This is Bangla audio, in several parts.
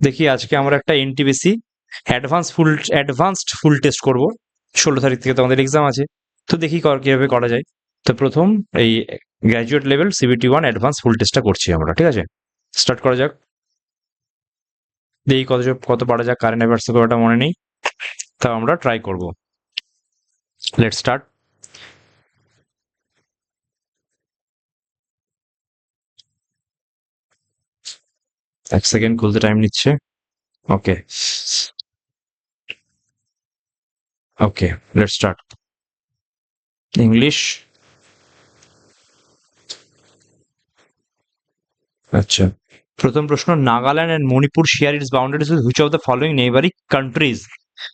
দেখি আজকে আমরা একটা এনটিপিসি অ্যাডভান্সড ফুল টেস্ট করব। 16 তারিখ থেকে তো আমাদের এক্সাম আছে, তো দেখি কিভাবে করা যায়। তো প্রথম এই গ্র্যাজুয়েট লেভেল CBT1 অ্যাডভান্স ফুল টেস্টটা করছি আমরা, ঠিক আছে? স্টার্ট করা যাক। দেখি কত পারা যাক। কারেন্ট অ্যাফেয়ার্স খুব একটা মনে নেই, তাও আমরা ট্রাই করব। Let's start. এক সেকেন্ড খুলতে টাইম নিচ্ছে। Okay okay, let's start. English. আচ্ছা, প্রথম প্রশ্ন, Nagaland and Manipur share its boundaries with which of the following neighbouring countries?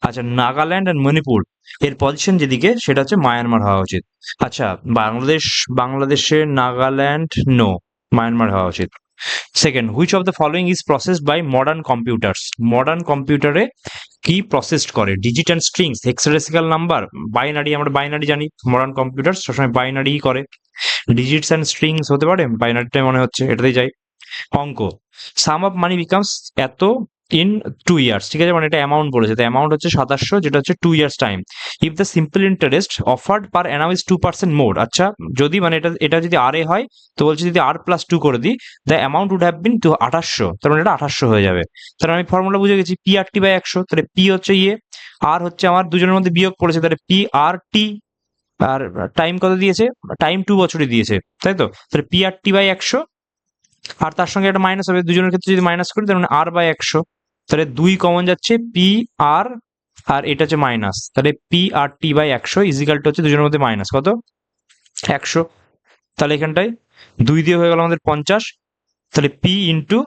আচ্ছা, নাগাল্যান্ড এন্ড মণিপুর এর পজিশন যেদিকে সেটা হচ্ছে মায়ানমার হওয়া উচিত। আচ্ছা, বাংলাদেশে নাগাল্যান্ড নো, মায়ানমার হওয়া উচিত। Second, which of the following is processed by modern computers? Modern কম্পিউটারে কি প্রসেসড করে? Digit and strings, hexadecimal number, binary. আমরা বাইনারি জানি, মডার্ন কম্পিউটার সবসময় বাইনারিই করে। ডিজিটস অ্যান্ড স্ট্রিংস হতে পারে, বাইনারিটাই মনে হচ্ছে, এটাতেই যাই। অঙ্ক, সাম অফ মানি বিকামস এত ইন 2 ইয়ার্স, ঠিক আছে? মানে এটা অ্যামাউন্ট বলেছে, তো অ্যামাউন্ট হচ্ছে 2700, যেটা হচ্ছে 2 years time. If the simple interest offered per Anam is 2% মোর। আচ্ছা, যদি মানে এটা যদি আর এ হয়, তো বলছে যদি R+2 করে দিই, the amount would have been 2800, তার মানে এটা 2800 হয়ে যাবে। তাহলে আমি ফর্মুলা বুঝে গেছি, PRT/100। তাহলে পি হচ্ছে আর হচ্ছে আমার দুজনের মধ্যে বিয়োগ পড়েছে, তাহলে PRT। আর টাইম কত দিয়েছে? টাইম 2 বছরই দিয়েছে, তাই তো? তাহলে PRT/100, আর তার সঙ্গে একটা মাইনাস হবে, দুজনের ক্ষেত্রে যদি মাইনাস করি তার মানে R/100। তাহলে 2 কমন যাচ্ছে, PR, আর এটা হচ্ছে মাইনাস, তাহলে PRT/100 ইজিক্যাল টু হচ্ছে দুজনের মধ্যে মাইনাস কত? 100। তাহলে এখানটায় 2 দিয়ে হয়ে গেল আমাদের 50। তাহলে P ইন্টু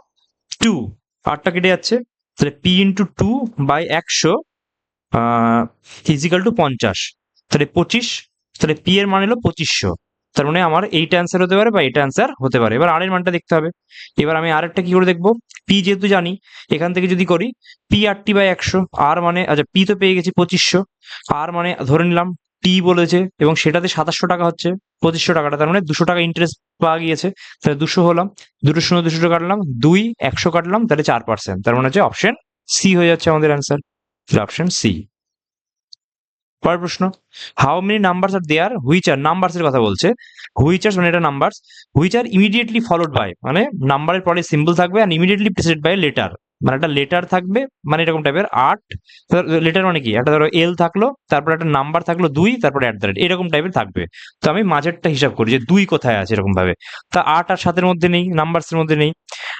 2, আরটা কেটে যাচ্ছে, তাহলে P ইন্টু 2/100 ইজিক্যাল টু 50, তাহলে 25। তাহলে P এর মান হলো 2500। তার মানে আমার এইটা অ্যান্সার হতে পারে বা এটা অ্যান্সার হতে পারে। এবার আর এর মানটা দেখতে হবে। এবার আমি আরেকটা কি করে দেখবো? P যেহেতু জানি, এখান থেকে যদি করি PRT/100, আর মানে আচ্ছা P তো পেয়ে গেছি 2500, আর মানে ধরে নিলাম T বলেছে এবং সেটাতে 2700 টাকা হচ্ছে 2500 টাকাটা, তার মানে 200 টাকা ইন্টারেস্ট পাওয়া গিয়েছে। তাহলে 200 হলাম, 2 শূন্য 200 কাটলাম, 2 100 কাটলাম, তাহলে 4%। তার মানে হচ্ছে অপশন সি হয়ে যাচ্ছে আমাদের অ্যান্সার, অপশন সি। পরের প্রশ্ন, how many numbers are there which are, numbers এর কথা বলছে, হুইচ আর মানে এটা numbers, which are immediately followed by, মানে নাম্বারের পরে সিম্বল থাকবে আর ইমিডিয়েটলি প্রিসিডেড বাই লেটার, মানে একটা লেটার থাকবে, মানে এরকম টাইপের 8 লেটার, মানে কি একটা ধরো এল থাকলো, তারপর একটা নাম্বার থাকলো 2, তারপরে @, এরকম টাইপের থাকবে। তো আমি মাঝেরটা হিসাব করি যে 2 কোথায় আছে এরকম ভাবে, তা 8 আর 7 এর মধ্যে নেই, নাম্বারস এর মধ্যে নেই।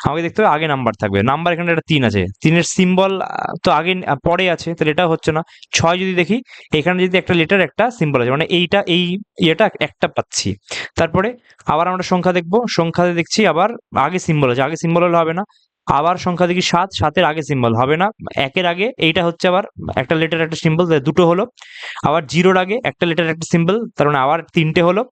আমাকে দেখতে হবে আগে নাম্বার থাকবে, নাম্বার এখানে একটা 3 আছে, 3 এর সিম্বল তো আগে পরে আছে, তাহলে এটা হচ্ছে না। 6 যদি দেখি, এখানে যদি একটা লেটার একটা সিম্বল আছে, মানে এই ইয়েটা একটা পাচ্ছি। তারপরে আবার আমরা সংখ্যা দেখবো, সংখ্যাতে দেখছি আবার আগে সিম্বল আছে, আগে সিম্বল হলে হবে না। আবার সংখ্যা দেখি 7, 7-এর আগে সিম্বল হবে না, 1-এর আগে এইটা হচ্ছে আবার একটা লেটার একটা সিম্বল, দুটো হলো। আবার 0-র আগে একটা লেটার একটা সিম্বল, তার মানে আবার 3টে হলো।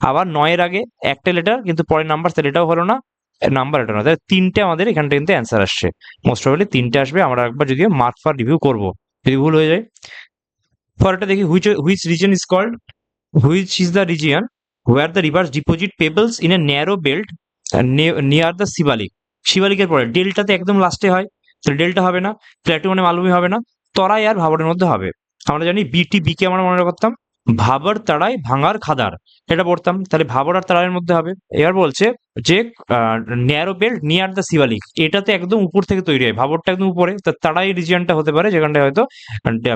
আবার 9-এর আগে একটা লেটার কিন্তু পরের নাম্বার, তাহলে এটাও হলো না, নাম্বার এটা না, তাহলে 3টে আমাদের এখানটা কিন্তু অ্যান্সার আসছে। মোস্ট প্রবাবলি 3টে আসবে, আমরা একবার যদিও মার্ক ফার রিভিউ করবো যদি ভুল হয়ে যায়। পরেরটা দেখি, which reason is called, which is the region where the rivers deposit pebbles in a narrow belt near the Shivalik? শিবালিকের পরে ডেল্টাতে একদম লাস্টে হয়, তাহলে ডেল্টা হবে না, প্ল্যাটু মানে মালভূমি হবে না, তরাই আর ভাবরের মধ্যে হবে। আমরা জানি BT কে আমরা মনে করতাম ভাবর তাড়াই ভাঙার খাদার, এটা পড়তাম, তাহলে ভাবর আর তাড়াইয়ের মধ্যে হবে। এবার বলছে যে narrow belt near the Shivalik, এটাতে একদম উপর থেকে তৈরি হয়, ভাবরটা একদম উপরে, তো তাড়াই রিজিয়নটা হতে পারে যেখানটায় হয়তো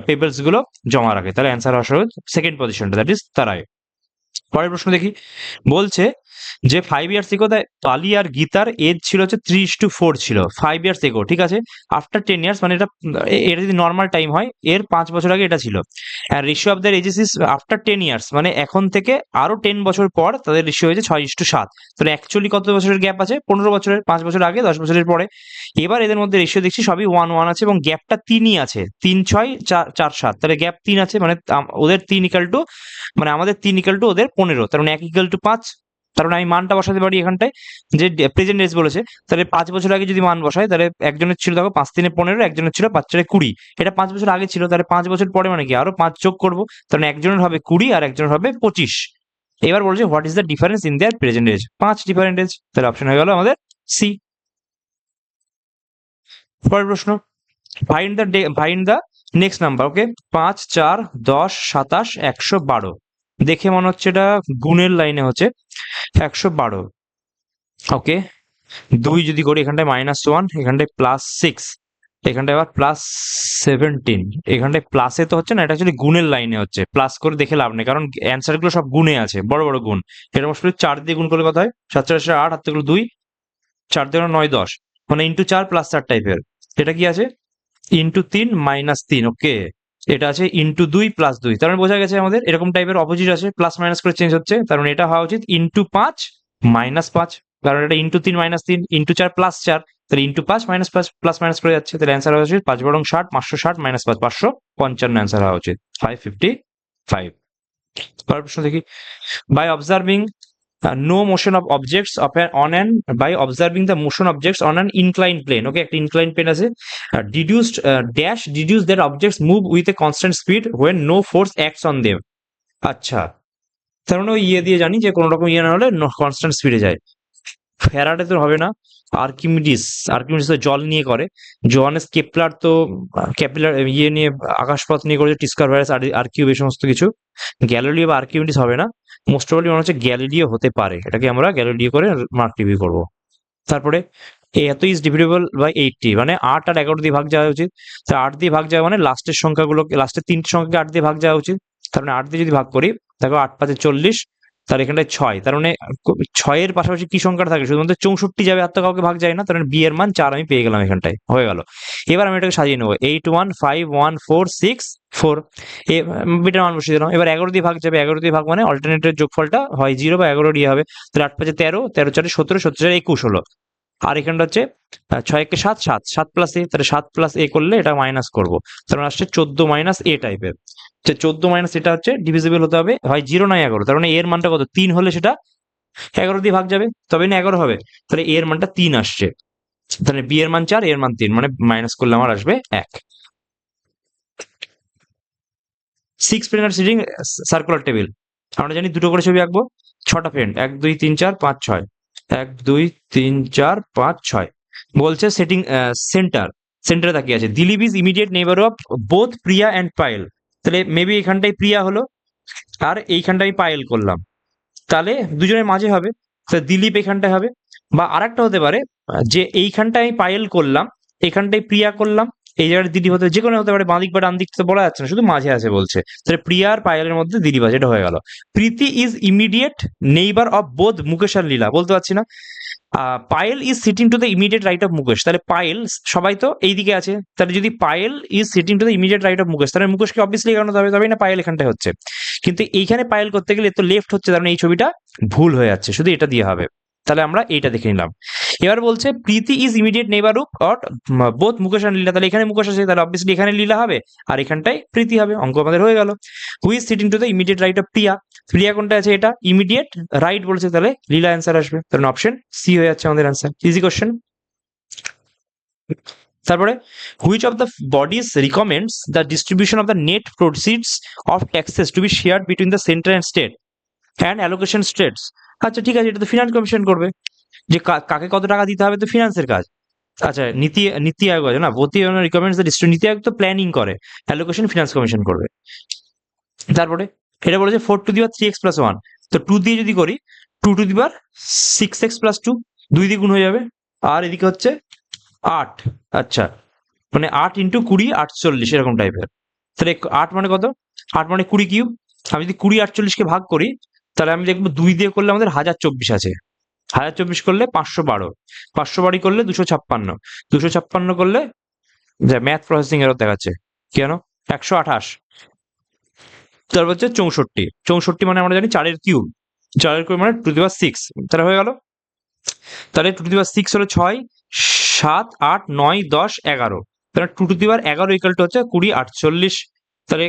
পেবলস গুলো জমা রাখে, তাহলে অ্যান্সার আসলে সেকেন্ড পজিশনটা, দ্যাট ইজ তারাই। পরের প্রশ্ন দেখি, বলছে যে 5 ইয়ার্স এগো পালি আর গীতার এজ ছিল হচ্ছে 3:4 ছিল 5 ইয়ার্স এগো, ঠিক আছে? আফটার 10 ইয়ার্স, মানে এটা যদি নর্মাল টাইম হয়, এর 5 বছর আগে এটা ছিল। আর ratio of the ages is after 10 years, মানে এখন থেকে আরো 10 বছর পর তাদের রেশিও হয়েছে 6:7। তাহলে অ্যাকচুয়ালি কত বছরের গ্যাপ আছে? 15 বছরের, 5 বছর আগে 10 বছরের পরে। এবার এদের মধ্যে রেশিও দেখছি সবই 1:1 আছে এবং গ্যাপটা 3ই আছে, 3, 6, 4, 7, তাহলে গ্যাপ 3 আছে, মানে ওদের 3 ইকাল টু, মানে আমাদের 3 ইকাল টু ওদের 15, তার মানে 1 ইকাল টু 5। তার মানে আমি মানটা বসাতে পারি এখানটায়, যে প্রেজেন্ট এজ বলেছে, তাহলে 5 বছর আগে যদি মান বসাই, তাহলে একজনের ছিল দেখো 5×3=15, একজনের ছিল 5×4=20, এটা 5 বছর আগে ছিল, তাহলে 5 বছর পরে মানে কি আরো 5 যোগ করবো, তাহলে একজনের হবে 20 আর একজনের হবে 25। এবার বলছে what is the difference in their present age, 5 different age, তাহলে অপশন হয়ে গেল আমাদের সি। পরের প্রশ্ন, find the next number. Okay, 5, 4, 10, 27, 112। দেখে মনে হচ্ছে এটা গুণের লাইনে হচ্ছে 112। ওকে, 2 যদি করি এখানটায় -1, এখানটায় +6, এখানটায় আবার +17, এখানটায় প্লাসে তো হচ্ছে না, এটা অ্যাকচুয়ালি গুণের লাইনে হচ্ছে। প্লাস করে দেখে লাভ নেই, কারণ অ্যান্সার গুলো সব গুণে আছে, বড় বড় গুণ। এটা মোস্টলি 4 দিয়ে গুণ করলে কত হয়? 7 4 8, হাত থেকে 2, 4 দিয়ে 9 10, মানে ইন্টু 4 +4 টাইপের। এটা কি আছে? ইন্টু 3 -3। ওকে, এটা আছে ইন্টু 2 +2। তার মানে বোঝা গেছে আমাদের এরকম টাইপের অপোজিট আছে, প্লাস মাইনাস করে চেঞ্জ হচ্ছে। তার মানে এটা হওয়া উচিত ইন্টু 5 -5, কারণ এটা ইন্টু 3 -3, ইন্টু 4 +4, তাহলে ইন্টু 5 -5 প্লাস মাইনাস করে যাচ্ছে। তাহলে অ্যান্সার হওয়া উচিত 5 বরং 60, 560 -5 555 অ্যান্সার হওয়া উচিত, 555। পরের প্রশ্ন দেখি, by observing no motion of objects on an by observing the motion objects on an inclined plane. Okay, একটা inclined plane আছে, deduce that objects move with a constant speed when no force acts on them. আচ্ছা, তার মানে ওই ইয়ে দিয়ে জানি যে কোনো রকম ইয়ে না হলে কনস্ট্যান্ট স্পিডে যায়। ফ্যারাডে তো হবে না, আর্কিমিডিস তো জল নিয়ে করে, জোহানেস কেপলার তো ক্যাপিলার ইয়ে নিয়ে আকাশপথ নিয়ে করেছে, টিস্কার ভাইরাস আর্কিউব এই সমস্ত কিছু। গ্যালিলিও বা আর্কিমিডিস হবে না, মোস্ট প্রবাবলি মনে হচ্ছে গ্যালিলিও হতে পারে, এটাকে আমরা গ্যালিলিও করে মার্ক টিভি করবো। তারপরে এত ইজ ডিভিডেবল বাই 80, মানে 8 আর 11 দিয়ে ভাগ যাওয়া উচিত। 8 দিয়ে ভাগ যাওয়া মানে লাস্টের সংখ্যাগুলোকে, লাস্টের 3টে সংখ্যাকে 8 দিয়ে ভাগ যাওয়া উচিত। তার মানে 8 দিয়ে যদি ভাগ করি, দেখো 8 5 40, তার এখানটায় 6, তার মানে 6 এর পাশাপাশি কি সংখ্যা থাকে? শুধুমাত্র 64 যাবে, আর তো কাউকে ভাগ যায় না। তার মানে বি এর মান 4 আমি পেয়ে গেলাম, এখানটায় হয়ে গেল। এবার আমি এটাকে সাজিয়ে নেবো, 8 1 5 1 4 6 4, বিটার মান বসিয়ে দিলাম। এবার 11 দিয়ে ভাগ যাবে, 11 দিয়ে ভাগ মানে অল্টারনেটের যোগফলটা হয় 0 বা 11 দিয়ে হবে। তাহলে 8 5 13, 13 4 17, 17 4 21 হলো। আর এখানটা হচ্ছে 6 1 7 7, 7 প্লাস এ, তাহলে 7 প্লাস এ করলে এটা মাইনাস করবো, তার মানে আসছে 14 মাইনাস এ টাইপের। 14 মাইনাস এটা হচ্ছে ডিভিজিবল হতে হবে হয় 0 নয় 11, তার মানে এর মানটা কত? 3 হলে সেটা 11 দিয়ে ভাগ যাবে, তবে না 11 হবে। তাহলে এর মানটা 3 আসছে, তাহলে বি এর মান 4, এর মান 3, মানে মাইনাস করলে আমার আসবে 1। 6 প্লেনার সিটিং সার্কুলার টেবিল, আমরা জানি দুটো করে ছবি আঁকবো, 6টা ফ্রেন্ড, 1 2 3 4 5 6, 1 2 3 4 5 6। বলছে সেটিং সেন্টারে তাকিয়ে আছে, Dilip is immediate neighbour of both Priya and Payel. তাহলে মেবি এখানটাই প্রিয়া হলো, আর এইখানটাই পায়েল করলাম, তাহলে দুজনের মাঝে হবে, তাহলে দিলীপ এখানটায় হবে। বা আরেকটা হতে পারে, যে এইখানটায় আমি পায়েল করলাম, এখানটায় প্রিয়া করলাম, এই জায়গায় দিলীপ হতে, যে কোনো হতে পারে, বাঁ দিক বা ডান দিক তো বলা যাচ্ছে না, শুধু মাঝে আছে বলছে। তাহলে প্রিয়া আর পায়েলের মধ্যে দিলীপ আছে, এটা হয়ে গেল। Preeti is immediate neighbour of both Mukesh আর লীলা, বলতে পারছি না। Payal is sitting to the immediate right of Mukesh, তাহলে পায়েল সবাই তো এইদিকে আছে, তাহলে যদি Payal is sitting to the immediate right of Mukesh, তাহলে মুকেশকে অবভিয়াসলি এগানো হবে, তবেই না পায়েল এখানটায় হচ্ছে। কিন্তু এইখানে পায়েল করতে গেলে তো লেফট হচ্ছে, তার মানে এই ছবিটা ভুল হয়ে যাচ্ছে, শুধু এটা দিয়ে হবে। তাহলে আমরা এইটা দেখে নিলাম। এবার বলছে Preeti is immediate neighbourhood of both Mukesh আর লীলা, তাহলে এখানে মুকেশ আছে, তাহলে অবভিয়াসলি এখানে লীলা হবে, আর এখানটায় প্রীতি হবে, অঙ্ক আমাদের হয়ে গেল। Who is sitting to the immediate right of Priya, Priya কোনটা আছে? এটা ইমিডিয়েট রাইট বলছে, তাহলে লীলা অ্যান্সার আসবে, তাহলে অপশন সি হয়ে যাচ্ছে আমাদের অ্যান্সার। Easy question. তারপরে which of the bodies recommends the distribution of the net proceeds of taxes to be shared between the centre and state and allocation states. আচ্ছা ঠিক আছে, এটা তো ফিনান্স কমিশন করবে, যে কাকে কত টাকা দিতে হবে, তো ফিনান্সের কাজ। আচ্ছা, নীতি নীতি আয়োগ আছে না, বতি রিকমেন্ডস দ্য ডিস্ট্রিক্ট, নীতি আয়োগ তো প্ল্যানিং করে, অ্যালোকেশন ফিনান্স কমিশন করবে। তারপরে এটা বলেছে 4 টু দি পাওয়ার 3x + 1, তো 2 দিয়ে যদি করি 2 টু দি পাওয়ার 6x + 2, 2 দিয়ে গুণ হয়ে যাবে, আর এদিকে হচ্ছে 8। আচ্ছা, মানে 8 × 20 48 এরকম টাইপের। তাহলে 8 মানে কত? 8 মানে 20 কিউব। আমি যদি 20 48কে ভাগ করি, তাহলে আমি দেখবো 2 দিয়ে করলে আমাদের 1024 আছে, 1024 করলে 512, 512 করলে 256, 256 করলে ম্যাথ প্রসেসিং এরর দেখাচ্ছে কেন, 128। তারপর হচ্ছে 64, 64 মানে আমরা জানি 4 এর কিউব, 4 এর কিউব মানে 2 টু দি পাওয়ার 6, তাহলে হয়ে গেল। তাহলে 2 টু দি পাওয়ার 6 হলো 6 7 8 9 10 11, তাহলে 2 two the power 11 equal to হচ্ছে 20 48, তাহলে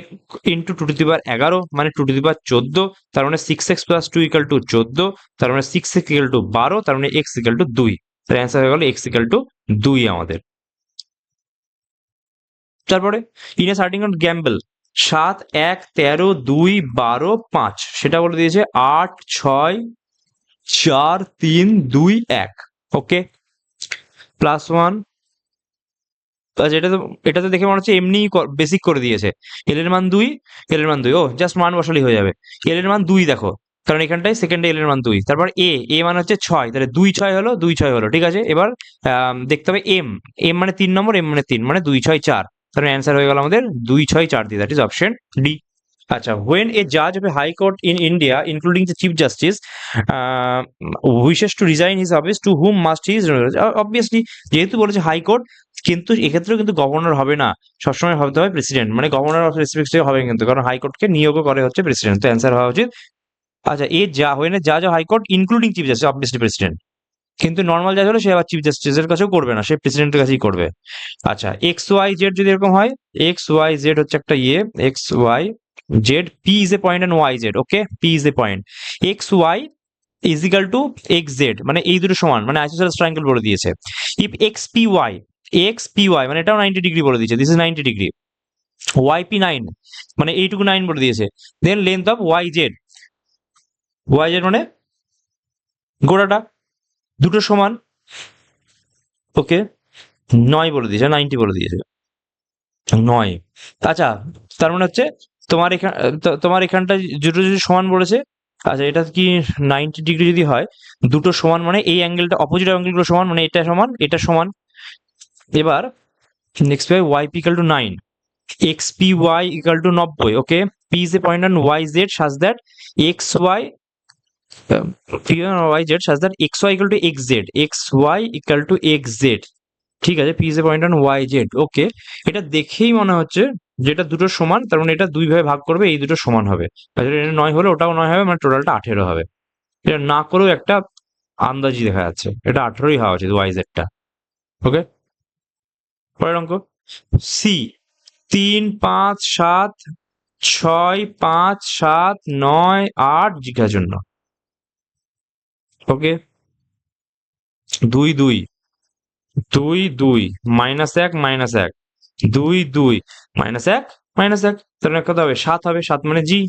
ইন্টু 2 টু দি পাওয়ার 11 মানে 2 টু দি পাওয়ার 14, তার মানে 6x + 2 ইকুয়াল টু 14, তার মানে 6x ইকুয়াল টু 12, তার মানে x ইকুয়াল টু 2, তাহলে অ্যান্সার হয়ে গেল x ইকুয়াল টু 2 আমাদের। তারপরে ইন এ সার্টিফিকেট গ্যাম্বল 7 1 13 2 12 5, সেটা বলে দিয়েছে 8 6 4 3 2 1। ওকে, +1 আচ্ছা, এটা তো দেখে মনে হচ্ছে এমনি বেসিক করে দিয়েছে। এল এর মান 2, এল এর মান 2, ও জাস্ট মান বসালেই হয়ে যাবে। এল এর মান 2 দেখো, কারণ এখানটায় সেকেন্ডে এল এর মান 2। তারপর এ মান হচ্ছে 6, তাহলে 2 6 হলো, 2 6 হলো, ঠিক আছে। এবার দেখতে হবে এম মানে 3 নম্বর, এম মানে 3 মানে 2 6 4, তাহলে অ্যান্সার হয়ে গেল আমাদের 2 6 4 দিয়ে, দ্যাট ইজ অপশন ডি। আচ্ছা, when a judge of a high court in India, including the chief justice, uh, wishes to resign his office, to whom must he? Obviously, যেহেতু বলেছে হাই কোর্ট, কিন্তু এক্ষেত্রেও কিন্তু গভর্নর হবে না, সবসময় হতে হবে প্রেসিডেন্ট, মানে গভর্নর অফ রেসপেক্ট হবে কিন্তু, কারণ হাইকোর্টকে নিয়োগও করে হচ্ছে প্রেসিডেন্ট, তো অ্যান্সার হওয়া উচিত। আচ্ছা, when a judge of high court including chief justice, obviously president, কিন্তু নর্মাল জাজ হলে সে আবার চিফ জাস্টিসের কাছেও করবে না, সে প্রেসিডেন্টের কাছেই করবে। আচ্ছা, এক্স ওয়াই জেড যদি এরকম হয়, এক্স ওয়াই জেড হচ্ছে একটা X Y Z, P is a point and Y Z, okay, P is a point, X Y is equal to X Z, মানে এই দুটো সমান, মানে আইসোসেলেস ট্রায়াঙ্গেল বলে দিয়েছে। ইফ এক্স পি ওয়াই মানে এটাও 90 ডিগ্রি বলে দিয়েছে, this is 90 degree, Y P 9 মানে এইটুকু 9 বলে দিয়েছে, then length of Y Z মানে গোড়াটা দুটো সমান, ওকে, 9 বলে দিয়েছে, 90 বলে দিয়েছে, 9। আচ্ছা, তার মানে হচ্ছে তোমার এখানটা দুটো যদি সমান বলেছে, আচ্ছা এটা কি 90 ডিগ্রি যদি হয়, দুটো সমান মানে এই অ্যাঙ্গেলটা, অপোজিট অ্যাঙ্গেলগুলো সমান, মানে এটা সমান এটা সমান। এবার next pi Y P equal to 9, X P Y equal to 90, okay, P is a point on Y Z such that X Y P on Y Z such that X Y equal to X Z, X Y equal to X Z, ঠিক আছে, P is a point on Y Z, okay. এটা দেখেই মনে হচ্ছে যেটা দুটো সমান, তার মানে এটা 2 ভাবে ভাগ করবে, এই দুটো সমান হবে, তাহলে এটা 9 হলে ওটাও 9 হবে, মানে টোটালটা 18 হবে। এটা না করেও একটা আন্দাজি দেখা যাচ্ছে, এটা 18ই হওয়া উচিত ওয়াই জেডটা, ওকে। পরের অঙ্ক, সি 3 5 7 6 5 7 9 8 জিজ্ঞাসার জন্য, ওকে, 2 2 2 2 -1 -1 2 2 -1 -1, তাহলে কত হবে? 7 হবে, 7 মানে জি,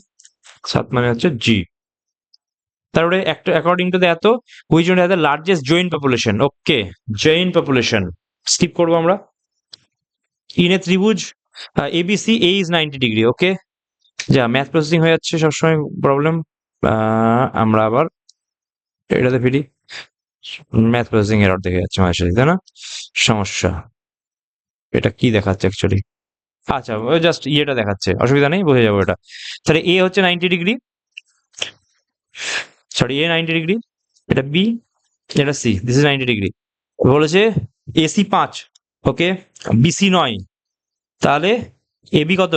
7 মানে হচ্ছে জি। তারপরে একটা অ্যাকর্ডিং টু দ্য এত, which one has the largest joint population, okay, joint population skip করবো আমরা। ইন এ ত্রিভুজ এবিসি এ ইজ 90 ডিগ্রি, ওকে। যা ম্যাথ প্রসেসিং হয়ে যাচ্ছে সবসময় প্রবলেম, আমরা আবার এটাতে ফিরি, ম্যাথ প্রসেসিং এরর দেখে যাচ্ছে মাঝে সাথে, তাই না? সমস্যা, এটা কি দেখাচ্ছে অ্যাকচুয়ালি? আচ্ছা, জাস্ট ইয়েটা দেখাচ্ছে, অসুবিধা নেই, বুঝে যাবো এটা। তাহলে এ হচ্ছে 90 ডিগ্রি, সরি এ 90 ডিগ্রি, এটা বি, এটা সি, দিস ইজ 90 ডিগ্রি। বলেছে এসি 5, ওকে, বিসি 9, তাহলে এবি কত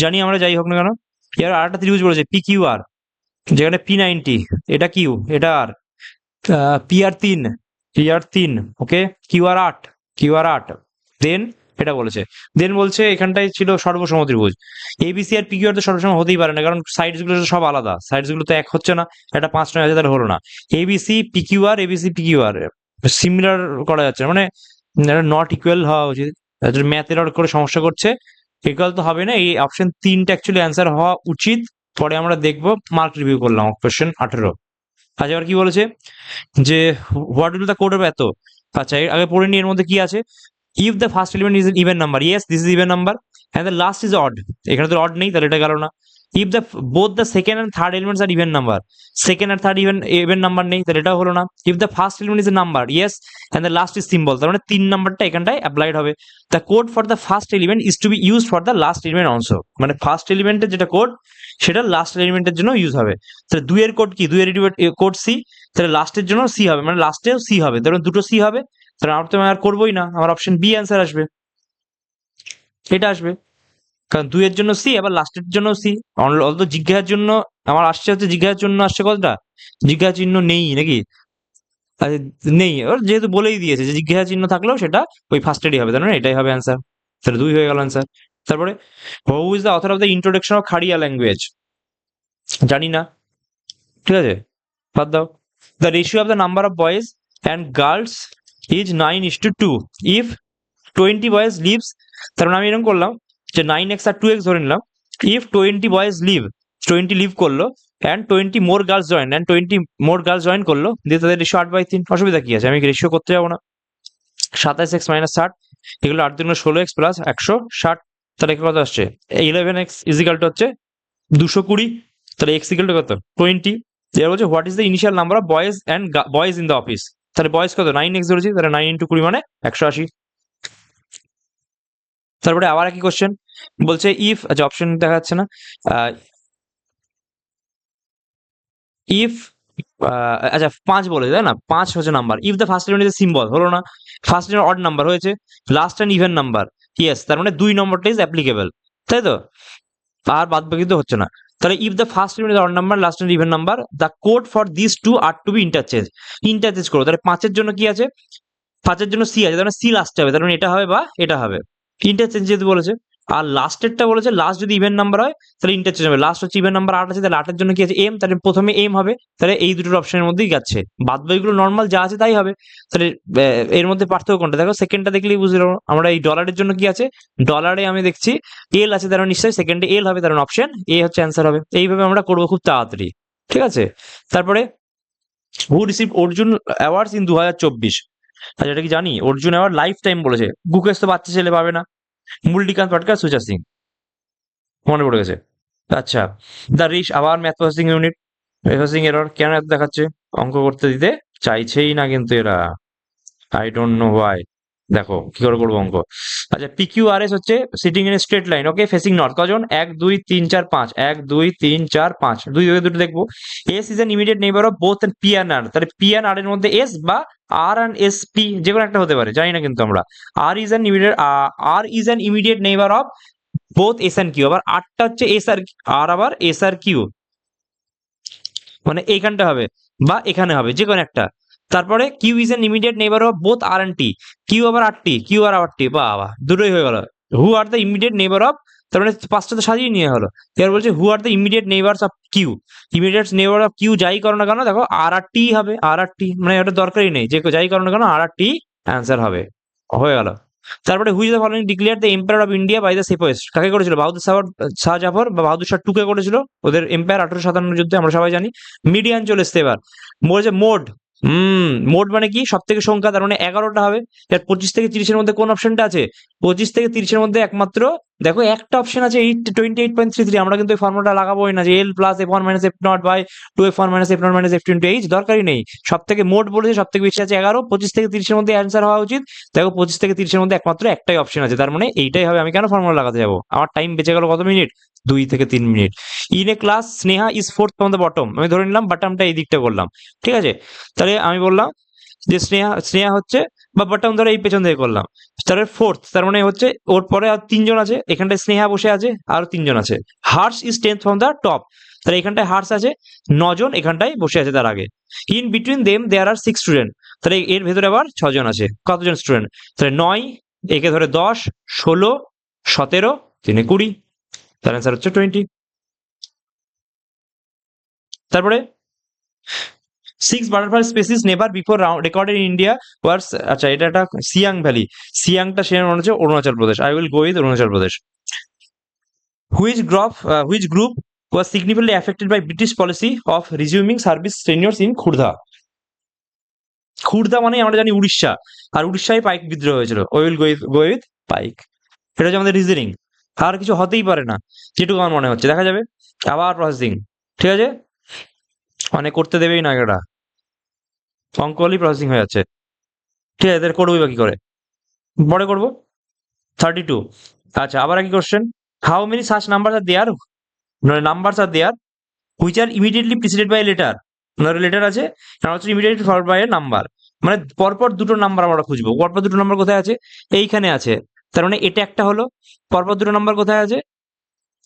জানি আমরা, যাই হোক না কেন। এর আরেকটা ত্রিভুজ বলেছে পি কিউ আর, যেখানে পি 90, এটা কিউ, এটা আর, পি আর 3, ওকে, কিউ আর 8, দেন এটা বলেছে, দেন বলছে এখানটায় ছিল সর্বসম ত্রিভুজ, এবিসি আর পিকিউ আর তো সর্বসম হতেই পারে না, কারণ সাইডস গুলো সব আলাদা, সাইডস গুলো তো এক হচ্ছে না, এটা 5 9 আছে, তাহলে হলো না। এবিসি পিকিউ আর সিমিলার করা যাচ্ছে না, মানে নট ইকুয়াল হওয়া উচিত, ম্যাথ এরর করে সমস্যা করছে, ইকুয়াল তো হবে না, এই অপশন 3টা অ্যাকচুয়ালি অ্যান্সার হওয়া উচিত। পরে আমরা দেখবো, মার্ক রিভিউ করলাম কোশ্চেন 18। আচ্ছা, এবার কি বলেছে যে what will the code of এত, আচ্ছা এর আগে পড়ে নি এর মধ্যে কি আছে। If the first element is even number, yes this is even number, and the last is odd, এখানে তো অড নেই, তাহলে এটা গেল না। If the both the second and third elements are even number, second আর থার্ড ইভেন নাম্বার নেই, তাহলে এটাও হলো না। If the first element is a number, yes, and the last is symbol, তার মানে 3 নাম্বারটা এখানটায় অ্যাপ্লাইড হবে। The code for the first element is to be use for the last element also, মানে ফার্স্ট এলিমেন্টের যেটা কোড সেটা লাস্ট এলিমেন্টের জন্য ইউজ হবে। তাহলে 2 এর কোড কি, 2 এর কোড সি, তাহলে লাস্টের জন্য সি হবে, মানে লাস্টেও সি হবে, ধরুন দুটো সি হবে, তাহলে আমার তো আর করবোই না, আমার অপশন বি অ্যান্সার আসবে, এটা আসবে, কারণ 2 এর জন্য সি, আবার লাস্টের জন্য সি। অলতো জিজ্ঞাসার জন্য আমার আসছে হচ্ছে, জিজ্ঞাসার জন্য আসছে কতটা, জিজ্ঞাসা চিহ্ন নেই নাকি, আচ্ছা নেই, ওর যেহেতু বলেই দিয়েছে যে জিজ্ঞাসা চিহ্ন থাকলেও সেটা ওই ফার্স্টেরই হবে, তার মানে এটাই হবে অ্যান্সার, তাহলে 2 হয়ে গেল অ্যান্সার। তারপরে who is the author of the introduction of Kharia language, জানি না, ঠিক আছে, বাদ দাও। The ratio of the number of boys and girls is 9:2, if 20 boys leaves, তার মানে আমি এরকম করলাম যে 9x আর 2x ধরে নিলাম, ইফ 20 বয়েজ লিভ, 20 লিভ করলো, and 20 more girls join, and 20 more girls join করলো, দিয়ে তাদের রেশিও 8/3, অসুবিধা কি আছে, আমি রেশিও করতে যাবো না, 27x মাইনাস 60, এগুলো 8 দুগুণে 16x প্লাস 160, তাহলে কত আসছে? 11x ইজিক্যাল টু হচ্ছে 220, তাহলে x ইজিক্যাল টু কত? 20। এবার বলছে what is the initial number of boys and boys in the office, তাহলে বয়েজ কত? 9x ধরেছি, তাহলে 9 × 20 মানে 180। তারপরে আবার একই কোশ্চেন বলছে ইফ, আচ্ছা অপশন দেখা যাচ্ছে না, ইফ আচ্ছা 5 বলেছে তাই না, 5 হচ্ছে number. If the first element is symbol, হলো না। ফার্স্ট এলিমেন্ট অড নাম্বার হয়েছে, last and even number, yes, তার মানে 2 নম্বরটা ইজ অ্যাপ্লিকেবল, তাই তো? আর বাদ বাকি তো হচ্ছে না। তাহলে if the first element is odd number, last and even number, the code for this two are to be interchange, interchange করো। তাহলে 5-এর জন্য কি আছে? 5-এর জন্য সি আছে, তার মানে সি লাস্টে হবে, তার মানে এটা হবে বা এটা হবে, ইন্টারচেঞ্জ যেহেতু বলেছে। আর লাস্টেরটা বলেছে লাস্ট যদি ইভেন নাম্বার হয় তাহলে ইন্টারচেঞ্জ হবে, লাস্ট হচ্ছে ইভেন নাম্বার 8 আছে, তাহলে 8-এর জন্য কি আছে? এম, তাহলে প্রথমে এম হবে, তাহলে এই দুটোর অপশনের মধ্যেই যাচ্ছে, বাদ বাকিগুলো নর্মাল যা আছে তাই হবে। তাহলে এর মধ্যে পার্থক্য কোনটা? দেখো সেকেন্ডটা দেখলেই বুঝতে পারবো। আমরা এই ডলারের জন্য কি আছে? ডলারে আমি দেখছি এল আছে, তার মানে নিশ্চয়ই সেকেন্ডে এল হবে, তার মানে অপশন এ হচ্ছে অ্যান্সার হবে। এইভাবে আমরা করবো খুব তাড়াতাড়ি, ঠিক আছে? তারপরে হু রিসিভ অর্জুন অ্যাওয়ার্ডস ইন 2024, আচ্ছা এটা কি জানি? অর্জুন অ্যাওয়ার্ড লাইফ টাইম বলেছে, গুকেশ তো বাচ্চা ছেলে পাবে না। মুলটিকান্ত পাটকার, সুচা সিং, মনে পড়ে গেছে। আচ্ছা, দ্য রিশ, আবার math processing unit, processing error কেন এত দেখাচ্ছে? অঙ্ক করতে দিতে চাইছেই না কিন্তু এরা, আই ডোন্ট নো হোয়াই। দেখো কি করে করবো অঙ্ক। আচ্ছা, PQRS হচ্ছে sitting in straight line, okay, facing north, কজন? 1 2 3 4 5, 1 2 3 4 5, দুই দিকে দুটো দেখবো। S is an immediate neighbour of both P and R, তাহলে পি অ্যান্ড আর এর মধ্যে এস বা আর অ্যান্ড এস পি যে কোনো একটা হতে পারে, জানি না কিন্তু আমরা। R is an immediate neighbour of both S and Q, আবার আরটা হচ্ছে এস আর আর, আবার এস আর কিউ, মানে এইখানটা হবে বা এখানে হবে, যে কোনো একটা। তারপরে Q is an immediate neighbour of both R and T, Q আবার আর টি, কিউ আর আবার টি, বাবা দুটোই হয়ে গেল। Who are the immediate neighbour of, তার মানে 5টা তো সাজিয়ে নিয়ে হলো। এবার বলছে who are the immediate neighbours of Q, immediate neighbour of Q যাই করো না কেন, দেখো আর আর টি হবে, আর আর টি, মানে ওটা দরকারই নেই, যে যাই করো না কেন আর আর টি অ্যান্সার হবে, হয়ে গেল। তারপরে which the following declare the empire of India by the sepoys, কাকে করেছিল? বাহাদুর শাহ জাফর বা বাহাদুর শাহ টুকে করেছিল, ওদের এম্পায়ার 1857 যুদ্ধে, আমরা সবাই জানি। মিডিয়ান চলে এসছে এবার, বলেছে মোড। মোড মানে কি? সব থেকে সংখ্যা, তার মানে 11টা হবে। এর 25 থেকে 30-এর মধ্যে কোন অপশনটা আছে? 25 থেকে 30-এর মধ্যে একমাত্র দেখো একটা অপশন আছে 28.33, আমরা কিন্তু এই ফর্মুলাটা লাগাবোই না যে L plus F one minus F nought by 2f1 minus F nought minus F two into H, দরকারই নেই। সব থেকে মোড বলেছে, সব থেকে বেশি আছে 11, 25 থেকে 30-এর মধ্যে অ্যান্সার হওয়া উচিত। দেখো 25 থেকে 30-এর মধ্যে একমাত্র একটাই অপশন আছে, তার মানে এইটাই হবে। আমি কেন ফর্মুলা লাগাতে যাবো? আমার টাইম বেঁচে গেল কত মিনিট? 2 থেকে 3 minute. In a class Sneha is fourth from the bottom, আমি ধরে নিলাম বটমটা এই দিকটা করলাম, ঠিক আছে? তাহলে আমি বললাম যে স্নেহা হচ্ছে, বা বটম ধরে এই পেছন থেকে করলাম, তাহলে ফোর্থ, তার মানে হচ্ছে ওর পরে আর 3জন আছে, এখানটায় স্নেহা বসে আছে, আরো 3জন আছে। Harsh is 10th from the top, তাহলে এখানটায় হার্স আছে 9জন, এখানটায় বসে আছে তার আগে। In between them there are 6 student, তাহলে এর ভেতরে আবার 6জন আছে, কতজন স্টুডেন্ট? তাহলে 9, একে ধরে 10, 16, 17, 3 20, তার অ্যান্সার হচ্ছে 20। তারপরে 6 butterfly species never before recorded in India were, আচ্ছা এটা একটা সিয়াং ভ্যালি, সিয়াংটা সে মনে হচ্ছে Arunachal Pradesh, I will go with Arunachal Pradesh. Which group was significantly affected by British policy of resuming service tenures in Khurda? Khurda মানে আমরা জানি উড়িষ্যা, আর উড়িষ্যায় পাইক বিদ্রোহ হয়েছিল, ওই উইল গো উইথ পাইক। এটা হচ্ছে আমাদের রিজনিং, আর কিছু হতেই পারে না, যেটুকু আমার মনে হচ্ছে, দেখা যাবে। আবার প্রসেসিং, ঠিক আছে, মানে করতে দেবেই না, এটা অঙ্ক হলেই প্রসেসিং হয়ে যাচ্ছে, ঠিক আছে? এদের করবোই বা কি করে, পরে করবো। 32, আচ্ছা আবার একই question, how many such number are there, numbers are there which are immediately preceded by letter, letter আছে, আর হচ্ছে immediately followed by a number, মানে পরপর দুটো নাম্বার আমরা খুঁজবো। পরপর দুটো নাম্বার কোথায় আছে? এইখানে আছে, তার মানে এটা একটা হলো। পরপর দুটো নাম্বার কোথায় আছে?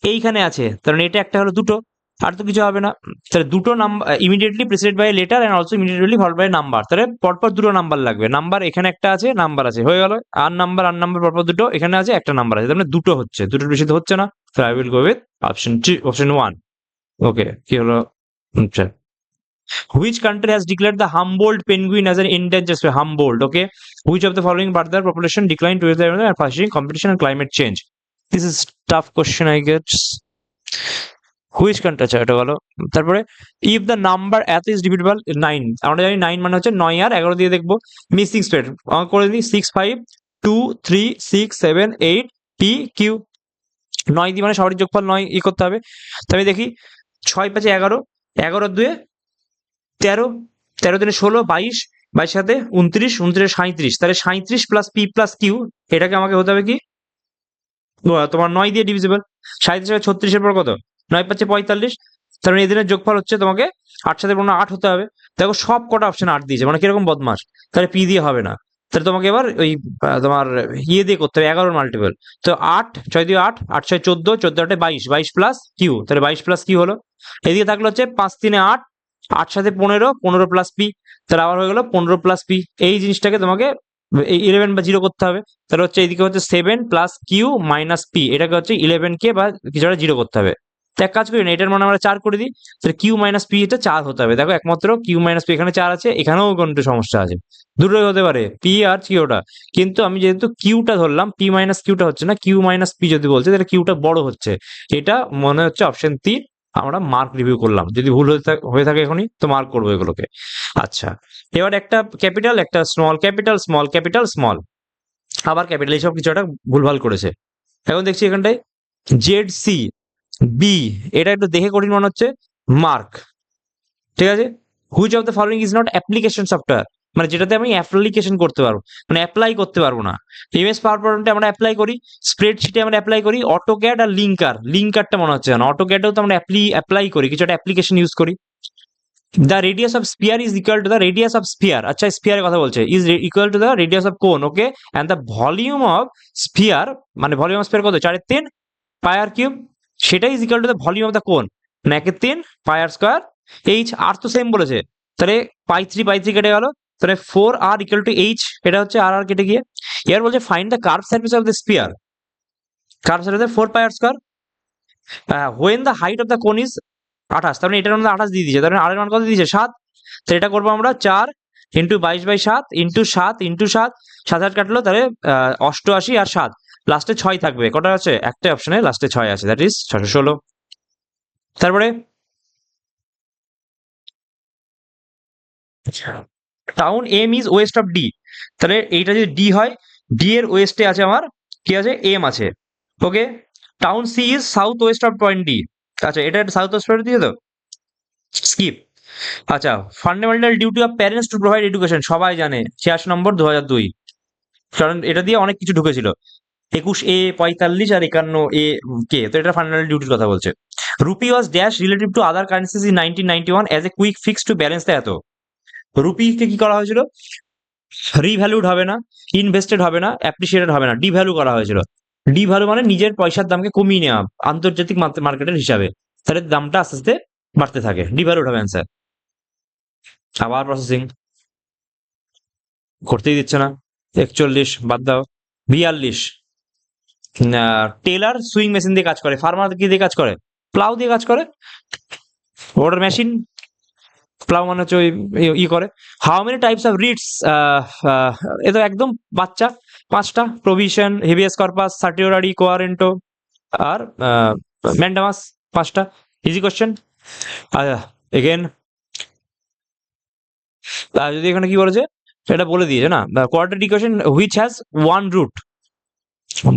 এইখানে আছে, তার মানে এটা একটা হলো, দুটো, আর তো কিছু হবে না। তাহলে দুটো number immediately preceded by letter and also immediately followed by number, তাহলে পরপর দুটো নাম্বার লাগবে। নাম্বার এখানে একটা আছে, নাম্বার আছে, হয়ে গেল। আর নাম্বার পরপর দুটো, এখানে আছে, একটা নাম্বার আছে, তার মানে দুটো হচ্ছে, দুটোর বেশি তো হচ্ছে না। So I will go with option 1। ওকে, কি হলো? আচ্ছা, which country has declared the Humboldt penguin as an endangered species? Humboldt, okay. Which of the following bird population declined to the fishing competition and climate change? This is tough question, I guess. Which country, আচ্ছা এটা বলো। তারপরে ইফ দ্য নাম্বার এত ইজ ডিভিডেবল 9, আমরা জানি 9 মানে হচ্ছে 9 আর 11 দিয়ে দেখবো। মিসিং স্প্রেড আমাকে করে দিই 6 5 2 3 6 7 8 পি কিউ। 9 দিয়ে মানে সবার যোগফল 9 করতে হবে। তবে দেখি 6 5 11, 11 2 13, 13 3 16, 22, 22 সাথে 29, 29 37, তাহলে 37 প্লাস পি প্লাস কিউ, এটাকে আমাকে হতে হবে কি তোমার 9 দিয়ে ডিভিজিবল। 37 36 পর কত, 9 5 45, তার মানে এদের যোগফল হচ্ছে তোমাকে 8 সাথে 8 হতে হবে। দেখো সব কটা অপশন 8 দিয়েছে, মানে কিরকম বদমাস। তাহলে পি দিয়ে হবে না, তাহলে তোমাকে এবার ওই তোমার ইয়ে দিয়ে করতে হবে, 11 মাল্টিপল। তো 8 6 দিয়ে 8, 8 6 14, 14 8 22, 22 প্লাস কিউ, তাহলে 22 প্লাস কিউ হলো। এদিকে থাকলো হচ্ছে 5 3 8, 8 সাথে 15, 15 প্লাস পি, তাহলে আবার হয়ে গেল 15 প্লাস পি। এই জিনিসটাকে তোমাকে 11 বা 0 করতে হবে। তাহলে হচ্ছে এইদিকে হচ্ছে 7 প্লাস কিউ মাইনাস পি, এটাকে হচ্ছে 11 কে বা কিছুটা 0 করতে হবে। তো এক কাজ করি না, এটার মানে আমরা 4 করে দিই, তাহলে কিউ মাইনাস পি এটা 4 হতে হবে। দেখো একমাত্র কিউ মাইনাস পি এখানে 4 আছে, এখানেও কিন্তু সমস্যা আছে, দুটোই হতে পারে পি আর কিউটা। কিন্তু আমি যেহেতু কিউটা ধরলাম, পি মাইনাস কিউটা হচ্ছে না, কিউ মাইনাস পি যদি বলছে তাহলে কিউটা বড় হচ্ছে। এটা মনে হচ্ছে অপশন 3, আমরা মার্ক রিভিউ করলাম। যদি ভুল হয়ে থাকে এখনই তো মার্ক করবো এগুলোকে। আচ্ছা, এবার একটা ক্যাপিটাল একটা small, capital small, capital small, আবার ক্যাপিটাল, এইসব কিছু একটা ভুলভাল করেছে। এখন দেখছি এখানটায় জেড সি বি, এটা একটু দেখে কঠিন মনে হচ্ছে, মার্ক, ঠিক আছে। Which of the following is not application software, মানে যেটাতে আমি অ্যাপ্লিকেশন করতে পারবো, মানে অ্যাপ্লাই করতে পারবো না। এমএস পাওয়ার পয়েন্টে আমরা অ্যাপ্লাই করি, স্প্রেডশিটে আমরা অ্যাপ্লাই করি, অটোক্যাড আর লিঙ্কার, লিঙ্কারটা মনে হচ্ছে না, অটোক্যাডেও তো আমরা অ্যাপ্লাই করি, কিছু একটা অ্যাপ্লিকেশন ইউজ করি। The radius of sphere is equal to the radius of sphere, আচ্ছা স্পিয়ারের কথা বলছে, is equal to the radius of cone, okay, and the volume of sphere, মানে ভলিউম অফ স্পিয়ার কত, 4/3 পাই আর কিউব, সেটা is equal to the volume of the cone, 1/3 pi r square H. আর তো সেম বলেছে, তাহলে পাই থ্রি কেটে গেল, তাহলে 4r ইকুয়াল টু এইচ, এটা হচ্ছে আর আর কেটে গিয়ে। এবার বলছে find the curve surface of the sphere, curve surface 4 pi r square, when the height of the cone is 28, তার মানে এটার মধ্যে 28 দিয়ে দিয়েছে, তার মানে আর এর মান কত দিয়েছে 7, তো এটা করবো আমরা 4 ইন্টু 22/7 ইন্টু 7 ইন্টু 7, 7 8 কাটলো, তাহলে 88 আর 7, লাস্টে 6 থাকবে, কটা আছে, একটা অপশনে লাস্টে 6 আছে, দ্যাট ইজ 616। তারপরে town M is west of D, তাহলে এইটা যদি ডি হয়, ডি এর ওয়েস্টে আছে আমার কি আছে, এম আছে, okay. Town C is south west of point D, আচ্ছা এটা সাউথ ওয়েস্ট পয়েন্ট দিয়ে তো স্কিপ। আচ্ছা, fundamental duty of parents to provide education, সবাই জানে 86 নম্বর 2002, কারণ এটা দিয়ে অনেক কিছু ঢুকেছিল, 21A 45 আর 51A কে, তো এটা ফান্ডামেন্টাল ডিউটির কথা বলছে। Rupee was dash relative to other currencies in 1991 as a quick fix to balance the এত, রুপিকে কি করা হয়েছিল, রিভ্যালুড হবে না, ইনভেস্টেড হবে না, অ্যাপ্রিসিয়েটেড হবে না, ডিভ্যালু করা হয়েছিল। ডিভ্যালু মানে নিজের পয়সার দামকে কমিয়ে নেওয়া আন্তর্জাতিক মার্কেটের হিসাবে, তাহলে দামটা আস্তে আস্তে বাড়তে থাকে, ডিভ্যালুড হবে অ্যান্সার। আবার প্রসেসিং করতেই দিচ্ছে না, 41 বাদ দাও, 42 টেলার সুইং মেশিন দিয়ে কাজ করে, ফার্মার কি দিয়ে কাজ করে, প্লাউ দিয়ে কাজ করে, ওটার মেশিন, প্লাউ মানে হচ্ছে ওই ই করে। How many types of writs, এ তো একদম বাচ্চা, 5টা, prohibition, habeas corpus, certiorari, quo warranto আর ম্যান্ডামাস, 5টা, ইজি কোশ্চেন। এগেন যদি এখানে কি বলেছে এটা বলে দিয়েছে না, quadratic equation which has one root,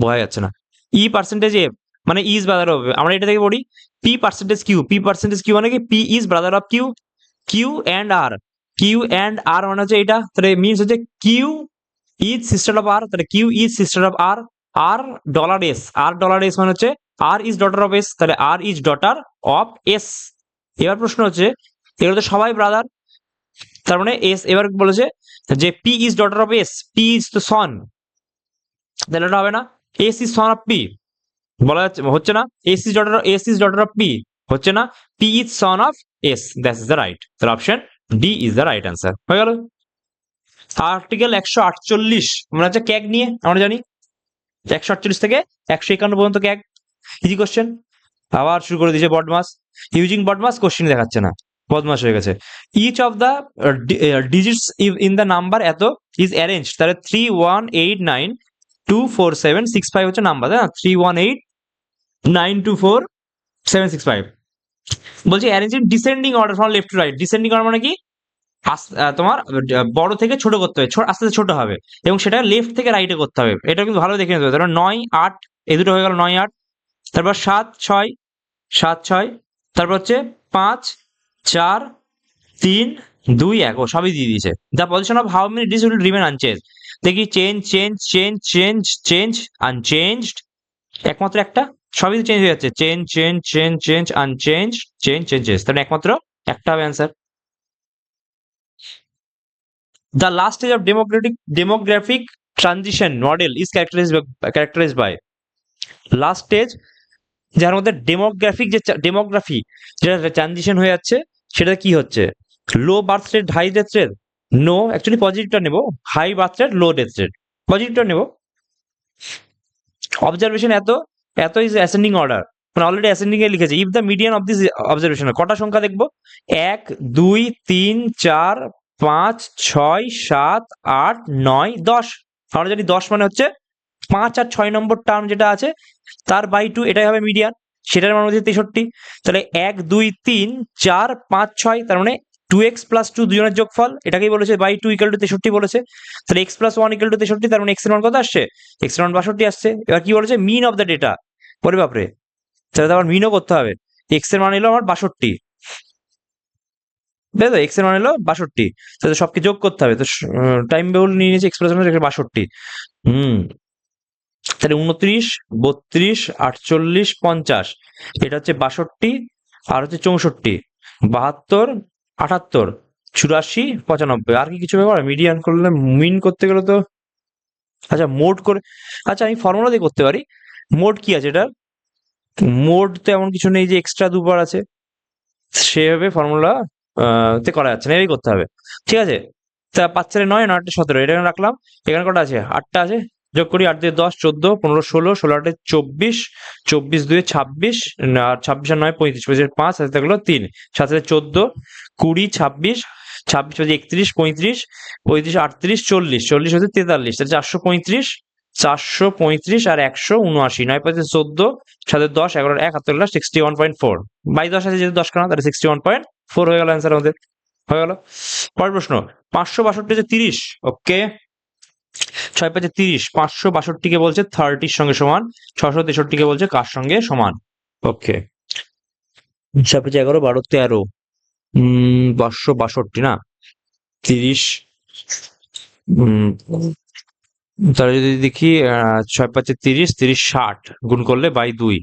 বোঝা যাচ্ছে না, ই পার্সেন্টেজ এ মানে ইজ ব্রাদার অফ, আমরা এটা থেকে পড়ি P percentage Q, P percentage Q মানে কি, P is brother of Q, Q and R, Q and R মানে হচ্ছে এটা, তাহলে মিনস হচ্ছে Q is sister of R, তাহলে Q is sister of R, R dollar S, R dollar S মানে হচ্ছে R is daughter of S, তাহলে R is daughter of S. এবার প্রশ্ন হচ্ছে এগুলো তো সবাই ব্রাদার, তার মানে এস, এবার বলেছে যে P is daughter of S, P is তো সন, তাহলে এটা হবে না, S is son of P, বলা যাচ্ছে হচ্ছে না, S is daughter of P হচ্ছে না, P is son of S, that is the right, তাহলে option D is the right answer, হয়ে গেল। আর্টিকেল 148 মনে হচ্ছে ক্যাগ নিয়ে, আমরা জানি 148 থেকে 151 পর্যন্ত ক্যাগ, ইজি কোশ্চেন। আবার শুরু করে দিয়েছে বডমাস, ইউজিং বডমাস কোশ্চেন দেখাচ্ছে না, বদমাস হয়ে গেছে। Each of the digits in the number এত ইজ অ্যারেঞ্জ, তাহলে 3 1 8 9 2 4 7 6 5 হচ্ছে নাম্বার, তাই না, 3 1 8 9 2 4 7 6 5, বলছে arrange in descending order from left to right. Descending order মানে কি, তোমার বড় থেকে ছোট করতে হবে, আস্তে আস্তে ছোট হবে, এবং সেটা লেফট থেকে রাইটে করতে হবে। এটা কিন্তু ভালো দেখে নিতে হবে। তারপর 9 8 এই দুটো হয়ে গেল, 9 8। তারপর 7 6 7 6। তারপর হচ্ছে 5 4 3 2 1। ও সবই দিয়ে দিয়েছে। The position of how many digits will remain unchanged. দেখি change change change change change unchanged, একমাত্র একটা, সবই চেঞ্জ হয়ে যাচ্ছে, change change change change unchanged change changes, তাহলে একমাত্র একটা হবে answer. The last stage of demographic transition model is characterized by last stage, যার মধ্যে ডেমোগ্রাফি যেটা ট্রানজিশন হয়ে যাচ্ছে, সেটা কি হচ্ছে? Low birth rate, high death rate. No, actually পজিটিভটা নেব। High birth rate, low death rate, পজিটিভটা নেব। অবজারভেশন এত এত ইজ অ্যাসেন্ডিং অর্ডার, মানে অলরেডি অ্যাসেন্ডিং এ লিখেছে। If the median of this observation, কটা সংখ্যা দেখবো? 1 2 3 4 5 6 7 8 9 10। আমরা জানি 10 মানে হচ্ছে 5 আর 6 নম্বর টার্ম যেটা আছে তার বাই 2, এটাই হবে মিডিয়ান। সেটার মান হচ্ছে 63। তাহলে 1 2 3 4 5 6, তার মানে 2x + 2 দুজনের যোগফল, এটাকেই বলেছে বাই 2 = 63 বলেছে। তাহলে x + 1 = 63, তার মানে x এর মান কত আসছে? x এর মান 62 আসছে। এবার কি বলেছে? মিন অফ দ্য ডেটা। ওরে বাপরে, তাহলে তো আবার মিনও করতে হবে। x এর মান এলো আমার 62, তাই তো? x এর মান এলো 62, তাহলে সবকে যোগ করতে হবে। তো টাইম বেউল নিয়ে নিয়েছে এক্সপ্রেশন 62। তাহলে 29 32 48 50, এটা হচ্ছে 62, আর হচ্ছে 64 72 78 84 95। আর কি কিছু ব্যাপার? মিডিয়ান করলে, মিন করতে গেলে তো, আচ্ছা মোড করে, আচ্ছা আমি ফর্মুলা দিয়ে করতে পারি। মোড কি আছে এটা? মোড তো এমন কিছু নেই যে এক্সট্রা দুবার আছে, সেভাবে ফর্মুলা তে করা যাচ্ছে না, এটাই করতে হবে। ঠিক আছে, তা 5 4 9 9 8 17, এটা রাখলাম। এখানে কটা আছে? 8টা আছে। যোগ করি, 8 দিয়ে 10 14 15 16 16 8 24 24 2 26, আর 26 আর 9 35 25 5 হাতে থাকলো 3 7 14 20 26 26 31 35 35 38 40 40 হচ্ছে 43, তাহলে 435 435 আর 179, 9 5 14 7 10 11 1 হাতে থাকলো 61.4, বাই 10 আছে যেহেতু 10 খানা, তাহলে 61.4 হয়ে গেল অ্যান্সার আমাদের। হয়ে গেল। পরের প্রশ্ন, 562 হচ্ছে 30। ওকে, 6 5 30, 562 কে বলছে 30 সঙ্গে সমান, 663 কে বলছে কার সঙ্গে সমান? ওকে, 6 5 11 12 13, 562 না 30, তাহলে যদি দেখি 6 5 30 30 60 গুণ করলে বাই 2।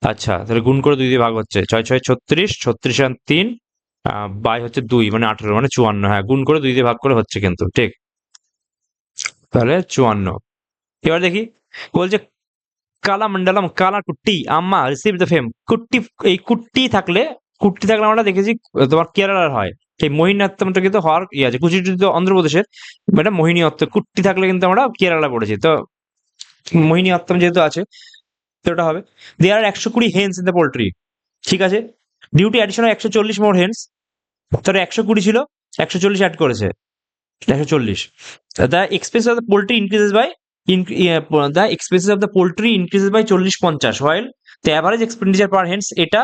আচ্ছা, তাহলে গুণ করে 2 দিয়ে ভাগ হচ্ছে, 6 6 36 36 আর 3 বাই হচ্ছে 2, মানে 18 মানে 54। হ্যাঁ, গুণ করে 2 দিয়ে ভাগ করে হচ্ছে কিন্তু, ঠিক। তাহলে 54। এবার দেখি, বলছে কালা মন্ডলম কালা কুট্টি আম্মা রিসিভ দ্য ফেম। কুট্টি, এই কুট্টি থাকলে আমরা দেখেছি তোমার কেরালার হয়। এই মোহিনীঅট্টমটা কিন্তু হওয়ার ইয়ে আছে, কুচিপুড়ি তো অন্ধ্রপ্রদেশের, এটা মোহিনীঅট্টম। কুট্টি থাকলে কিন্তু আমরা কেরালা পড়েছি, তো মোহিনীঅট্টম যেহেতু আছে তো ওটা হবে। দেয়ার আর 120 হেন্স ইন দ্য পোল্ট্রি, ঠিক আছে। ডিউটি অ্যাডিশনাল 140 মোর হেন্স, তাহলে 120 ছিল, 140 অ্যাড করেছে, 140। The expense of the poultry increases by the expenses of the poultry increases by 40-50, while the average expenditure per hens, এটা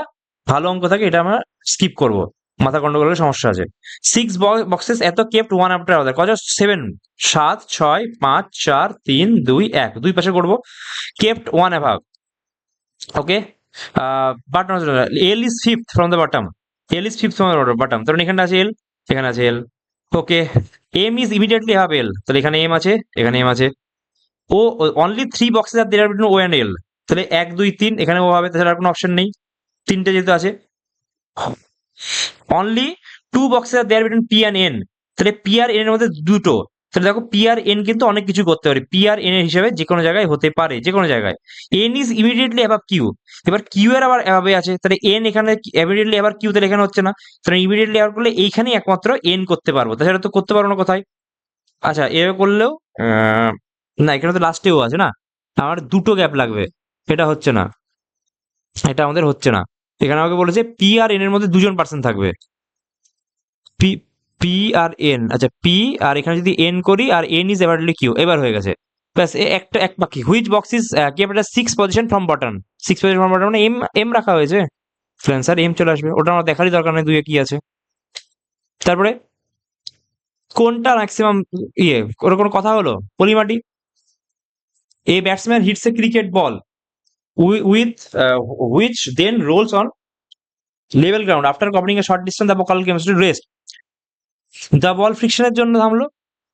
ভালো অঙ্ক থাকে, এটা আমরা স্কিপ করব, মাথা গন্ডগোলের সমস্যা আছে। 6 বক্সেস এত কেপ্ট ওয়ান আফটার আদার, কত? 7 7 6 5 4 3 2 1, দুই পাশে করব। Kept one above, okay. But L is fifth from the bottom, L is fifth from the bottom, তাহলে এখানে আছে এল, এখানে আছে L, okay. M is immediately have L, তাহলে এখানে এম আছে, এখানে এম আছে। O only 3 boxes are there are between O and L, তাহলে 1 2 3 এখানে ও হবে, তাছাড়া আর কোনো অপশন নেই, তিনটে যেহেতু আছে। Only 2 boxes are there between P and N, তাহলে পি আর এন এর মধ্যে দুটো, তাহলে দেখো পি আর এন কিন্তু অনেক কিছু করতে পারে, পি আর এন এর হিসাবে যে কোনো জায়গায় হতে পারে, যে কোনো জায়গায়। N is immediately above Q, এবার কিউ এর আবার অ্যাবাবে আছে, তাহলে এন এখানে ইমিডিয়েটলি অ্যাবাভ কিউ, তাহলে এখানে হচ্ছে না, তাহলে ইমিডিয়েটলি অ্যাবাভ করলে এইখানেই একমাত্র এন করতে পারবো, তাছাড়া তো করতে পারবো না কোথায়। আচ্ছা, এভাবে করলেও না, এখানে তো লাস্টেও আছে না, আমার দুটো গ্যাপ লাগবে, এটা হচ্ছে না, এটা আমাদের হচ্ছে না। এখানে আমাকে বলেছে পি আর এন এর মধ্যে দুজন পার্সন থাকবে, পি পি আর এন, আচ্ছা পি, আর এখানে যদি এন করি, আর এন ইজ এভারলি কিউ, এবার হয়ে গেছে। ব্যাস, একটা এক বাকি। Which box is kept at 6 position from bottom, 6 position from bottom মানে এম, এম রাখা হয়েছে, অ্যান্সার এম চলে আসবে, ওটা আমার দেখারই দরকার নেই দুইয়ে কি আছে। তারপরে কোনটা ম্যাক্সিমাম ওর কোনো কথা হলো? পলিমাটি। A batsman hits a cricket ball with which then rolls on level ground after covering a short distance the ball comes to rest. The ball ফ্রিকশনের জন্য থামলো।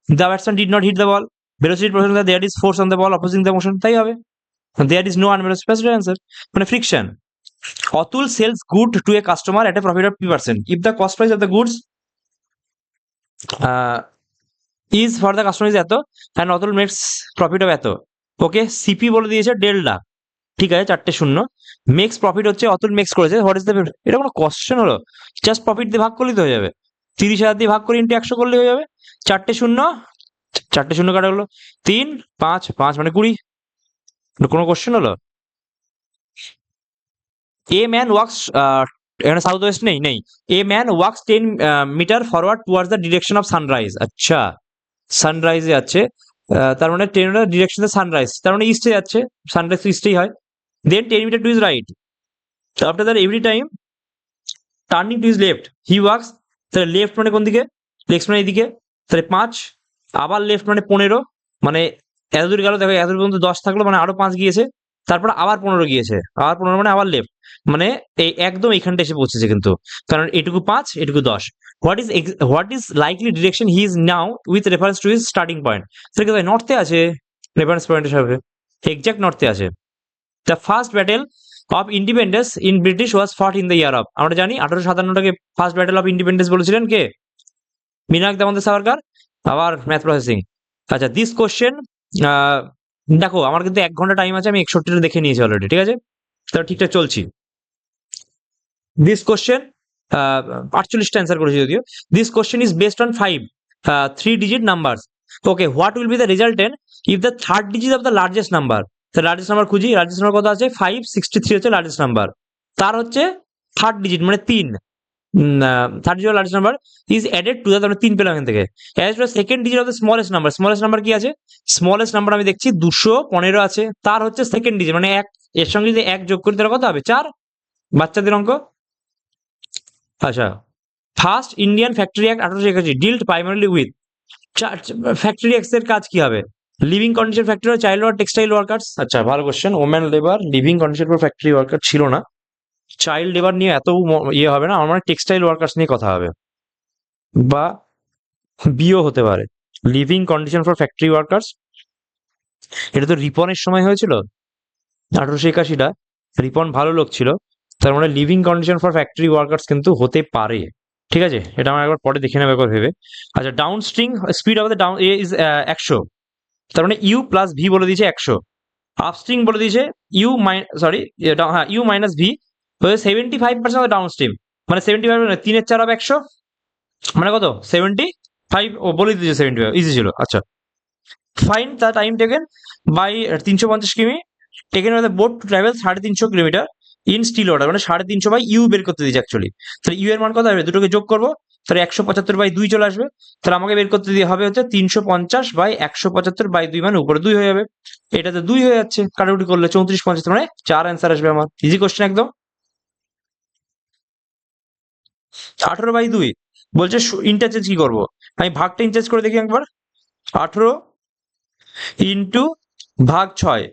The batsman did not hit the ball. Velocity proportional that there is force on the ball opposing the motion, তাই হবে। There is no unspecified answer, মানে friction. Atul sells good to a customer at a profit of 3%. If the cost price of the goods is for the customer is এত and Atul makes profit of এত, ওকে সিপি বলে দিয়েছে 1.5 লাখ, ঠিক আছে, 4টে শূন্য। মেক্স প্রফিট হচ্ছে অতুল মেক্স করেছে, হোয়াট ইজ দ্য, এটা কোনো কোশ্চেন হলো? জাস্ট প্রফিট দিয়ে ভাগ করলেই তো হয়ে যাবে, 30,000 দিয়ে ভাগ করে ইন্টু 100 করলে হয়ে যাবে। 4টে শূন্য, 4টে শূন্য কাটা হলো 3, 5, 5 মানে 20, কোনো কোশ্চেন হলো? এ ম্যান ওয়াক্স, এখানে সাউথ ওয়েস্ট নেই, নেই। A man walks 10 metre forward towards the direction of sunrise, আচ্ছা সানরাইজে যাচ্ছে, তার মানে 10 মিটার ডিরেকশন সানরাইজ, তার মানে ইস্টে যাচ্ছে, সানরাইজ তো ইস্টেই হয়। Then 10 metre to his right, after that every time turning to his left he walks, তাহলে লেফট মানে কোন দিকে? লেফট মানে এইদিকে, তাহলে 5, আবার লেফট মানে 15, মানে এত দূর গেল, দেখো এত দূর পর্যন্ত 10 থাকলো, মানে আরো 5 গিয়েছে, তারপর আবার 15 গিয়েছে, আবার 15 মানে আবার লেফট, মানে এই একদম এইখানটা এসে পৌঁছেছে কিন্তু, কারণ এটুকু 5 এটুকু 10। What is likely direction he is now with reference to his starting point, তাহলে কোথায়? নর্থে আছে, রেফারেন্স পয়েন্ট হিসাবে এক্সাক্ট নর্থে আছে। The first battle of independence in British was fought in the year of, আমরা জানি 1857টাকে ফার্স্ট ব্যাটেল অফ ইন্ডিপেন্ডেন্স বলেছিলেন কে? মীনাক দামোদর সাভারকার। আবার ম্যাথ প্রসেসিং, আচ্ছা দিস কোশ্চেন, দেখো আমার কিন্তু 1 ঘন্টা টাইম আছে, আমি 61টা দেখে নিয়েছি অলরেডি, ঠিক আছে, তাহলে ঠিকঠাক চলছি। দিস কোশ্চেন 48টা অ্যান্সার করেছি যদিও। This question is based on 5 3-digit numbers, okay what will be the resultant if the third digit of the largest number, তাহলে লার্জেস্ট নাম্বার খুঁজি, লার্জেস্ট নাম্বার কত আছে? 563 হচ্ছে লার্জেস্ট নাম্বার, তার হচ্ছে থার্ড ডিজিট মানে 3, third digit largest number is added to the, তাহলে 3 পেলাম এখান থেকে। As well second digit of the smallest number, smallest number কি আছে? স্মলেস্ট নাম্বার আমি দেখছি 215 আছে, তার হচ্ছে সেকেন্ড ডিজিট মানে 1, এর সঙ্গে যদি 1 যোগ করি তাহলে কত হবে? 4, বাচ্চাদের অঙ্ক। আচ্ছা, first Indian factory act 1881 ডিল্ড primarily with, factory acts এর কাজ কি হবে? Living condition factory, child labour, textile workers, আচ্ছা ভালো question. Women labour, living condition for factory worker ছিল না, চাইল্ড লেবার নিয়ে এত ইয়ে হবে না, আমার মানে টেক্সটাইল ওয়ার্কার্স নিয়ে কথা হবে, বা বিও হতে পারে। Living condition for factory workers, এটা তো রিপনের সময় হয়েছিল 1881টা, রিপন ভালো লোক ছিল, তার মানে living condition for factory workers কিন্তু হতে পারে, ঠিক আছে, এটা আমরা একবার পরে দেখে নেবো একবার ভেবে। আচ্ছা down string speed of the down is 100, তার মানে ইউ প্লাস ভি বলে দিয়েছে 100, আপস্ট্রিং বলে দিয়েছে ইউ হ্যাঁ U minus V, 75% downstream, মানে 75 মানে 3-4 হবে 100, মানে কত? 75, ও বলে দিয়েছে 75, ইজি ছিল। আচ্ছা find the time taken by 350 কিমি taken by the boat to travel 350 kilometre in still water, মানে 350 বাই ইউ বের করতে দিয়েছে অ্যাকচুয়ালি, তাহলে ইউ এর মান কত হবে? দুটোকে যোগ করবো, তাহলে 175/2 চলে আসবে, তাহলে আমাকে বের করতে দিয়ে হবে হচ্ছে 350/175/2, মানে উপরে 2 হয়ে যাবে, এটাতে 2 হয়ে যাচ্ছে, কাটাকুটি করলে 34-50, মানে 4 অ্যান্সার আসবে আমার, ইজি কোশ্চেন একদম। 18/2 বলছে ইন্টারচেঞ্জ কি করবো, আমি ভাগটা ইন্টারচেঞ্জ করে দেখি একবার, 18 ইন্টু ভাগ 6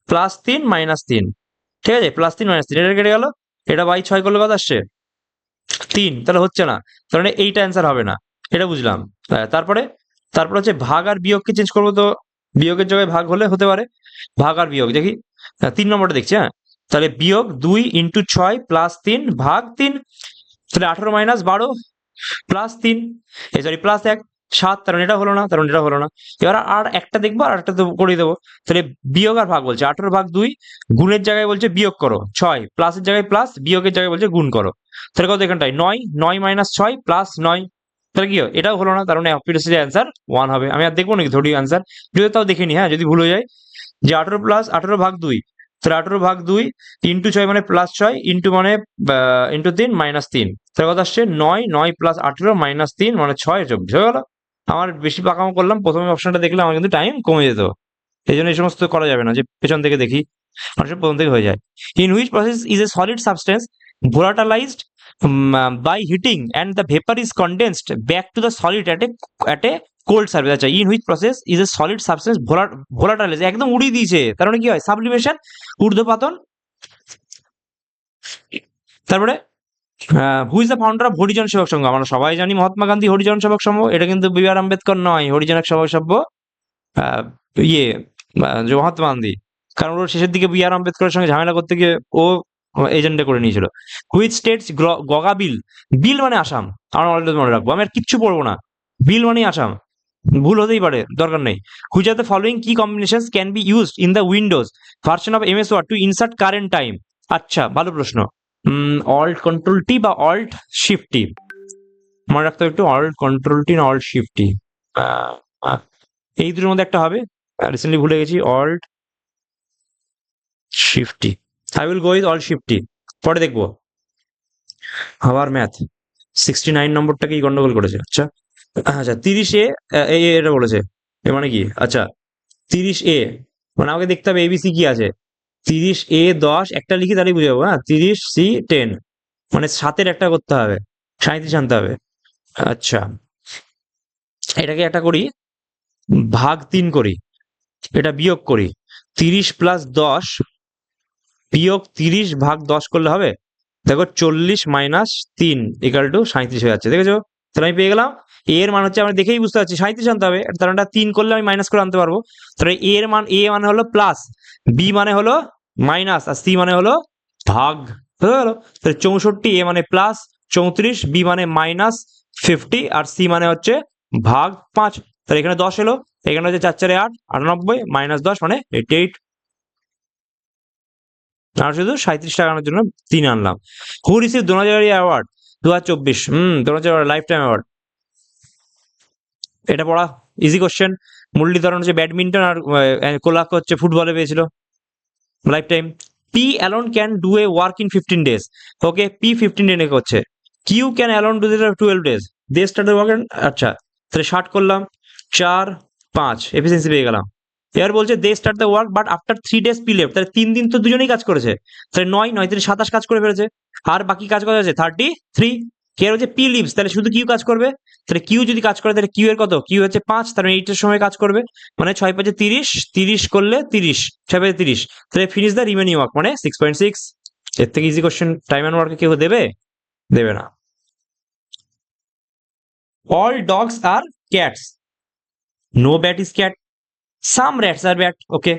প্লাস 3 মাইনাস 3, ঠিক আছে, প্লাস 3 মাইনাস 3, এটা কেটে গেল, এটা বাই 6 করলে কত আসছে? 3, তাহলে হচ্ছে না, তাহলে এইটা অ্যান্সার হবে না, এটা বুঝলাম। তারপরে তারপর হচ্ছে ভাগ আর বিয়োগকে চেঞ্জ করবো, তো বিয়োগের জায়গায় ভাগ হলে হতে পারে, ভাগ আর বিয়োগ দেখি, 3 নম্বরটা দেখছি, হ্যাঁ, তাহলে বিয়োগ 2 ইন্টু 6 প্লাস 3 ভাগ 3, তাহলে 18 মাইনাস 12 প্লাস 3, সরি প্লাস 1 7, কারণ এটা হলো না, কারণ এটা হলো না, এবার আর একটা দেখবো, আর একটা করে দেবো, তাহলে বিয়োগ আর ভাগ বলছে 18/2, গুণের জায়গায় বলছে বিয়োগ করো 6, প্লাসের জায়গায় প্লাস, বিয়োগের জায়গায় বলছে গুণ করো, তাহলে কত এখানটায় 9 মাইনাস 6 প্লাস 9, তাহলে কি হয়? এটাও হলো না, তার মানে অবভিয়াসলি অ্যান্সার 1 হবে। আমি আর দেখবো নাকি ধরি অ্যান্সার, যদি তাও দেখে নি, হ্যাঁ যদি ভুল হয়ে যায়, যে 18/2, তাহলে 18/2 ইন্টু 6 মানে প্লাস 6 ইন্টু মানে ইন্টু 3 মাইনাস 3, তাহলে কত আসছে 9 প্লাস 18 মাইনাস 3 মানে 6 24 হয়ে গেল। আমার বেশি পাকামো করলাম, প্রথমে অপশনটা দেখলে আমার কিন্তু টাইম কমে যেত, এই জন্য এই সমস্ত করা যাবে না, যে পেছন থেকে দেখি। মানুষের প্রথম থেকে হয়ে যায়। In which process is a solid substance volatilised by heating and the vapor is condensed back to the solid at a cold surface. আচ্ছা, in which process is a solid substance volatile, একদম উড়িয়ে দিয়েছে, তার মানে কি হয়, সাবলিমেশন, ঊর্ধ্বপাতন। তারপরে who is the founder of Harijan সেবক সংঘ? আমরা সবাই জানি মহাত্মা গান্ধী হরিজন সেবক সংঘ, এটা কিন্তু বি আর আম্বেদকর নয়, হরিজন সেবক সভ্য ইয়ে যে মহাত্মা গান্ধী, কারণ ওর শেষের দিকে বি আর আম্বেদকরের সঙ্গে ঝামেলা করতে গিয়ে ও এজেন্ডা করে নিয়েছিল। হুইচ স্টেটস গগা বিল? বিল মানে আসাম, আমরা অলরেডি মনে রাখবো, আমি আর কিচ্ছু পড়বো না, বিল মানে আসাম, ভুল হতেই পারে, দরকার নেই। Which are the following key combination can be used in the Windows version of MS Word to insert current time? আচ্ছা, ভালো প্রশ্ন। অল্ট কন্ট্রোল টি বা অল্ট শিফট টি, মনে রাখতে হবে একটু, অল্ট কন্ট্রোল টি না অল্ট শিফট টি, এই দুটোর মধ্যে একটা হবে, রিসেন্টলি ভুলে গেছি, alt shift T, I will go with alt shift T. পরে দেখবো আবার ম্যাথ 69 নম্বরটাকেই গন্ডগোল করেছে। আচ্ছা আচ্ছা, 30 এ এটা বলেছে, এ মানে কি? আচ্ছা 30 মানে আমাকে দেখতে হবে এবিসি কি আছে, 30 10 একটা লিখি তাহলে বুঝে যাবো। হ্যাঁ, 30 10 মানে 7-এর একটা করতে হবে, 37 আনতে হবে। আচ্ছা, এটাকে একটা করি, ভাগ 3 করি, এটা বিয়োগ করি, 30 + 10 বিয়োগ 30 ভাগ 10 করলে হবে, দেখো 40 - 3 = 37 হয়ে যাচ্ছে, দেখেছো? তাহলে আমি পেয়ে গেলাম এর মান হচ্ছে, আমরা দেখেই বুঝতে পারছি 37 আনতে হবে, তাহলে এটা 3 করলে আমি মাইনাস করে আনতে পারবো। তাহলে এর মান, এ মানে হলো প্লাস, বি মানে হলো মাইনাস, আর সি মানে হলো ভাগ, হয়ে গেল। তাহলে 64, এ মানে প্লাস 34, বি মানে -50, আর সি মানে হচ্ছে ভাগ 5। তাহলে এখানে 10 এলো, এখানে হচ্ছে 4 4 8 98, -10 মানে 88। আর শুধু 37 টাকা আনার জন্য 3 আনলাম। হু receive Dronacharya award 2024? Dronacharya life time award, এটা পড়া ইজি কোশ্চেন। মুরলীধরন হচ্ছে ব্যাডমিন্টন, আর কোলাক হচ্ছে ফুটবলে পেয়েছিল life time. P alone can do a work in 15 days, okay, P 15 day করছে। Q can alone do 12 days, they started work. আচ্ছা, তাহলে 60 করলাম, 4 5 এফিসিয়েন্সি পেয়ে গেলাম। এবার বলছে they start the work but after 3 days P left, তাহলে 3 দিন তো দুজনেই কাজ করেছে, তাহলে 9 9 থেকে 27 কাজ করে ফেলেছে, আর বাকি কাজ করা আছে 33। এর হচ্ছে পি লিভস, তাহলে শুধু কিউ কাজ করবে, তাহলে কিউ যদি কাজ করে তাহলে কিউ এর কত, কিউ হচ্ছে 5, তাহলে 8 এর সময় কাজ করবে, মানে 6 5 30, 30 করলে 30, 6 5 30, তাহলে ফিনিশ দ্য রিমেনিং ওয়ার্ক মানে 6.6। এর থেকে ইজি কোশ্চেন টাইম এন্ড ওয়ার্কে কেউ দেবে? দেবে না। All dogs are cats, no bat is cat, some rats are bat, okay.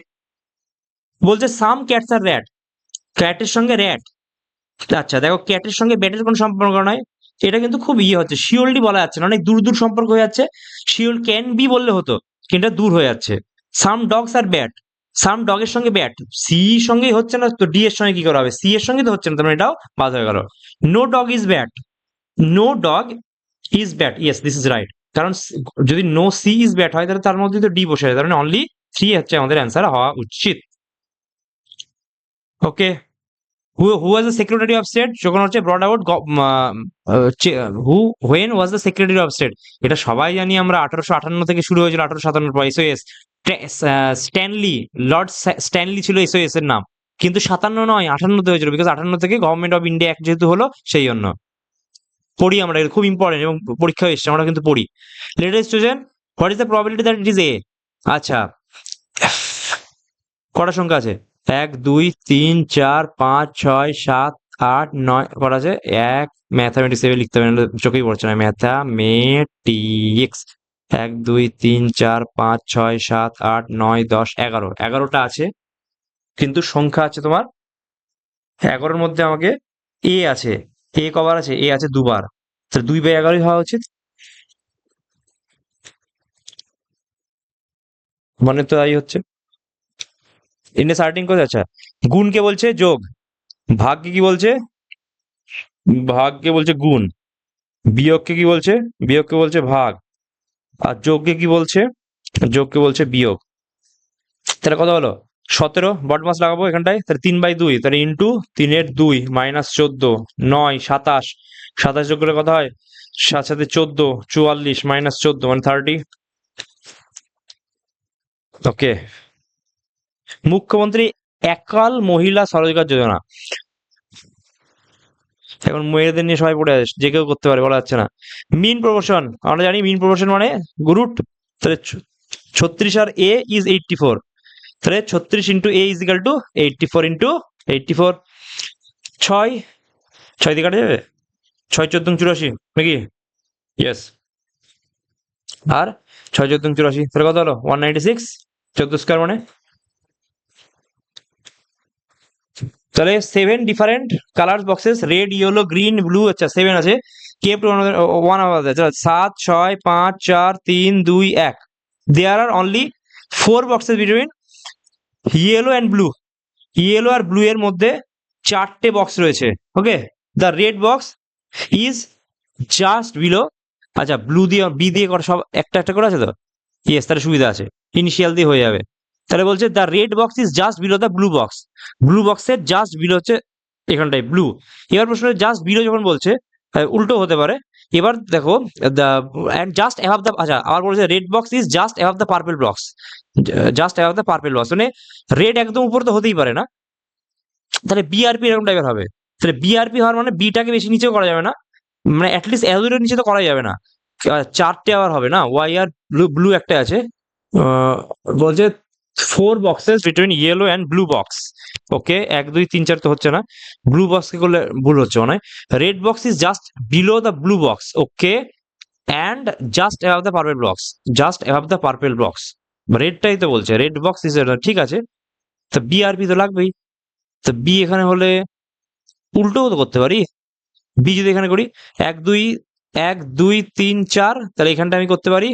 বলছে সাম ক্যাটস আর র্যাট, ক্যাটের সঙ্গে র্যাট। আচ্ছা দেখো, ক্যাটের সঙ্গে ব্যাটের কোনো সম্পর্ক নয়, এটা কিন্তু খুব ইয়ে হচ্ছে, শিওরলি বলা যাচ্ছে না, অনেক দূর দূর সম্পর্ক হয়ে যাচ্ছে, শিওর ক্যান বি বললে হতো, কিন্তু দূর হয়ে যাচ্ছে। সাম ডগস আর ব্যাট, সাম ডগের সঙ্গে ব্যাট, সি সঙ্গেই হচ্ছে না তো, ডি এর সঙ্গে কি করা হবে, সি এর সঙ্গে তো হচ্ছে না, তার মানে এটাও বাদ হয়ে গেল। No dog is bat, no dog is bat, yes this is right, কারণ যদি নো সি ইজ ব্যাট হয় তাহলে তার মধ্যে তো ডি বসে যায়, তার মানে অনলি 3 হচ্ছে আমাদের অ্যান্সার হওয়া উচিত। ওকে, who was the secretary of state যখন হচ্ছে brought out who when was the secretary of state? এটা সবাই জানি আমরা, 1858 থেকে শুরু হয়েছিল, 1857 পর এসওএস, স্ট্যানলি, লর্ড স্ট্যানলি ছিল এসওএস এর নাম, কিন্তু 57 নয় 58 তে হয়েছিল, বিকজ 58 থেকে গভর্নমেন্ট অফ ইন্ডিয়া অ্যাক্ট যেহেতু হলো সেই জন্য। পড়ি আমরা, এটা খুব ইম্পর্টেন্ট এবং পরীক্ষা এসছে, আমরা কিন্তু পড়ি। Latest student, what is the probability that it is a? আচ্ছা, কটা সংখ্যা আছে? 1 2 3 4 5 6 7 8 9 কটা আছে? এক, ম্যাথামেটিক্স এ লিখতে হবে না, চোখেই পড়ছে না, ম্যাথামেটিক্স। 1 2 3 4 5 6 7 8 9 10 11, 11টা আছে, কিন্তু সংখ্যা আছে তোমার 11-এর মধ্যে আমাকে এ আছে, এ কবার আছে? এ আছে দুবার, তাহলে 2/11 হওয়া উচিত, মানে তো তাই হচ্ছে। ইন্ডে সার্টিং করে, আচ্ছা, গুণকে বলছে যোগ, ভাগকে কি বলছে? ভাগকে বলছে গুণ, বিয়োগকে কি বলছে? বিয়োগকে বলছে ভাগ, আর যোগকে কি বলছে? যোগকে বলছে বিয়োগ। তাহলে কত হলো? 17, বটমাস লাগাবো এখানটায়, তাহলে 3/2, তাহলে ইন্টু 3 2 -14 9 27, 27 যোগ করলে কত হয়? 7 7 14 44 -14 মানে 30। ওকে, মুখ্যমন্ত্রী একাল মহিলা স্বরোজগার যোজনা। এখন মেয়েদের নিয়ে সবাই পড়ে আছে, যে কেউ করতে পারে, বলা যাচ্ছে না। মিন প্রপোর্শন, আমরা জানি মিন প্রপোর্শন মানে রুট। তাহলে 36 আর এ ইজ 84, তাহলে 36 into A is equal two 84 into 84। 6 6 দিয়ে কাটা যাবে, 6 14 84 নাকি? ইয়েস। আর 6 14 84, তাহলে কত হলো? 196, 14 স্কোয়ার মানে। তাহলে 7 different colours boxes, red, yellow, green, blue, আচ্ছা 7 আছে। Kept 1 hour, 7 6 5 4 3 2 1। There are only 4 boxes between yellow and blue. Yellow আর ব্লু এর মধ্যে 4টে বক্স রয়েছে। Okay, the red box is just below. আচ্ছা, ব্লু দিয়ে বি দিয়ে করা সব একটা একটা করে আছে তো? ইয়েস, তাহলে সুবিধা আছে, ইনিশিয়াল দিয়ে হয়ে যাবে। তাহলে বলছে the red box is just below the blue box. Blue বক্সের জাস্ট বিলো হচ্ছে এখানটায় ব্লু। এবার প্রশ্ন জাস্ট বিলো যখন বলছে, উল্টো হতে পারে। এবার দেখো the and just above the, আচ্ছা আবার বলছে red box is just above the purple box. Just above the purple box মানে রেড একদম উপরে তো হতেই পারে না, তাহলে বিআরপি এরকম টাইপের হবে। তাহলে বিআরপি হওয়ার মানে বিটাকে বেশি নিচেও করা যাবে না, মানে অ্যাটলিস্ট এত দূরের নিচে তো করাই যাবে না। 4টে আবার হবে না, ওয়াই আর ব্লু, ব্লু একটা আছে। বলছে 4 boxes between yellow and blue box. ওকে, 1 2 3 4 তো হচ্ছে না, ব্লু বক্সকে করলে ভুল হচ্ছে মনে হয়। Red box is just below the blue box. Okay, and just above the purple box, just above the purple box. রেডটাই তো বলছে, রেড বক্স ইজ, ঠিক আছে। তো বিআরপি তো লাগবেই। তো বি এখানে হলে উল্টোও তো করতে পারি। বি যদি এখানে করি 1 2 1 2 3 4, তাহলে এখানটা আমি করতে পারি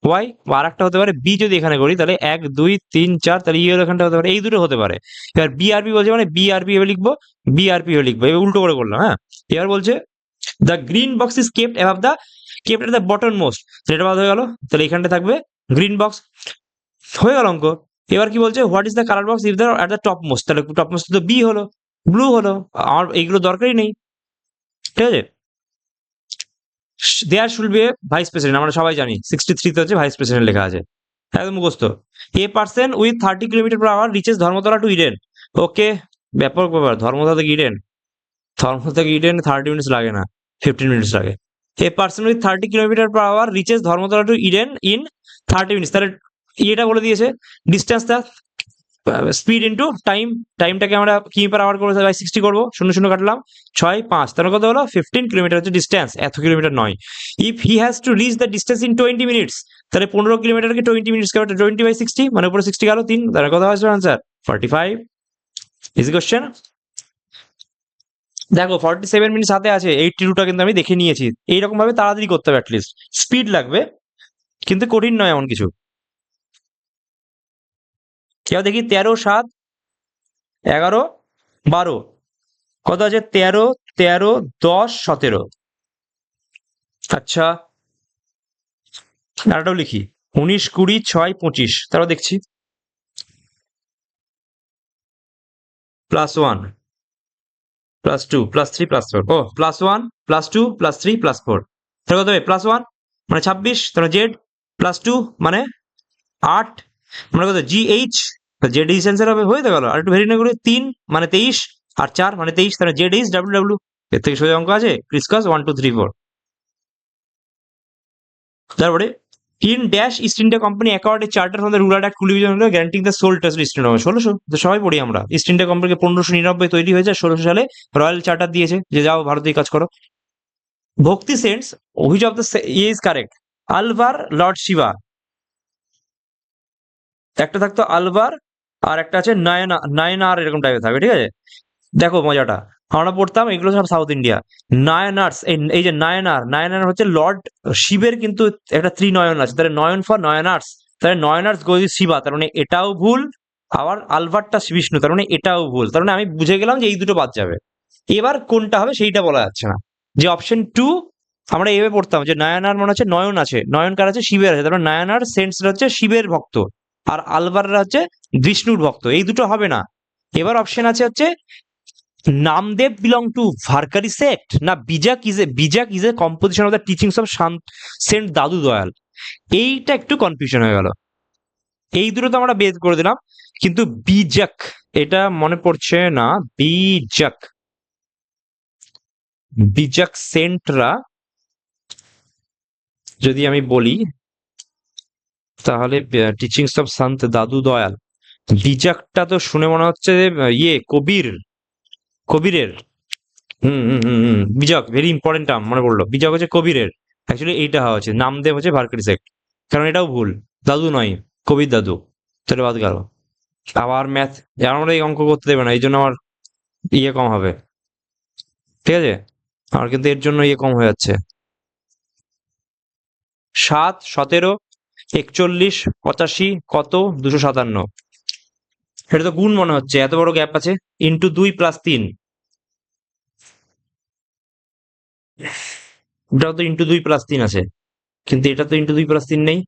ওয়াই। আর একটা হতে পারে বি যদি এখানে করি, তাহলে 1 2 3 4, তাহলে ইয়ের এখানটা হতে পারে। এই দুটো হতে পারে। এবার বিআরপি বলছে মানে বিআরপি এভাবে লিখবো, বিআরপি এভাবে লিখবো, এবার উল্টো করে করলাম। হ্যাঁ, এবার বলছে the green box is kept above the, kept at the bottom most, এটা বাদ হয়ে গেল। তাহলে এখানটা থাকবে গ্রিন বক্স, হয়ে গেল অঙ্ক। এবার কি বলছে what is the colour box if the at the top most, তাহলে টপ মোস্ট তো বি হলো, ব্লু হলো। আমার এইগুলো দরকারই নেই, ঠিক আছে। There should be a vice president, আমরা সবাই জানি 63 তে হচ্ছে ভাইস প্রেসিডেন্ট লেখা আছে, একদম মুখস্থ। A person with 30 kilometre per hour reaches Dharmatala to Eden. Okay, ব্যাপক ব্যাপার, ধর্মতলা থেকে ইডেন, ধর্মতলা থেকে ইডেন 30 মিনিটস লাগে না, 15 মিনিটস লাগে। A person with 30 kilometre per hour reaches Dharmatala to Eden in 30 minutes, তাহলে ইয়েটা বলে দিয়েছে ডিস্টেন্সটা, স্পিড ইন্টু টাইম, টাইমটাকে আমরা কিমি পার আওয়ার করে বাই 60 করবো, 0 0 কাটলাম, 6 5, তার কত হলো 15 কিলোমিটার হচ্ছে ডিস্টেন্স, এত কিলোমিটার নয়। If he has to reach the distance in 20 minutes, তাহলে 15 কিলোমিটারকে 20 মিনিটস কাটে 20 বাই 60, মানে উপরে 60 গেল 3, তার কত আসবে আনসার 45। Easy question. দেখো 47 মিনিটস হাতে আছে, 82টা কিন্তু আমি দেখে নিয়েছি। এইরকম ভাবে তাড়াতাড়ি করতে হবে, অ্যাটলিস্ট স্পিড লাগবে, কিন্তু কঠিন নয় এমন কিছু। এবার দেখি 13 7 11 12, কত আছে 13 13 10 17। আচ্ছা, আরেকটাও লিখি 19 20 6 25, তারপর দেখছি +1 +2 +3 +4, ও +1 +2 +3 +4, তাহলে কত হবে +1 মানে 26, তাহলে জেড, +2 মানে 8, মানে কত GH, জেড এইচ অ্যান্সার হবে, হয়ে গেল। আর একটু ভেরি না করে 3 মানে 23, আর 4 মানে 23, তাহলে জেড এইচ ডাব্লিউ। এর থেকে সোজা অঙ্ক আছে, ক্রিসক্রস 1 2 3 4। তারপরে in dash East India Company accord a charter from the rural act কুলিভিশন guaranteeing the sole trust East India 1600, তো সবাই পড়ি আমরা। ইস্ট ইন্ডিয়া কোম্পানিকে 1599 তৈরি হয়েছে, 1600 সালে রয়্যাল চার্টার দিয়েছে যে যাও ভারতীয় কাজ করো। Bhakti saints which of the is correct, Alvar Lord Shiva, একটা থাকতো আলভার, আর একটা আছে নায়নার এরকম টাইপের থাকবে, ঠিক আছে। দেখো মজাটা, আমরা পড়তাম এগুলো সব সাউথ ইন্ডিয়া। নায়নার্স, এই যে নায়নার, নায়নার হচ্ছে লর্ড শিবের কিন্তু একটা ত্রিনয়ন আছে, তাহলে নয়ন ফর নয়নার্স, তাহলে নয়নার্স গোজ শিবা, তার মানে এটাও ভুল। আবার আলভারটা বিষ্ণু, তার মানে এটাও ভুল। তার মানে আমি বুঝে গেলাম যে এই দুটো বাদ যাবে। এবার কোনটা হবে সেইটা বলা যাচ্ছে না। যে অপশন 2 আমরা এভাবে পড়তাম যে নায়নার মনে হচ্ছে নয়ন আছে, নয়ন কার আছে শিবের আছে, তার মানে নায়নার সেন্টসরা হচ্ছে শিবের ভক্ত, আর আলভাররা হচ্ছে বিষ্ণুর ভক্ত, এই দুটো হবে না। এবার অপশন আছে হচ্ছে Namdev belong to Varkari sect, না Bijak is a composition of the teachings of saint Dadu Dayal. এইটা একটু কনফিউশন হয়ে গেল। এই দুটো তো আমরা বেদ করে দিলাম, কিন্তু বিজাক এটা মনে পড়ছে না। বিজাক, বিজাক সেন্টরা যদি আমি বলি, তাহলে টিচিংস অফ সন্ত দাদু দয়াল। বিজাকটা তো শুনে মনে হচ্ছে ইয়ে কবির, কবিরের। হুম, বিজক, ভেরি ইম্পর্টেন্ট টার্ম, মনে পড়লো। বিজক হচ্ছে কবিরের, অ্যাকচুয়ালি এইটা হওয়া উচিত, নামদেব হচ্ছে ভার্কিরি সেক্ট, কারণ এটাও ভুল। দাদু নয়, কবির দাদু, তাহলে বাদ গেল। আবার ম্যাথ, আমরা এই অঙ্ক করতে দেবে না, এই জন্য আমার ইয়ে কম হবে, ঠিক আছে? আমার কিন্তু এর জন্য ইয়ে কম হয়ে যাচ্ছে। 7, 17, 41, 85 কত? 257। এটা তো গুণ মনে হচ্ছে, এত বড় গ্যাপ আছে। ইন্টু 2 প্লাস 3, এটাও তো ইন্টু 2 প্লাস 3 আছে, কিন্তু এটা তো ইন্টু 2 প্লাস 3 নেই।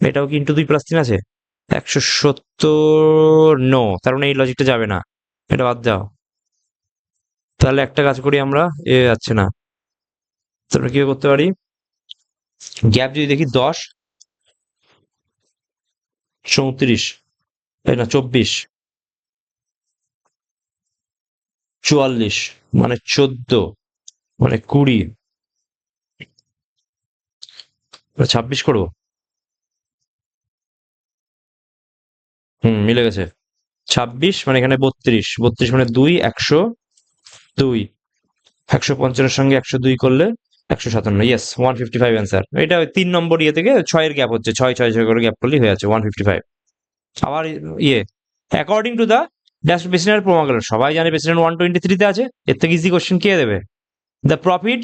এটাও কি ইন্টু 2 প্লাস 3 আছে? 170, নো, তার মানে এই লজিকটা যাবে না, এটা বাদ দাও। তাহলে একটা কাজ করি আমরা, যাচ্ছে না, তারপরে কি করতে পারি? গ্যাপ যদি দেখি 10, 34, এই না 24, 44, মানে 14, মানে 20, 26 করবো। মিলে গেছে। 26 মানে এখানে 32, 32 মানে 2, 102, 155 সঙ্গে 102 করলে 157, ইয়েস, 155 অ্যান্সার। এটা ওই 3 নম্বর ইয়ে থেকে 6 এর গ্যাপ হচ্ছে, 6 6 6 করে গ্যাপ করলেই হয়ে যাচ্ছে 155। আবার ইয়ে, according to the dash president প্রমাণ, সবাই জানে প্রেসিডেন্ট 123 তে আছে, এর থেকে ইজি কোশ্চেন কে দেবে? The profit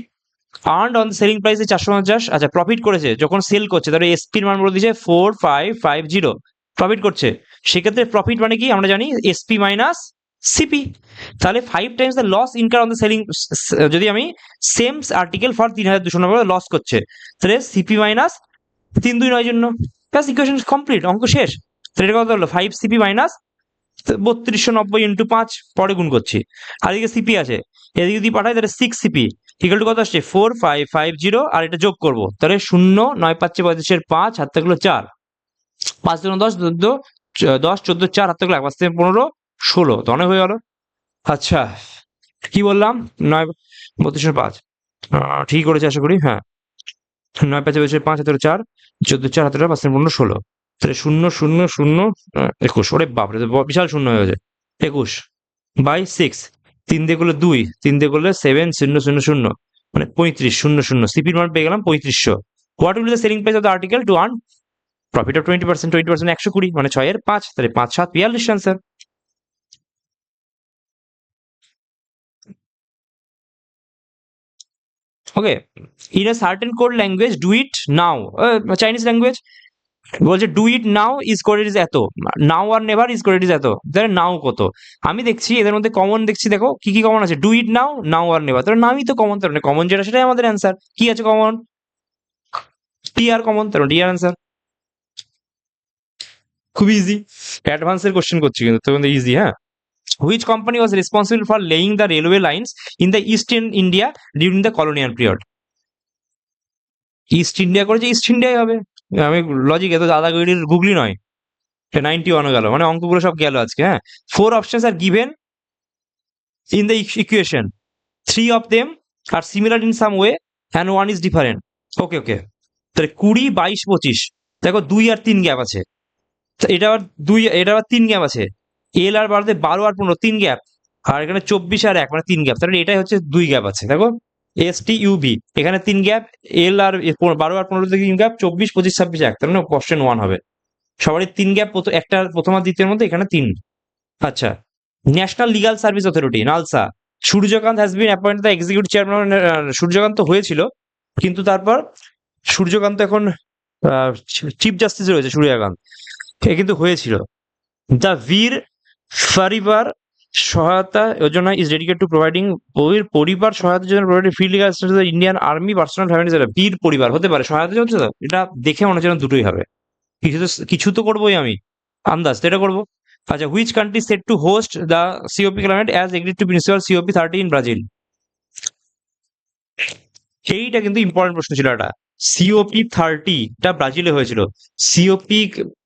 earned on selling প্রাইসে 450, আচ্ছা প্রফিট করেছে যখন সেল করছে, তাহলে এসপির মান বলে দিয়েছে 4550, প্রফিট করছে, সেক্ষেত্রে প্রফিট মানে কি আমরা জানি, এসপি মাইনাস সিপি। তাহলে 5 times the loss incur on the selling, যদি আমি সেম আর্টিকেল ফর 3290 লস করছে, তাহলে সিপি মাইনাস 329 জন্য, ব্যাস ইকুয়েশন কমপ্লিট, অঙ্ক শেষ। তাহলে এটা কত হলো? 5 সিপি মাইনাস 3290 ইন্টু 5, পরে গুণ করছি, আর এদিকে সিপি আছে, এদিকে যদি পাঠাই তাহলে 6 সিপি ইকুয়াল টু কত আসছে? 4550, আর এটা যোগ করবো, তাহলে 0, 9 5 35, 5 হাত থাকলো 4, 5 2 10, 10 14, 4 হাত থাকলো 1, 5 থেকে 15, 16, তো অনেক হয়ে গেল। আচ্ছা, কি বললাম? 9 32 5, ঠিক করেছে আশা করি, হ্যাঁ। 9 5 35, 5 হাতে 4, 14 4 হাতে 5 15, 16, তাহলে 0 0 0 21, ওরে বাপরে, বিশাল শূন্য হয়ে গেছে। 21 বাই 6, 3 দিয়ে করলে 2, 3 দিয়ে করলে 7 0 0 0, মানে 35 0 0, সিপির মান পেয়ে গেলাম 3500। What will the selling price of the article to earn profit of 20%, 20% 120, মানে 6 এর 5, তাহলে 5 7 42 answer. Okay, in a certain code language do it now, Chinese language বলছে do it now is coded is এত, নাও আর নেভার ইজ কোডেড ইজ এত, তাহলে নাও কত? আমি দেখছি এদের মধ্যে কমন দেখছি, দেখো কি কি কমন আছে, ডু ইট নাও, নাও আর নেভার, তাহলে নামই তো কমন, তার মানে কমন যেটা সেটাই আমাদের অ্যান্সার। কি আছে কমন? টি আর কমন, তার ডি আর অ্যান্সার। খুব ইজি, অ্যাডভান্সের কোশ্চেন করছি কিন্তু, তো ইজি, হ্যাঁ। Which company was responsible for laying the railway lines in the East India during the colonial period? East India করেছে, ইস্ট ইন্ডিয়াই হবে। আমি লজিক, এত দাদাগিরির গুগলি নয়। 91 গেল, মানে অঙ্কগুলো সব গেল আজকে, হ্যাঁ। 4 options are given in the equation. 3 of them are similar in some way and one is different. ওকে ওকে, তাহলে 20 22 25, দেখো 2 আর 3 গ্যাপ আছে, এটা আবার 2, এটা আবার 3 গ্যাপ আছে, এল আর 12, 12 আর 15 3 গ্যাপ, আর এখানে 24 আর 1 মানে 3 গ্যাপ, তাহলে এটাই হচ্ছে 2 গ্যাপ আছে, দেখো এস টি ইউবি, এখানে 3 গ্যাপ, এল আর 12 আর 15 3 গ্যাপ, 24 25 26 1, তার মানে কোশ্চেন 1 হবে। সবারই 3 গ্যাপ, একটা প্রথম আর দ্বিতীয়ের মধ্যে, এখানে 3। আচ্ছা, National Legal Service Authority NALSA, Surya Kant has been appointed the executive chairman, Surya Kant হয়েছিল, কিন্তু তারপর সূর্যকান্ত এখন চিফ জাস্টিস রয়েছে, সূর্যকান্ত এ কিন্তু হয়েছিল। The Veer Parivar Sahayata Yojana is dedicated to providing, Parivar Sahayata Yojana providing free legal assistance to the Indian army personnel family, Veer Parivar হতে পারে সহায়তা চলছে, তো এটা দেখে মনে হচ্ছে না দুটোই হবে, কিছু তো করবোই আমি, আন্দাজ তো এটা করবো। আচ্ছা, which country set two host the COP climate as agreed two principal COP 30 in Brazil? এইটা কিন্তু ইম্পর্টেন্ট প্রশ্ন ছিল, এটা সিওপি 30 টা ব্রাজিলে হয়েছিল। সিওপি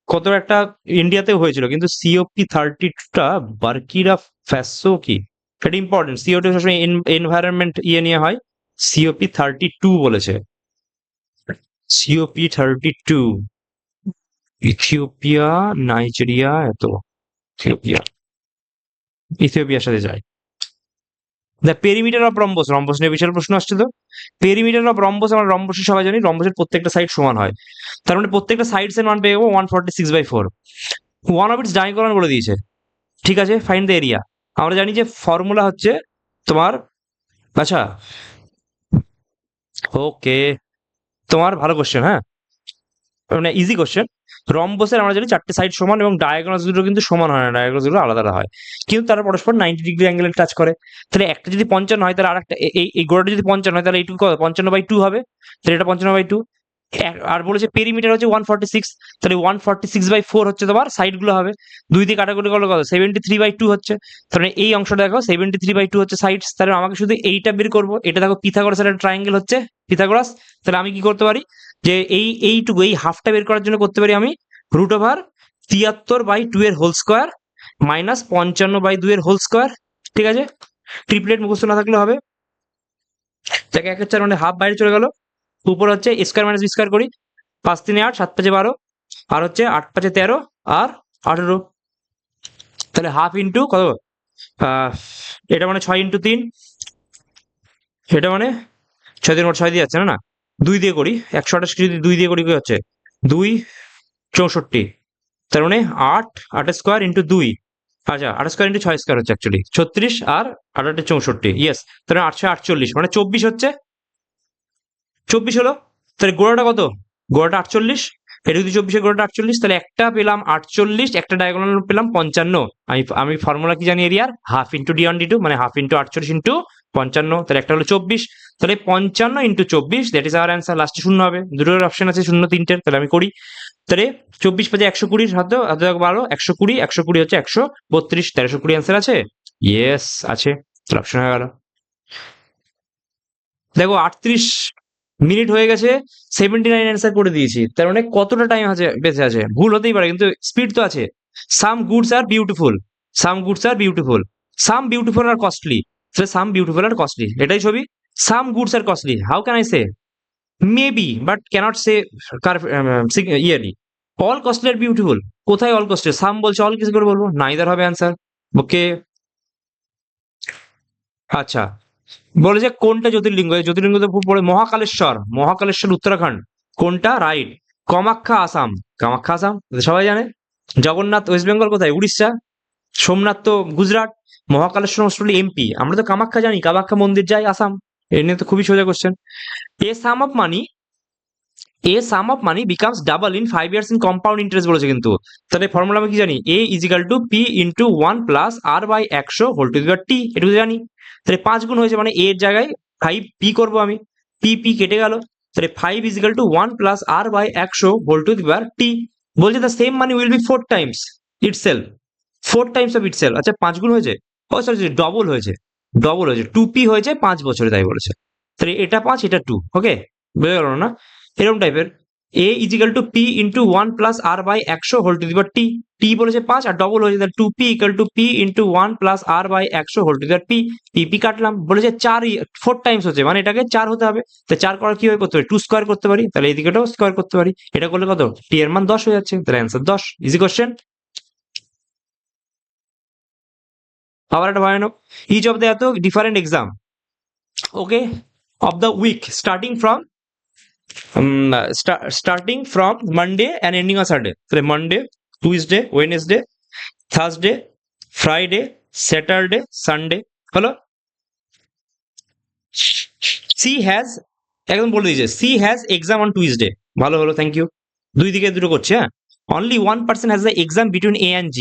কত একটা ইন্ডিয়াতেও হয়েছিল, কিন্তু COP32টা বার্কিরা ফ্যাসো কি, এটা ইম্পর্টেন্ট। CO2 সবসময় এনভায়রনমেন্ট ইয়ে নিয়ে হয়। COP32 বলেছে, COP32, ইথিওপিয়া, নাইজেরিয়া, ইথিওপিয়া, ইথিওপিয়ার সাথে যায়। The perimeter of rhombus, rhombus নিয়ে বিশাল প্রশ্ন আসছে তো। পেরিমিটার অফ রম্বস, আমরা রম্বসের সবাই জানি রম্বসের প্রত্যেকটা সাইড সমান হয়, তার মানে প্রত্যেকটা সাইডস এর মান পেয়ে যাবো 146/4। ওয়ান অফ ইটস ডায়াগোনাল বলে দিয়েছে, ঠিক আছে। ফাইন্ড দ্য এরিয়া, আমরা জানি যে ফর্মুলা হচ্ছে তোমার, আচ্ছা ওকে, তোমার ভালো কোশ্চেন, হ্যাঁ মানে ইজি কোশ্চেন। রম্বসের আমরা জানি চারটে সাইড সমান এবং ডায়াগোনালস দুটো কিন্তু সমান হয় না, ডায়াগোনালস গুলো আলাদা আলাদা হয়, কিন্তু তারা পরস্পর 90 ডিগ্রি অ্যাঙ্গেলে টাচ করে। তাহলে একটা যদি 55 হয়, তাহলে আরেকটা এই গোড়াটা যদি 55 হয়, তাহলে এইটুকু 55/2 হবে, তাহলে এটা 55/2। আর বলেছে পেরিমিটার হচ্ছে 146, তাহলে 146/4 হচ্ছে তোমার সাইড গুলো হবে। দুই দিয়ে কাটাকুটি করলে কত, 73/2 হচ্ছে। তাহলে এই অংশটা দেখো 73/2 হচ্ছে সাইড, তাহলে আমাকে শুধু এইটা বের করবো। এটা দেখো পিথাগোরাসের একটা ট্রায়াঙ্গেল হচ্ছে পিথাগোরাস, তাহলে আমি কি করতে পারি যে এইটুকু এই হাফটা বের করার জন্য করতে পারি আমি √73/2 এর হোল স্কোয়ার মাইনাস 55/2 এর হোল স্কোয়ার, ঠিক আছে। ট্রিপলেট মুখস্থ না থাকলে হবে, যাকে 1/4 মানে হাফ বাইরে চলে গেল। উপর হচ্ছে স্কোয়ার মাইনাস বি স্কোয়ার করি, 5 3 8, 7 5 12, আর হচ্ছে 8 5 13 আর 18, তাহলে হাফ ইন্টু কত, এটা মানে 6 × 3, এটা মানে 6 দিয়ে 6 দিয়ে যাচ্ছে না, না 2 দিয়ে করি, 128 কে যদি 2 দিয়ে করি কি হচ্ছে 2 64, তার মানে 8 8 স্কোয়ার ইন্টু 2, আচ্ছা 8 স্কোয়ার ইন্টু 6 স্কোয়ার হচ্ছে অ্যাকচুয়ালি 36, আর 8 8 64, ইয়েস, তাহলে 848 মানে 24 হচ্ছে, 24 হলো। তাহলে গোড়াটা কত, গোড়াটা 48, এটা যদি 24 গোড়াটা 48, তাহলে একটা পেলাম 48, একটা ডায়াগোনাল পেলাম 55। আমি ফর্মুলা কি জানি এরিয়ার, হাফ ইন্টু D1 D2, মানে হাফ ইন্টু 48 ইন্টু 55, তাহলে একটা হলো 24, তাহলে 55 into 24, that is our answer. লাস্টে শূন্য হবে, দুটোর অপশন আছে শূন্য তিনটের, তাহলে আমি করি। তাহলে 24 5 120 হাতে 12, 120, 120 হচ্ছে 132, 1320 অ্যান্সার আছে, ইয়েস আছে, অপশন হয়ে গেল। দেখো 38 মিনিট হয়ে গেছে, 79 অ্যান্সার করে দিয়েছি, তার মানে কতটা টাইম আছে বেঁচে আছে, ভুল হতেই পারে কিন্তু স্পিড তো আছে। Some goods are beautiful, some goods are beautiful, some beautiful are costly, some beautiful are costly, এটাই ছবি। Some goods are costly, how can I say, maybe but can't say clearly. All costly are beautiful, কোথায় অল কস্টলি, সাম বলছে, অল কিছু করে বলবো, নাইদার হবে অ্যান্সার। ওকে, আচ্ছা বলেছে কোনটা জ্যোতির্লিঙ্গ, এই জ্যোতির্লিঙ্গ তো পড়ে মহাকালেশ্বর, মহাকালেশ্বর উত্তরাখণ্ড, কোনটা রাইট। কামাখ্যা আসাম, কামাখ্যা আসাম সবাই জানে। জগন্নাথ ওয়েস্ট বেঙ্গল, কোথায় উড়িষ্যা। সোমনাথ তো গুজরাট, মহাকালেশ্বর অস্ট্রেলিয়া MP। আমরা তো কামাখ্যা জানি, কামাখ্যা মন্দির যাই আসাম। এ নিয়ে তো খুবই সোজা question. A some of money, A some of money becomes double in 5 years in compound interest বলেছে কিন্তু। তাহলে ফর্মুলা আমি কি জানি, A = P × 1 + R/100 whole to the power T, এটুকু জানি। তাহলে 5 গুণ হয়েছে, মানে A এর জায়গায় 5P করবো আমি, P কেটে গেল, তাহলে 5 = 1 + R/100 whole to the power T। বলছে the same money will be 4 times itself, 4 times of itself. আচ্ছা 5 গুণ হয়েছে, ও সরি ডবল হয়েছে, ডবল হয়েছে, 2P হয়েছে 5 বছরে, তাই বলেছে। তাহলে এটা 5 এটা 2, ওকে বুঝে গেল না, এরকম টাইপের। A = P × 1 + R/100 whole to the power T, T বলেছে 5 আর ডবল হয়েছে, তাহলে 2P = P × 1 + R/100 whole to the power P কাটলাম, বলেছে 4 টাইমস হচ্ছে, মানে এটাকে 4 হতে হবে। তো 4 করার কিভাবে করতে পারি, 2 স্কোয়ার করতে পারি, তাহলে এইদিকেটাও স্কোয়ার করতে পারি, এটা করলে কত, T এর মান 10 হয়ে যাচ্ছে, তাহলে অ্যান্সার 10। Easy question. আবার একটা ভয়ানক, ইচ অফ দ্য এত different exam, okay, of the week starting from Monday and ending on Saturday. তাহলে Monday, Tuesday, Wednesday, Thursday, Friday, Saturday, Sunday হলো। সি হ্যাজ, একদম বলে দিয়েছে, she has exam on Tuesday, ভালো হলো, থ্যাংক ইউ। দুই দিকে দুটো করছে, হ্যাঁ। Only 1% has the exam between A and G,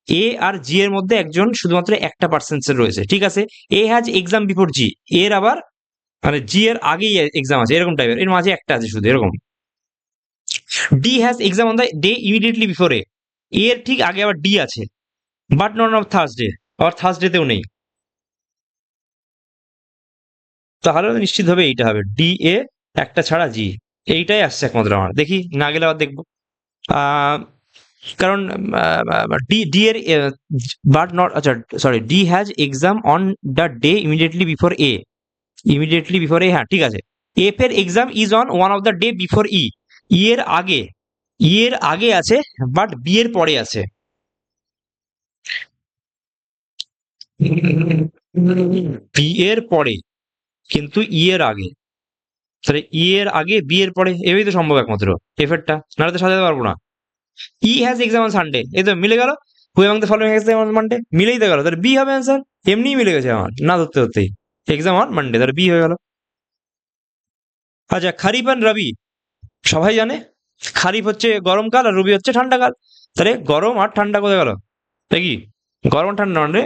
A আর G এর মধ্যে একজন শুধুমাত্র একটা পার্সেন্টেজ রয়েছে, ঠিক আছে। A has exam before G, এর আবার মানে G এর আগেই এক্সাম আছে, এরকম টাইপের, এর মাঝে একটা আছে শুধু, এরকম। D has exam on the day immediately before A, এর ঠিক আগে আবার D আছে, বাট নট অফ থার্সডে, আবার থার্সডেতেও নেই, তাহলে নিশ্চিত হবে এইটা হবে DA একটা ছাড়া G, এইটাই আসছে একমাত্র আমার, দেখি না গেলে আবার দেখবো। কারণ ডি ডি এর বাট নট, আচ্ছা sorry, D has exam on the day immediately before A, immediately before A, হ্যাঁ ঠিক আছে। এফ এর exam is on one of the day before E, E এর আগে, ই এর আগে আছে বাট বি এর পরে আছে। বি এর পরে কিন্তু ই এর আগে, তাহলে ই এর আগে বি এর পরে, এভাবেই তো সম্ভব একমাত্র এফ এরটা, নাহলে তো সাজাতে পারবো না। ই হ্যাজ এক্সাম অন সানডে, এই তো মিলে গেল, who among the following exam on Monday, মিলেই তো গেল, তাহলে বি হবে অ্যান্সার, এমনিই মিলে গেছে আমার, না ধরতে ধরতেই, এক্সাম অন মানডে, তাহলে বি হয়ে গেল। আচ্ছা, খারিফ আর রবি সবাই জানে, খারিফ হচ্ছে গরমকাল আর রবি হচ্ছে ঠান্ডাকাল, তাহলে গরম আর ঠান্ডা কোথায় গেল, তাই কি, গরম ঠান্ডা মানে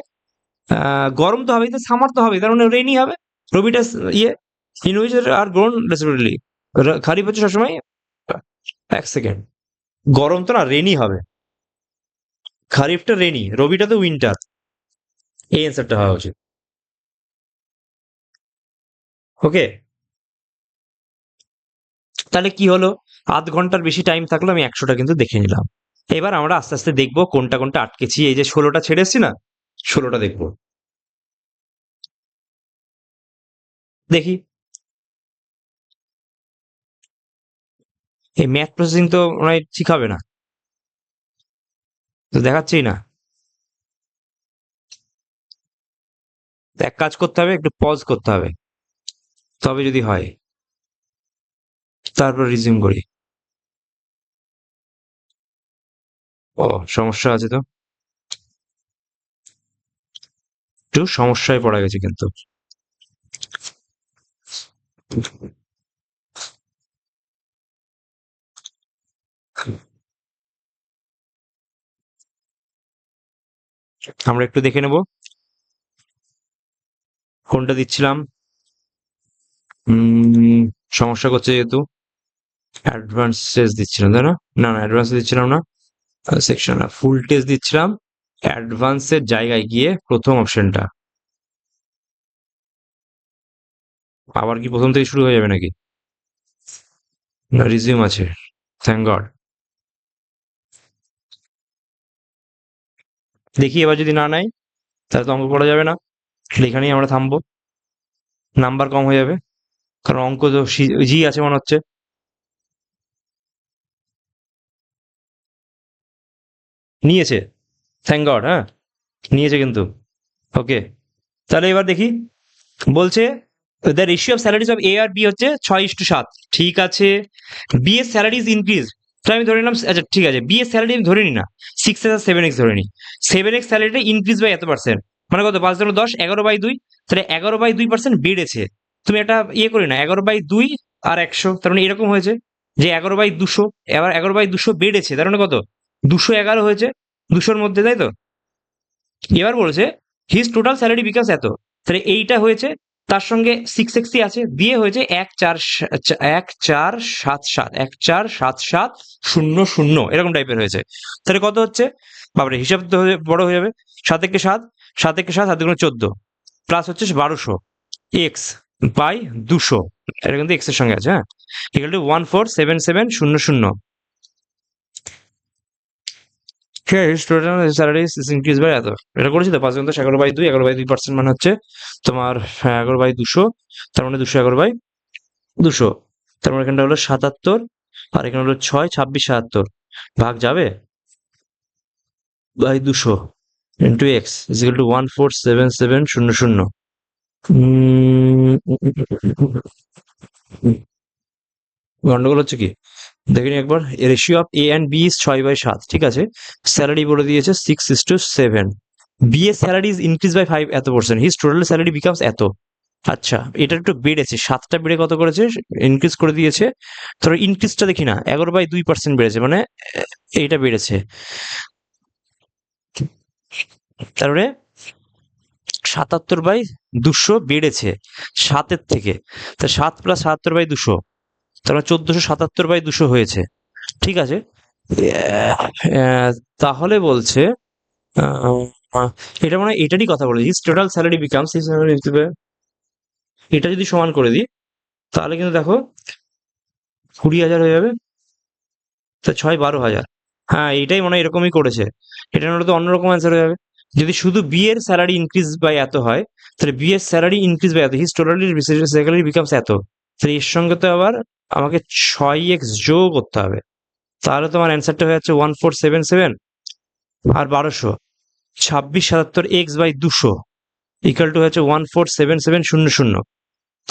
গরম তো হবেই, তো সামার তো হবেই, তার মানে রেইনি হবে, রবিটা ইয়ে in which are grown respectively, kharif হচ্ছে সবসময়, এক সেকেন্ড, গরম তো না, রেনি হবে, খারিফটা রেনি, রবিটা তো উইন্টার, এই অ্যান্সারটা হওয়া উচিত। ওকে, তাহলে কি হলো, আধ ঘন্টার বেশি টাইম থাকলো, আমি 100টা কিন্তু দেখে নিলাম। এবার আমরা আস্তে আস্তে দেখবো কোনটা কোনটা আটকেছি, এই যে 16টা ছেড়ে এসছি না, 16টা দেখবো, দেখি। এই ম্যাথ প্রসেসিং তো মনে হয় ঠিক হবে না, তো দেখাচ্ছেই না। তো এক কাজ করতে হবে, একটু পজ করতে হবে, তবে যদি হয়, তারপর রিজিউম করি। ও, সমস্যা আছে তো, একটু সমস্যায় পড়া গেছে কিন্তু। আমরা একটু দেখে নেব কোনটা দিচ্ছিলাম। সমস্যা করছে যেহেতু, অ্যাডভান্স টেস্ট দিচ্ছিলাম তাই না, না না অ্যাডভান্স দিচ্ছিলাম না, সেকশন না, ফুল টেস্ট দিচ্ছিলাম, অ্যাডভান্সের জায়গায় গিয়ে প্রথম অপশনটা, আবার কি প্রথম থেকে শুরু হয়ে যাবে নাকি, না রিজিউম আছে, থ্যাংক গড। দেখি এবার যদি না নেয়, তাহলে তো অঙ্ক করা যাবে না, এখানেই আমরা থামবো, নাম্বার কম হয়ে যাবে, কারণ অঙ্ক তো জি আছে মনে হচ্ছে। নিয়েছে, থ্যাংক গড, হ্যাঁ নিয়েছে কিন্তু। ওকে, তাহলে এবার দেখি, বলছে the ratio of salaries of A আর বি হচ্ছে 6:7, ঠিক আছে। বি এর স্যালারি ইজ ইনক্রিজ, তো আমি ধরে নিলাম, আচ্ছা ঠিক আছে, বি এর স্যালারি আমি ধরে নি না, 6 আর 7x ধরে নি, 7x স্যালারিটা ইনক্রিজ বাই এত পার্সেন্ট, মানে কত, 5 × 10, 11/2, তাহলে 11/2% বেড়েছে। তুমি একটা ইয়ে করি না, 11/2 আর 100, তার মানে এরকম হয়েছে যে 11/200, এবার 11/200 বেড়েছে, তার মানে কত, 211 হয়েছে 200-র মধ্যে, তাই তো। এবার বলেছে হিজ টোটাল স্যালারি বিকাশ এত, তাহলে এইটা হয়েছে, তার সঙ্গে 6x আছে, দিয়ে হয়েছে 1477 এরকম টাইপের হয়েছে, তাহলে কত হচ্ছে, বাবারে হিসাব তো বড় হয়ে যাবে, 7 একে 7, 7 একে 7, 7 × 14, প্লাস হচ্ছে 1200 এক্স বাই 200, এটা কিন্তু এক্স এর সঙ্গে আছে, হ্যাঁ, ইকুয়াল টু 147700। ঠিক আছে, টোটাল স্যালারি ইনক্রিজ বাই এত, এটা করেছি তো, 5 × 10, 11/2, 11/2% মানে হচ্ছে তোমার 11/200, তার মানে 211/200, তার মানে এখানটা হলো 77, আর এখানে হলো 6, 26, 77, ভাগ যাবে by 200 into X is equal to 147700। গন্ডগোল হচ্ছে কি, দেখে নি একবার, ratio of A and B is 6/7, ঠিক আছে, স্যালারি বলে দিয়েছে 6:7, বি এর salary is increase by 5%, his total salary becomes এত, আচ্ছা এটা একটু বেড়েছে, 7টা বেড়ে কত করেছে, ইনক্রিজ করে দিয়েছে, ধরো ইনক্রিজটা দেখি না, 11/2% বেড়েছে, মানে এইটা বেড়েছে, তারপরে 77/200 বেড়েছে 7-এর থেকে, তা 7 + 77/200, তার মানে 1477/200 হয়েছে, ঠিক আছে। তাহলে বলছে এটা মানে এটারই কথা বলে, হিজ টোটাল স্যালারি বিকামস, এটা যদি সমান করে দিই, তাহলে কিন্তু দেখো 20,000 হয়ে যাবে, তা 6 12,000, হ্যাঁ, এইটাই মনে হয় এরকমই করেছে। এটা হলে তো অন্যরকম অ্যান্সার হয়ে যাবে। যদি শুধু বি এর স্যালারি ইনক্রিজ বাই এত হয়, তাহলে বি এর স্যালারি ইনক্রিজ বাই এত, হিজ টোটালি স্যালারি বিকামস এত, তাহলে এর সঙ্গে তো আবার আমাকে 6x যোগ করতে হবে। তাহলে তোমার অ্যান্সারটা হয়ে যাচ্ছে 1477 আর 1200, 2677 x/200 ইকুয়াল টু হচ্ছে 147700।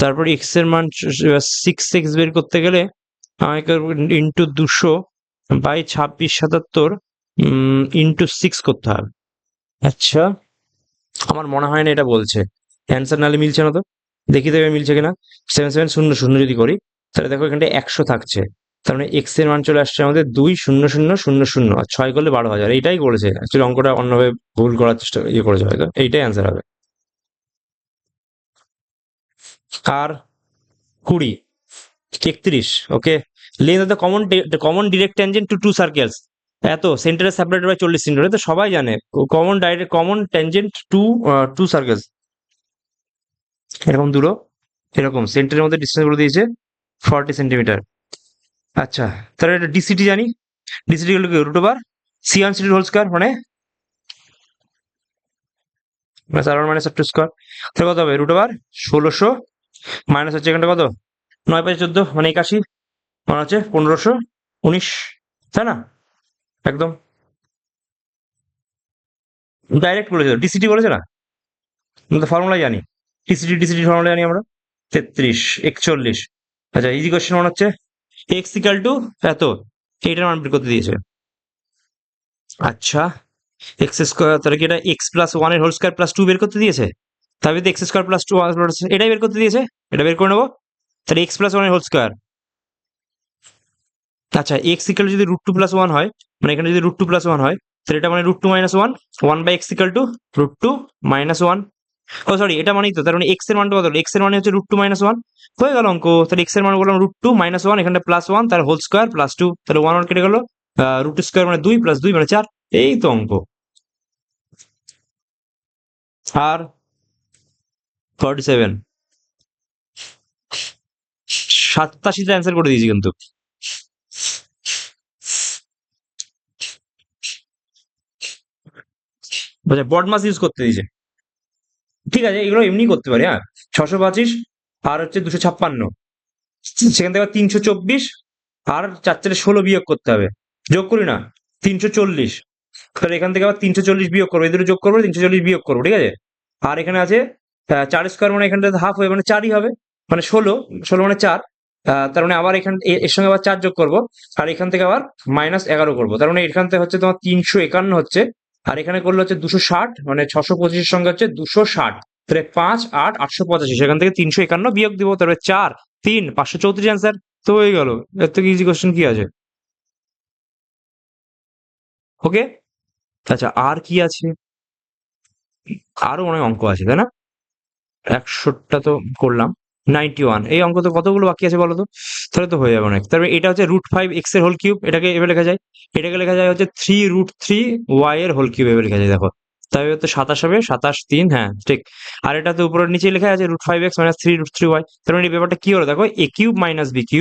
তারপর এক্স এর মান 6x বের করতে গেলে আমাকে ইন্টু 200/2677 ইন্টু 6 করতে হবে। আচ্ছা, আমার মনে হয় না এটা বলছে অ্যান্সার, নাহলে মিলছে না তো, দেখি দেবে মিলছে কিনা। 7700 যদি করি, তাহলে দেখো এখানটা 100 থাকছে, তার মানে এক্স এর মান চলে আসছে আমাদের 20000, আর 6 করলে 12,000। এইটাই করেছে অ্যাকচুয়ালি, অঙ্কটা অন্যভাবে ভুল করার চেষ্টা করেছে হয়তো, এইটাই অ্যান্সার হবে। আর 20, 31, okay. Length of the common direct tangent to two circles এত, সেন্টারে সেপারেটেড বাই 40 সেন্টিমিটার, তো সবাই জানে common tangent to two circles এরকম দূর, এরকম সেন্টারের মধ্যে ডিস্টেন্স বলে দিয়েছে 40 সেন্টিমিটার। আচ্ছা, তাহলে এটা ডিসিটি জানি, ডিসিটি হলো কি রুট ওভার সি1 সিটি হোল স্কয়ার, মানে আর1 মাইনাস আর2 স্কয়ার। তাহলে কত হবে রুট ওভার 1600 মাইনাস হচ্ছে এখানটা কত 9×5=14, মানে 81, মানে হচ্ছে 1519, তাই না? একদম ডাইরেক্ট বলেছে, ডিসিটি বলেছে না, আমরা তো ফর্মুলাই জানি, ডিসিটি ফর্মুলা জানি আমরা, 33 41। আচ্ছা, ইজি কোশ্চেন মনে হচ্ছে, এক্স ইকাল টু এত, এইটার মান বের করতে দিয়েছে। আচ্ছা, এক্স স্কোয়ার, তাহলে কি এটা এক্স প্লাস ওয়ান এর হোল স্কোয়ার প্লাস টু বের করতে দিয়েছে? তাহলে তো এক্স স্কোয়ার প্লাস টু এটাই বের করতে দিয়েছে, এটা বের করে নেবো। তাহলে এক্স প্লাস ওয়ান এর হোল স্কোয়ার, আচ্ছা এক্স ইকাল যদি √2+1 হয়, মানে এখানে যদি √2+1 হয়, তাহলে এটা মানে √2 - 1, 1/x equal to √2 - 1। O sorry, এটা মানেই তো, তার মানে এক্স এর মানটা কত হলো, এক্স এর মানে হচ্ছে √2 - 1, হয়ে গেল অঙ্ক। তাহলে এক্স এর মান বললাম √2 - 1, এখানে +1, তার হোল স্কোয়ার +2, তাহলে 1 কেটে গেল, √2 স্কোয়ার মানে 2 + 2 মানে 4, এই তো অঙ্ক। আর 47, 87টা অ্যান্সার করে দিয়েছি কিন্তু। বডমাস ইউজ করতে দিয়েছে, ঠিক আছে, এগুলো এমনি করতে পারি। হ্যাঁ, 625 আর হচ্ছে 256, সেখান থেকে 324 আর 4×4=16 বিয়োগ করতে হবে, যোগ করি না 340, তাহলে এখান থেকে আবার 340 বিয়োগ করবো, এই দুটো যোগ করবো 340 বিয়োগ করবো, ঠিক আছে। আর এখানে আছে 4 স্কোয়ার, মানে এখানটা হাফ হয়ে মানে 4ই হবে, মানে 16, 16 মানে 4, তার মানে আবার এখান এর সঙ্গে আবার 4 যোগ করবো, আর এখান থেকে আবার -11 করবো, তার মানে এখান থেকে হচ্ছে তোমার 351 হচ্ছে, আর এখানে করলে হচ্ছে 260, মানে 625 সঙ্গে হচ্ছে 260, তাহলে 5 8 885, সেখান থেকে 351 বিয়োগ দিব, তারপরে 4 3 534 অ্যান্সার, তো হয়ে গেল। এর থেকে ইজি কোশ্চেন কি আছে? ওকে। আচ্ছা, আর কি আছে, আরো অনেক অঙ্ক আছে তাই না, 100টা তো করলাম, 91, এই অঙ্ক তো কতগুলো বাকি আছে বলো তো, তাহলে তো হয়ে যাবে অনেক। তারপরে এটা হচ্ছে √5x এর হোল কিউব, এটাকে এভাবে লেখা যায়, এটাকে লেখা যায় হচ্ছে 3√3y এর হোল কিউব, এভাবে লেখা যায় দেখো, তাই তো 27 হবে, 27 3, হ্যাঁ ঠিক। আর এটা তো উপরের নিচে লেখা আছে √5x - 3√3y, তার মানে এই ব্যাপারটা কি হলো দেখো, a³ - b³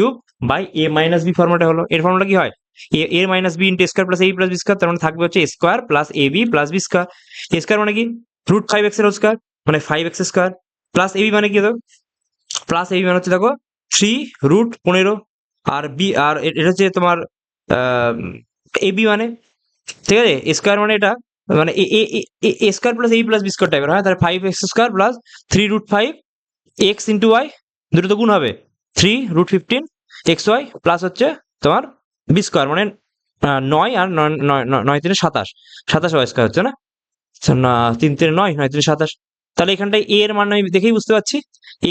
/ a - b ফর্মেটে হলো। এর ফর্মুলা কি হয়, a - b into a square plus a plus b square, তার মানে থাকবে হচ্ছে a square plus ab plus b square. a square মানে কি √5x এর হোল স্কোয়ার, মানে 5x স্কোয়ার, প্লাস ab মানে কি, দেখো প্লাস এবি মানে হচ্ছে দেখো 3√15, আর বি আর এটা হচ্ছে তোমার এবি মানে, ঠিক আছে, স্কোয়ার মানে এটা, মানে A square plus AB plus B square টাইপের হয়, তাহলে 5x² plus 3√5 x into Y, দুটো তো গুণ হবে, 3√15 xy প্লাস হচ্ছে তোমার বি স্কোয়ার, মানে 9 আর 9 3 27, 27 ওয়াই স্কোয়ার হচ্ছে না, না 3 3 9 9 3 27, তাহলে এখানটায় এ এর মান আমি দেখেই বুঝতে পারছি,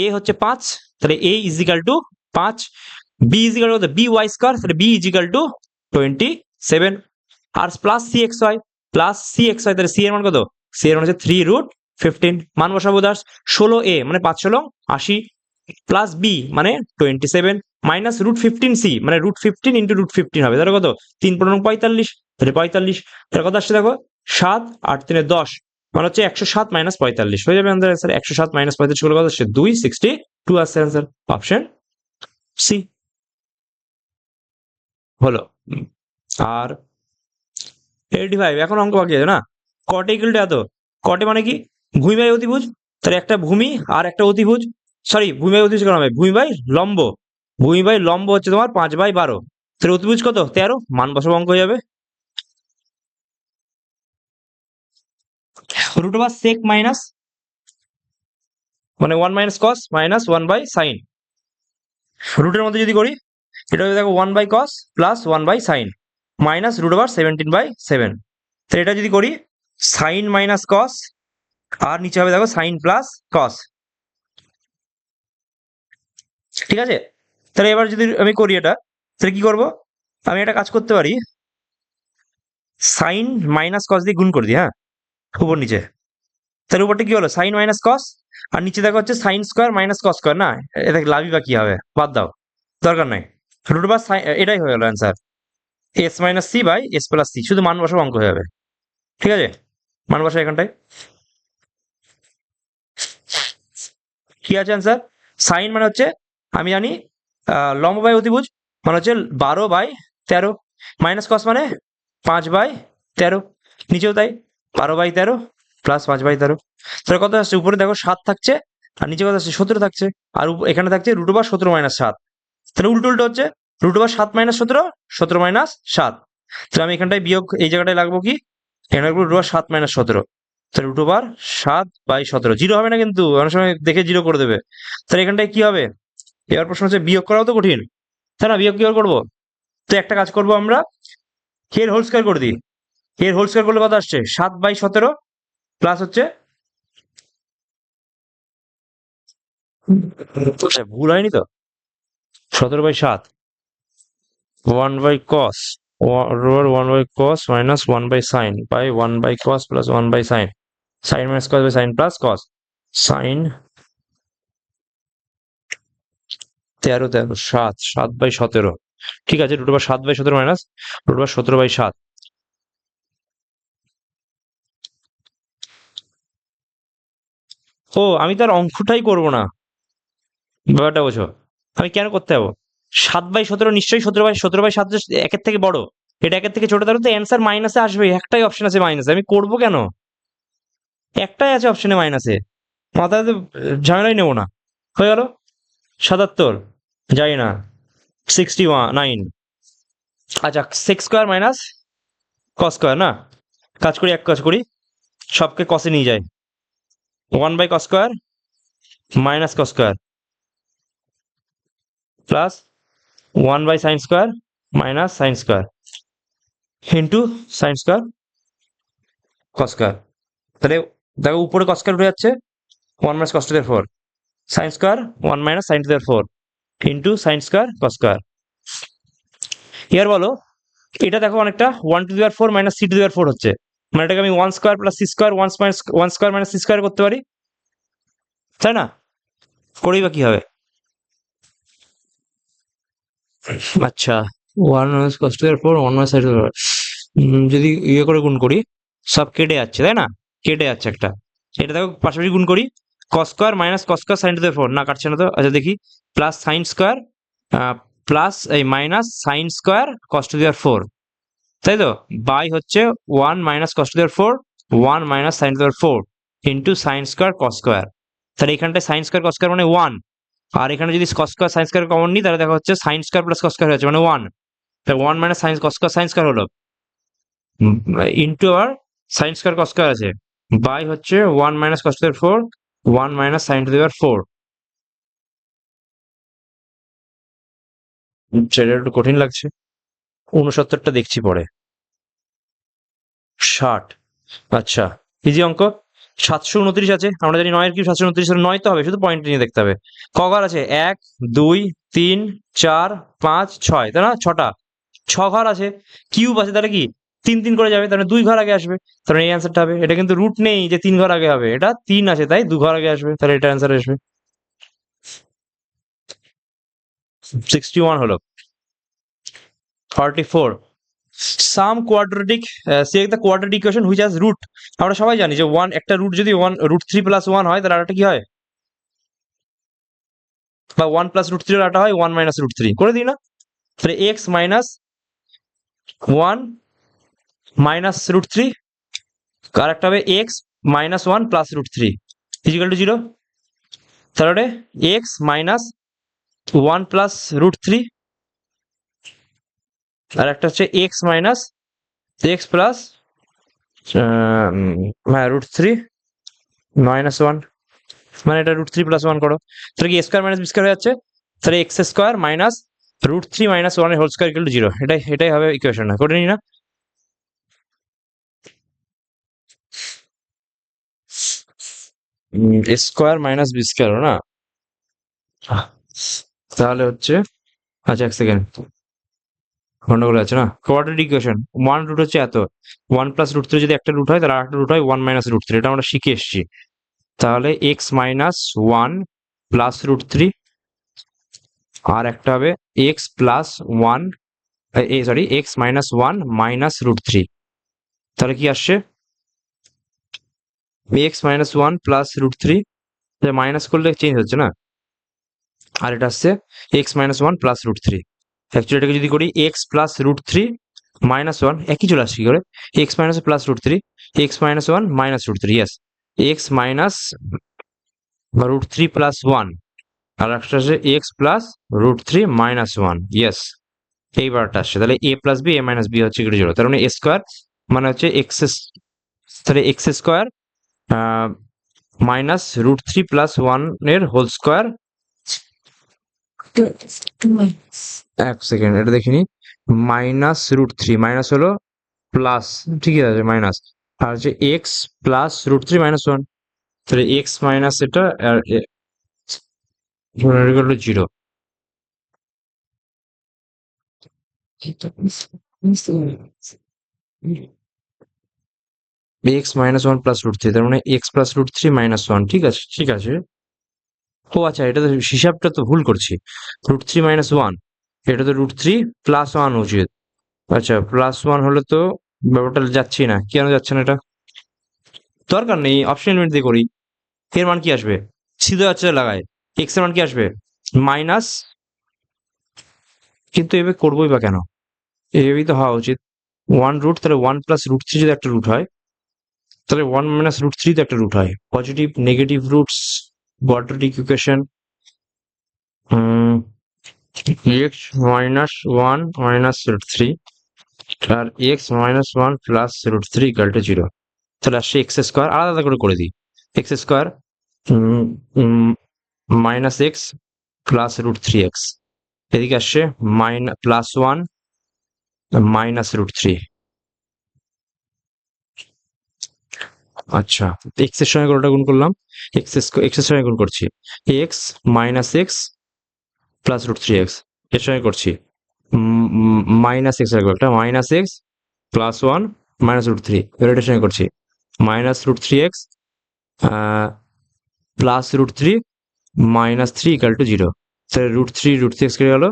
এ হচ্ছে 5, তাহলে a equal to 5, B equal to B Y square, তাহলে বি ইজিক্যাল টু 27, আর plus C X Y, plus C X Y, তাহলে সি এর মান কত, সি এর মান হচ্ছে 3√15, মান বসাবো দাস, 16a মানে 5 16 80, প্লাস বি মানে 27, মাইনাস √15c মানে √15 ইন্টু √15 হবে, তাহলে কত 3 15 45, তাহলে 45, তাহলে কত আসছে দেখো 7 8 3 10, মানে হচ্ছে 107 - 45 হয়ে যাবে আমাদের অ্যান্সার। 107 - 45 করলে কত আসছে 262 আসছে অ্যান্সার, অপশন সি হলো। আর 85। এখন অঙ্ক বাকি আছে না? কটে ইকুয়াল টু এত। কটে মানে কি? ভূমি বাই অতিভুজ। তাহলে একটা ভূমি আর একটা অতিভুজ, সরি ভূমি বাই অতিভুজ কেন হবে, ভূমি বাই লম্ব। ভূমি বাই লম্ব হচ্ছে তোমার 5/12। তাহলে অতিভুজ কত? 13। মান বসাবো, অঙ্ক হয়ে যাবে। রুট ওভার সেক মাইনাস, মানে 1 - cos মাইনাস 1/sin। রুটের মধ্যে যদি করি, এটা হচ্ছে দেখো 1/cos plus 1/sin minus root over 17/7। তো এটা যদি করি সাইন মাইনাস কস, আর নিচে হবে দেখো সাইন প্লাস কস। ঠিক আছে, তাহলে এবার যদি আমি করি এটা, তাহলে কি করব, আমি একটা কাজ করতে পারি, সাইন মাইনাস কস দিয়ে গুণ করে দিই। হ্যাঁ, উপর নিচে। তাহলে উপরটা কি হলো, সাইন মাইনাস কস, আর নিচে দেখো হচ্ছে sine square minus cos square. না, এটা লাভই বা কি হবে, বাদ দাও, দরকার নাই। রুট ওভার এটাই হয়ে গেল answer, S minus C by S plus C. শুধু মান বসাবো, অঙ্ক হয়ে যাবে। ঠিক আছে, মান বসা এখানটায়। কি আছে অ্যান্সার? সাইন মানে হচ্ছে, আমি জানি লম্ব বাই অতিভুজ মানে হচ্ছে 12/13, মাইনাস কস মানে 5/13, নিচেও তাই 12/13 প্লাস 5/13। তাহলে কত আসছে, উপরে দেখো 7 থাকছে, আর নিচে কত আসছে 17 থাকছে, আর এখানে থাকছে রুট ওভার 17 - 7। তাহলে উল্টো উল্টো হচ্ছে, রুট ওভার 7 - 17, 17 - 7। তাহলে আমি এখানটায় বিয়োগ, এই জায়গাটায় লাগবো কি, এখানে লাগবো রুট ওভার 7 - 17। তাহলে রুট ওভার 7/17, জিরো হবে না কিন্তু, অনেক সময় দেখে জিরো করে দেবে। তাহলে এখানটায় কি হবে, এবার প্রশ্ন হচ্ছে বিয়োগ করাও তো কঠিন, তাই না? বিয়োগ কি করে করবো? তো একটা কাজ করবো আমরা, এর হোল স্কয়ার করে দিই। এর হোল স্কয়ার করলে কত আসছে, 7/17 প্লাস হচ্ছে, ভুল হয়নি তো, 17/7, 1/cos, 1/cos minus 1/sin by 1/cos plus 1/sin, sine minus cos by sine plus cos, sine 13 7, 7/17। ঠিক আছে, root over 7/17 minus root over 17/7। ও, আমি তার অঙ্কটাই করবো না, ব্যাপারটা বোঝো। আমি কেন করতে যাবো, 7/17 নিশ্চয়ই 17/7 একের থেকে বড়, এটা একের থেকে ছোট, তাহলে তো অ্যান্সার মাইনাসে আসবে। একটাই অপশন আছে মাইনাসে, আমি করবো কেন, একটাই আছে অপশনে মাইনাসে, মাথায় তো ঝামেলাই নেবো না। হয়ে গেল 77, যাই না 69। আচ্ছা, sex square minus cos square না, কাজ করি, এক কাজ করি, সবকে কসে নিয়ে যায়, 1/cos square minus cos square plus 1/sin square minus sine square into sine square cos square. তাহলে দেখো উপরে কস স্কোয়ার উঠে যাচ্ছে, 1 - cos²4 sine square 1 - sin²4 into sine square cos square. এবার বলো, এটা দেখো অনেকটা 1^4 - c^4 হচ্ছে, মানে এটাকে আমি 1² + c² 1² - c² করতে পারি, তাই না? করেই বা কি হবে, আচ্ছা 1 - cos²4 1 - sin²4, যদি ইয়ে করে গুণ করি, সব কেটে যাচ্ছে, তাই না? কেটে যাচ্ছে একটা, এটা দেখো পাশাপাশি গুণ করি, cos² - cos² sin²4, না কাটছে না তো, আচ্ছা দেখি, প্লাস সাইন স্কোয়ার প্লাস এই মাইনাস সাইন স্কোয়ার cos²4, তাই তো, বাই হচ্ছে 1 - cos²4 1 - sin²4 into sine square cos square. তাহলে এখানটায় সাইন স্কোয়ার কস স্কোয়ার মানে 1, আর এখানে যদি cos square sine square common নিই, তাহলে দেখা হচ্ছে sine square plus cos square হচ্ছে মানে 1, তাহলে 1 - sign cos square sine square হলো, ইন্টু আবার সাইন স্কোয়ার কস স্কোয়ার আছে, বাই হচ্ছে 1 - cos²4 1 - sin²4। সেটা একটু কঠিন লাগছে, 69টা দেখছি পরে, 60। আচ্ছা, ইজি অঙ্ক। 729 আছে, আমরা জানি 9 এর কিউব 729, 9 তো হবে, শুধু পয়েন্ট নিয়ে দেখতে হবে। ক ঘর আছে, 1 2 3 4 5 6, তাই না? 6টা, 6 ঘর আছে, কিউব আছে, তাহলে কি 3 3 করে যাবে, তাহলে 2 ঘর আগে আসবে, তাহলে এই অ্যান্সারটা হবে। এটা কিন্তু রুট নেই যে 3 ঘর আগে হবে, এটা 3 আছে তাই 2 ঘর আগে আসবে, তাহলে এটা অ্যান্সার আসবে। 61 হলো। 44, সাম quadratic, select the quadratic equation which has root। আমরা সবাই জানি যে একটা রুট যদি √3 + 1 হয়, তাহলে আরেকটা কি হয়, বা 1 + √3 এর আরেকটা হয় 1 - √3, করে দিই না? তাহলে x - 1 মাইনাস রুট থ্রি, আর একটা হবে X minus one plus root three equal to zero. তাহলে X minus one plus root three, আর একটা হচ্ছে এক্স মাইনাস এক্স প্লাস হ্যাঁ রুট থ্রি মাইনাস ওয়ান, মানে এটা রুট থ্রি প্লাস ওয়ান করো, তাহলে কি A square minus B square হয়ে যাচ্ছে, তাহলে X square minus root three minus one এর whole square equal to zero. এটাই এটাই হবে ইকুয়েশনটা, করে নি না? এ স্কোয়ার মাইনাস বি স্কোয়ার না, তাহলে হচ্ছে, আচ্ছা এক সেকেন্ড, গন্ডগোল আছে না, কোয়াড্রেটিক ইকুয়েশন, ওয়ান রুট হচ্ছে এত, ওয়ান প্লাস রুট থ্রি যদি একটা রুট হয় তাহলে আরেকটা রুট হয় ওয়ান মাইনাস রুট থ্রি, এটা আমরা শিখে এসেছি। তাহলে X minus one plus root three, আর একটা হবে X plus one, sorry X minus one minus root three, তাহলে কি আসছে X minus one plus root three, minus করলে চেঞ্জ হচ্ছে না, আর এটা আসছে X minus one plus root three. Actually এটাকে যদি করি X plus root three minus one, একই চলে আসছে কি করে, X minus plus root three, X minus one minus root three, yes X minus root three plus one, আর একটা আসছে X plus root three minus one, yes এইবারটা আসছে। তাহলে A plus B A minus B হচ্ছে জিরো, তার মানে এ স্কোয়ার মানে হচ্ছে এক্স, তাহলে X square minus root three plus one এর হোল স্কোয়ার, এক সেকেন্ড এটা দেখিনি, মাইনাস রুট থ্রি মাইনাস হলো প্লাস, ঠিকই আছে মাইনাস, আর হচ্ছে X plus root three minus one, তাহলে এক্স মাইনাস এটা আর zero. X minus one plus root three, তার মানে X plus root three minus one, ঠিক আছে ঠিক আছে। ও আচ্ছা, এটা তো হিসাবটা তো ভুল করছি, রুট থ্রি মাইনাস ওয়ান, এটা তো রুট থ্রি প্লাস ওয়ান উচিত, আচ্ছা প্লাস ওয়ান হলে তো ব্যাপারটা যাচ্ছি না, কেন যাচ্ছে না এটা, দরকার নেই অপশন এলিমেন্ট দিয়ে করি, এর মান কি আসবে, সিধে যাচ্ছে লাগায়, এক্স এর মান কি আসবে মাইনাস, কিন্তু এভাবে করবোই বা কেন, এভাবেই তো হওয়া উচিত, ওয়ান রুট, তাহলে ওয়ান প্লাস রুট থ্রি যদি একটা রুট হয়, তাহলে ওয়ান মাইনাস রুট থ্রি তো একটা রুট হয়, positive negative roots quadratic equation, x minus one minus root three আর x minus one plus root three equal to zero, তাহলে আসছে এক্স স্কোয়ার, আলাদা আলাদা করে দিই, x square minus x plus root three x, এদিকে আসছে plus one minus root three, আচ্ছা এক্স এর সঙ্গে কোনটা গুণ করলাম, এক্স এর সঙ্গে গুণ করছি, x minus x plus root three x, এর সঙ্গে করছি মাইনাস এক্স রাখবো একটা, minus x plus one minus root three, এর সঙ্গে করছি minus root three x plus root three minus three equal to zero, তাহলে রুট থ্রি এক্স কেটে গেল,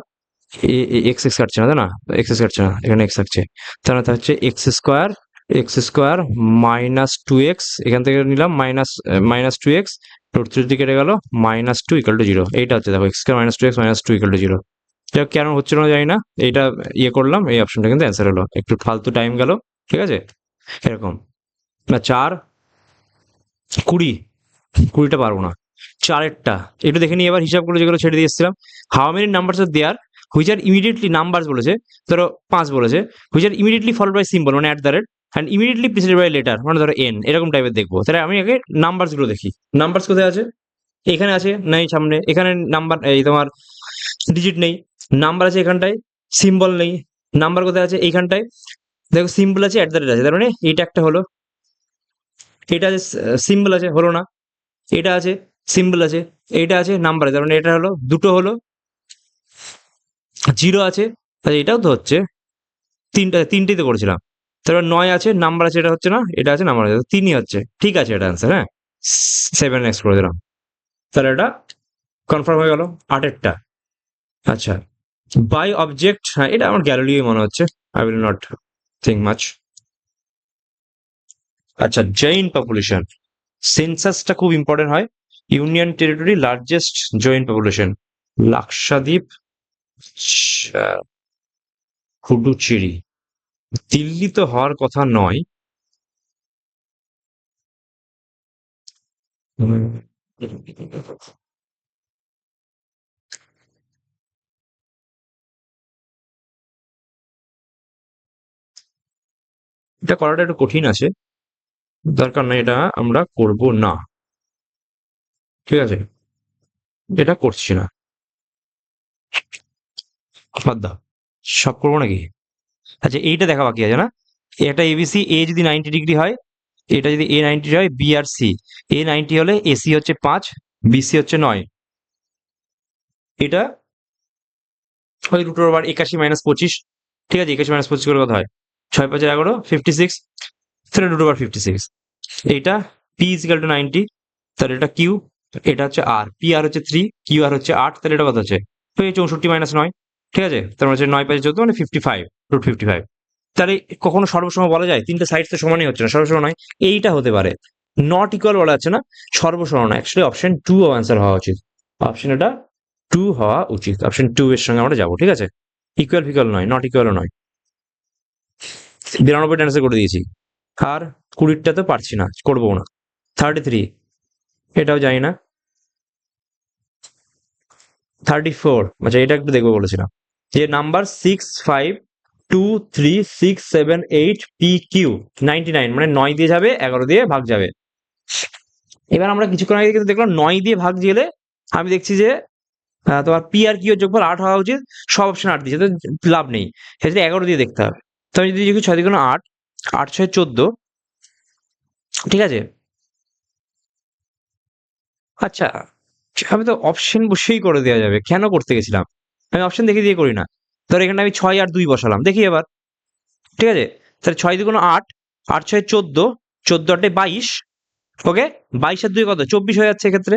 এক্স এক্স কাটছে না তাই না, এক্স এক্স কাটছে না, এখানে এক্স থাকছে, তাহলে হচ্ছে x square minus two x, এখান থেকে নিলাম minus two x, root three দিয়ে কেটে গেল minus two equal to zero, এইটা হচ্ছে দেখো x square minus two x minus two equal to zero, কেন হচ্ছিল না জানি না, এইটা ইয়ে করলাম, এই অপশনটা কিন্তু অ্যান্সার হলো, একটু ফালতু টাইম গেল, ঠিক আছে এরকম না, চার কুড়ি, কুড়িটা পারবো না, চারেরটা একটু দেখে নিই এবার হিসাবগুলো যেগুলো ছেড়ে দিয়ে এসেছিলাম, how many numbers are there which are immediately numbers বলেছে, ধরো পাঁচ বলেছে, which are immediately followed by symbol মানে at the rate and immediately preceded by letter মানে ধরো এন, এরকম টাইপের দেখবো, তাহলে আমি আগে নাম্বারস গুলো দেখি, নাম্বারস কোথায় আছে, এখানে আছে নেই সামনে, এখানে নাম্বার এই তোমার ডিজিট নেই, নাম্বার আছে এখানটায়, সিম্বল নেই, নাম্বার কোথায় আছে এইখানটায়, দেখো সিম্বল আছে অ্যাট দ্য রেট আছে, তার মানে এইটা একটা হলো, এটা আছে সিম্বল আছে হলো না, এটা আছে সিম্বল আছে, এইটা আছে নাম্বার আছে, তার মানে এটা হলো দুটো হলো, জিরো আছে, আচ্ছা এটাও তো হচ্ছে, তিনটেই তো করেছিলাম, তারপর নয় আছে নাম্বার আছে, এটা হচ্ছে না, এটা আছে নাম্বার আছে, তিনই হচ্ছে, ঠিক আছে এটা অ্যান্সার, হ্যাঁ সেভেন এক্স করে দিলাম, তাহলে এটা কনফার্ম হয়ে গেল আটেরটা। আচ্ছা বাই অবজেক্ট, হ্যাঁ এটা আমার গ্যালারিই মনে হচ্ছে, I will not think much. আচ্ছা জৈন পপুলেশন, সেন্সাসটা খুব ইম্পর্টেন্ট হয়, union territory largest Jain population, Lakshadweep, Puducherry, Delhi তো হওয়ার কথা নয়। উম, এটা করাটা একটু কঠিন আছে, দরকার নাই, এটা আমরা করব না। ঠিক আছে, এটা করছি না, বাদ দাও। সব করবো নাকি? আচ্ছা, এইটা দেখা বাকি আছে না। এটা এবিসি, এ যদি 90 ডিগ্রি হয়, এটা যদি এ 90 হয়, বি আর সি, এ 90 হলে এসি হচ্ছে 5, বিসি হচ্ছে 9। এটা ওই রুট ওভার 81 - 25। ঠিক আছে, 81 - 25 করে কথা হয়, 6 5 11 56, সেটা রুট ওভার 56। এইটা পি ইজিক্যাল টু 90, তাহলে এটা কিউ, এটা হচ্ছে আর, পি আর হচ্ছে 3, কিউ আর হচ্ছে 8, তাহলে এটা কত হচ্ছে? ওই 64 - 9। ঠিক আছে, তার মানে হচ্ছে 9 5 14 মানে 55, √55। তাহলে কখনো সর্বসম বলা যায়? তিনটে সাইড তো সমানই হচ্ছে না, সর্বসম নয়। এইটা হতে পারে, নট ইকুয়াল বলা যাচ্ছে না, সর্বসম না, অ্যাকচুয়ালি অপশন 2 আনসার হওয়া উচিত। অপশন এটা 2 হওয়া উচিত, অপশন 2 এর সঙ্গে আমরা যাবো। ঠিক আছে, ইকুয়াল ফিকুয়াল নয়, নট ইকুয়ালও নয়। 92 অ্যান্সার করে দিয়েছি, আর 20টা তো পারছি না, করবো না। 33, এটাও জানি না। 34, আচ্ছা এটা একটু দেখবো বলেছিলাম। যে নাম্বার 652367 8 পি কিউ 99, মানে 9 দিয়ে যাবে, 11 দিয়ে ভাগ যাবে। এবার আমরা কিছুক্ষণ আগে কিন্তু দেখলাম 9 দিয়ে ভাগ গেলে আমি দেখছি যে তোমার পি আর কিউ এর যোগফল 8 হওয়া উচিত, সব অপশন 8 দিয়েছে, তো লাভ নেই, সেক্ষেত্রে 11 দিয়ে দেখতে হবে। তো আমি যদি দেখি 6 দিয়ে 8, 8 6 14। ঠিক আছে, আচ্ছা, আমি তো অপশন বসেই করে দেওয়া যাবে, কেন করতে গেছিলাম? আমি অপশন দেখে দিয়ে করি না। ধর এখানে আমি 6 আর 2 বসালাম, দেখি এবার। ঠিক আছে, তাহলে 6 দিয়ে 8, 8 6 14, 14 8 22। ওকে, 22 আর 2 কত? 24 হয়ে যাচ্ছে এক্ষেত্রে।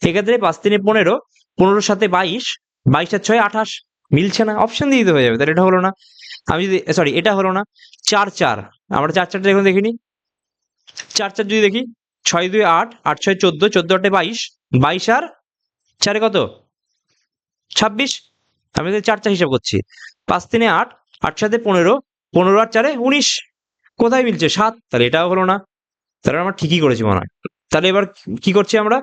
এক্ষেত্রে 5 3 15, 15 সাথে 22, 22 আর 6 28। মিলছে না, অপশন দিয়ে দিতে হয়ে যাবে, তাহলে এটা হলো না। আমি যদি, সরি, এটা হলো না। 4 4, আমরা 4 4টা এখন দেখিনি। 4 4 যদি দেখি, 6 2 8, 8 6 14, 14 8 22, 22 আর 4 কত? 26। আমি যদি 4 4 হিসাব করছি, 5 3 8, 8 7 15, 15 আর 4 19। কোথায় মিলছে? 7, তাহলে এটাও হলো না। তাহলে আমরা ঠিকই করেছি মনে হয়। তাহলে এবার কি করছি আমরা?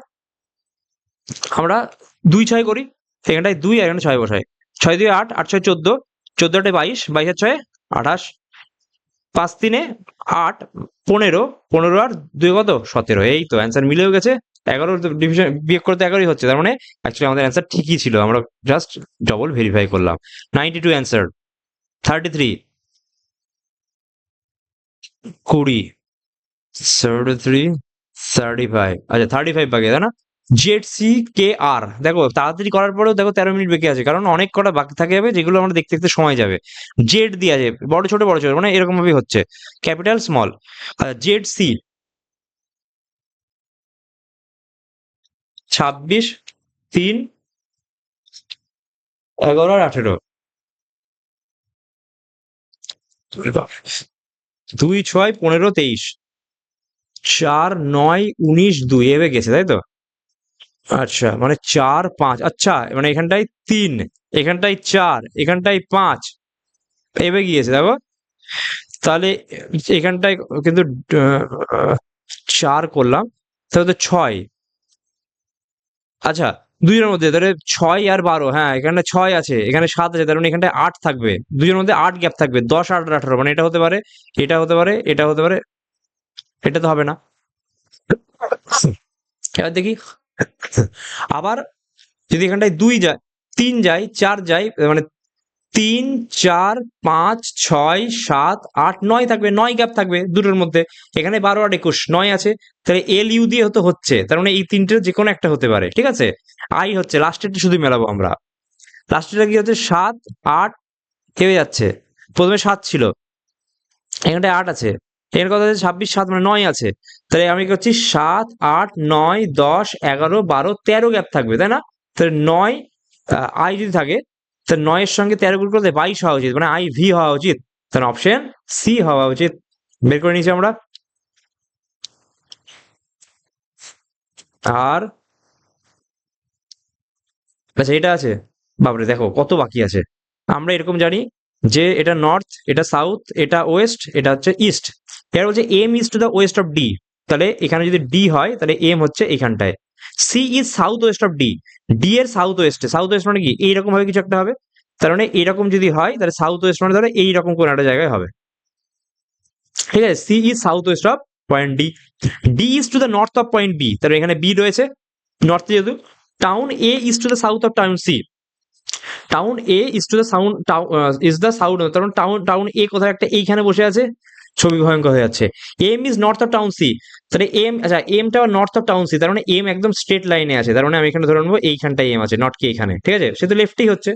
আমরা 2 6 করি, এখানটায় 2 আর এখানে 6 বসাই। 6 2 8, 8 6 14, 14 8 22, 22 আর 6 28, 5 3 8, 15, 15 আর 2 কত? 17। এই তো অ্যান্সার মিলেও গেছে। 11 ডিভিশন বিয়োগ করতে 11ই হচ্ছে, তার মানে অ্যাকচুয়ালি আমাদের অ্যান্সার ঠিকই ছিল, আমরা জাস্ট ডবল ভেরিফাই করলাম। 92 অ্যান্সার। 33, 20, 33, 35। আচ্ছা, 35 বাকি, তাই না? জেড সি কে আর, দেখো তাড়াতাড়ি করার পরেও দেখো 13 মিনিট বাকি আছে, কারণ অনেক কটা বাকি থাকে যাবে, যেগুলো আমরা দেখতে দেখতে সময় যাবে। জেড দিয়ে আছে, বড় ছোট বড় ছোট, মানে এরকম ভাবেই হচ্ছে, ক্যাপিটাল স্মল। জেড সি 26 3 11 আর 18। 2 6 15 23, 4 9 19 2 এভাবে গেছে, তাই তো? আচ্ছা, মানে 4 5, আচ্ছা মানে এখানটায় 3, এখানটায় 4, এখানটায় 5, এভাবে গিয়েছে দেখো। তাহলে এখানটায় কিন্তু আহ, 4 করলাম, তাহলে তো 6। আচ্ছা, দুইয়ের মধ্যে তাহলে 6 আর 12, হ্যাঁ এখানে 6 আছে, এখানে 7 আছে, তার মানে এখানটায় 8 থাকবে, দুইয়ের মধ্যে 8 গ্যাপ থাকবে, 10 8 আর 18, মানে এটা হতে পারে, এটা হতে পারে, এটা হতে পারে, এটা তো হবে না। এবার দেখি, আবার যদি এখানটায় 2 যায়, 3 যায়, 4 যায়, মানে 3 4 5 6 7 8 9 থাকবে, 9 গ্যাপ থাকবে দুটোর মধ্যে। এখানে 12 আর 21, 9 আছে, তাহলে এল ইউ দিয়ে হচ্ছে, তার মানে এই তিনটের যে কোনো একটা হতে পারে। ঠিক আছে, আই হচ্ছে লাস্টেরটা, শুধু মেলাবো আমরা। লাস্টেরটা কি হচ্ছে? 7 8, কেটে যাচ্ছে। প্রথমে 7 ছিল, এখানটায় 8 আছে, এর কথা হচ্ছে 26 7, মানে 9 আছে। তাহলে আমি কি করছি? 7 8 9 10 11 12 13 গ্যাপ থাকবে, তাই না? তাহলে 9, আই যদি থাকে, তাহলে 9 এর সঙ্গে 13 গুণ করলে 22 হওয়া উচিত, মানে আই ভি হওয়া উচিত, তাহলে অপশন সি হওয়া উচিত। বের করে নিয়েছি আমরা। আর আচ্ছা, এটা আছে, বাপরে দেখো কত বাকি আছে। আমরা এরকম জানি যে এটা নর্থ, এটা সাউথ, এটা ওয়েস্ট, এটা হচ্ছে ইস্ট। এবার বলছে M is to the west of D. তাহলে এখানে যদি ডি হয় তাহলে এম হচ্ছে এখানটায়। C is south west of D. D এর সাউথ ওয়েস্টে, সাউথ ওয়েস্ট মানে কি এইরকম ভাবে কিছু একটা হবে। তার মানে এরকম যদি হয় তাহলে সাউথ ওয়েস্ট মানে ধরো এইরকম কোন একটা জায়গায় হবে। ঠিক আছে, C is south west of point D. D is to the north of point B, তাহলে এখানে বি রয়েছে নর্থে যেহেতু। Town A is to the south of town C. Town A is to the sound is the south, কারণ টাউন টাউন এ কোথায় একটা এইখানে বসে আছে, ছবি ভয়ঙ্কর হয়ে যাচ্ছে। M is north of town C, তাহলে এম, আচ্ছা এমটা নর্থ অফ টাউন সি, তার মানে এম একদম স্ট্রেট লাইনে আছে, তার মানে আমি এখানে ধরে নেবো এইখানটাই এম আছে, নট কি এখানে। ঠিক আছে, সে তো লেফটেই হচ্ছে,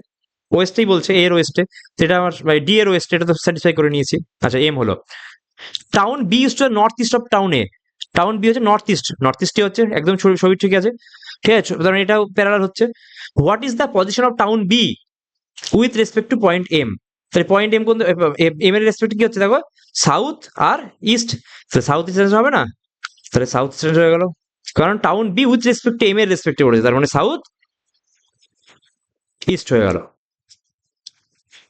ওয়েস্টেই বলছে, এর ওয়েস্টে, যেটা আমার ডি এর ওয়েস্টে, এটা তো স্যাটিসফাই করে নিয়েছি। আচ্ছা এম হলো। Town B is to the north east of town A. Town B হচ্ছে নর্থ ইস্ট, নর্থ ইস্টে হচ্ছে একদম ছবি ঠিক আছে। ঠিক আছে, তার মানে এটাও প্যারালাল হচ্ছে। What is the position of town B with respect to point M. তাহলে পয়েন্ট এম কোন, এম এর রেসপেক্ট কি হচ্ছে দেখো, সাউথ আর ইস্ট, সাউথ ইস্ট হবে না, তাহলে সাউথ ইস্ট হয়ে গেল। কারণ town B with respect to M এর রেসপেক্টে পড়েছে, তার মানে সাউথ ইস্ট হয়ে গেল।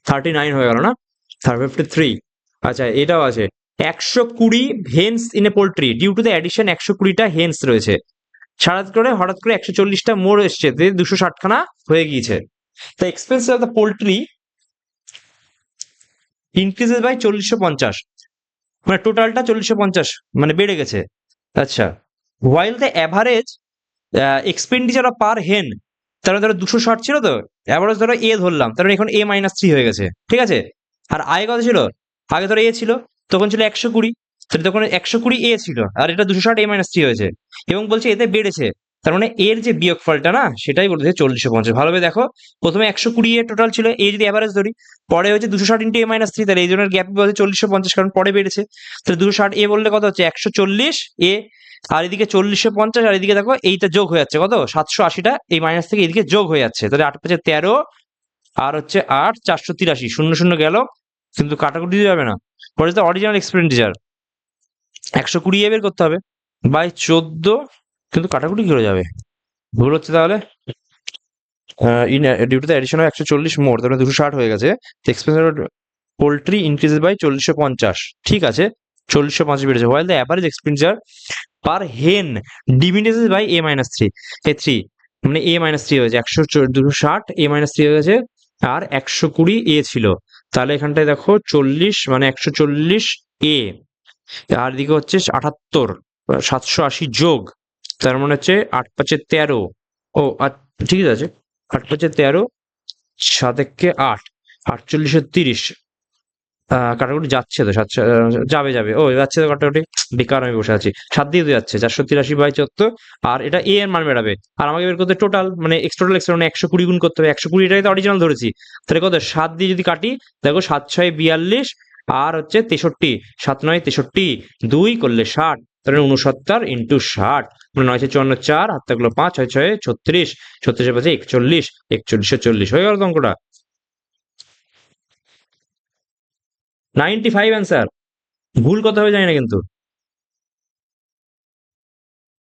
39 হয়ে গেল না, 53। আচ্ছা এটাও আছে, 120 hens in a poultry due to the addition, 120টা হেন্স রয়েছে, হঠাৎ করে 140টা মোর এসছে, 260 খানা হয়ে গিয়েছে। The expense of the poultry increases by 450, মানে টোটালটা 450 মানে বেড়ে গেছে। আচ্ছা, while the average expenditure of per hen, তাহলে ধরো 260 ছিল তো, অ্যাভারেজ ধরো এ ধরলাম, তার মানে এখন এ -3 হয়ে গেছে। ঠিক আছে, আর আগে কত ছিল, আগে ধরো এ ছিল, তখন ছিল 120, তাহলে তখন 120 এ ছিল, আর এটা 260 এ -3 হয়েছে, এবং বলছে এতে বেড়েছে, তার মানে এর যে বিয়োগফলটা না সেটাই বলছে 450। ভালোভাবে দেখো, প্রথমে 120 এ টোটাল ছিল, এ যদি অ্যাভারেজ ধরি, পরে হচ্ছে 260 ইন্টু এ -3, তাহলে এই জন্য গ্যাপ বলছে 450, কারণ পরে বেড়েছে। তাহলে 260 এ বললে কত হচ্ছে 140 এ, আর এদিকে 450, আর এদিকে দেখো এইটা যোগ হয়ে যাচ্ছে কত 780টা, এই মাইনাস থেকে এদিকে যোগ হয়ে যাচ্ছে, তাহলে 8 5 13, আর হচ্ছে 8 483, শূন্য শূন্য গেল, কিন্তু কাটাকুটি যাবে না। পরে তো অরিজিনাল এক্সপেন্ডিচার 120 এ বের করতে হবে বাই 14, কিন্তু কাটাকুটি কি করে যাবে, ভুল হচ্ছে তাহলে। In due to the addition of 140 more, তাহলে 260 হয়ে গেছে। এক্সপেন্ডিচার পোল্ট্রি ইনক্রিজ বাই 450, ঠিক আছে 450 বেড়েছে। হোয়াইল দ্য অ্যাভারেজ এক্সপেন্ডিচার পার হেন ডিমিনিসেস বাই a-3, এ 3, মানে a-3 হয়েছে, 260 a-3 হয়ে গেছে, আর 120 এ ছিল, তাহলে এখানটায় দেখো 40, মানে 140 এ, আর দিকে হচ্ছে 78, 780 যোগ, তার মানে হচ্ছে 8 5 13, ও ঠিক আছে, 8 5 13, 7 1 8, 48 30, কাটাকুটি যাচ্ছে তো, যাবে, ও যাচ্ছে তো কাটাকুটি, বেকার আমি বসে আছি, 7 দিয়ে তো যাচ্ছে, 483 বাই 74, আর এটা এ এর মান বেড়াবে, আর আমাকে বের করতে টোটাল, মানে টোটাল এক্সট্রা, মানে 120 গুণ করতে হবে, 120টাই তো অরিজিনাল ধরেছি, তাহলে কত 7 দিয়ে যদি কাটি, দেখো 7 6 42, আর হচ্ছে 63, 7 9 63, 2 করলে 60, তাহলে 69 ইন্টু 60, মানে 9 54 4, হাত থাকলো 5, 6 6 36, 36 এর পাশে 41, 41 40 হয়ে গেল তো অঙ্কটা। 95 অ্যান্সার, ভুল কথা হবে জানি না, কিন্তু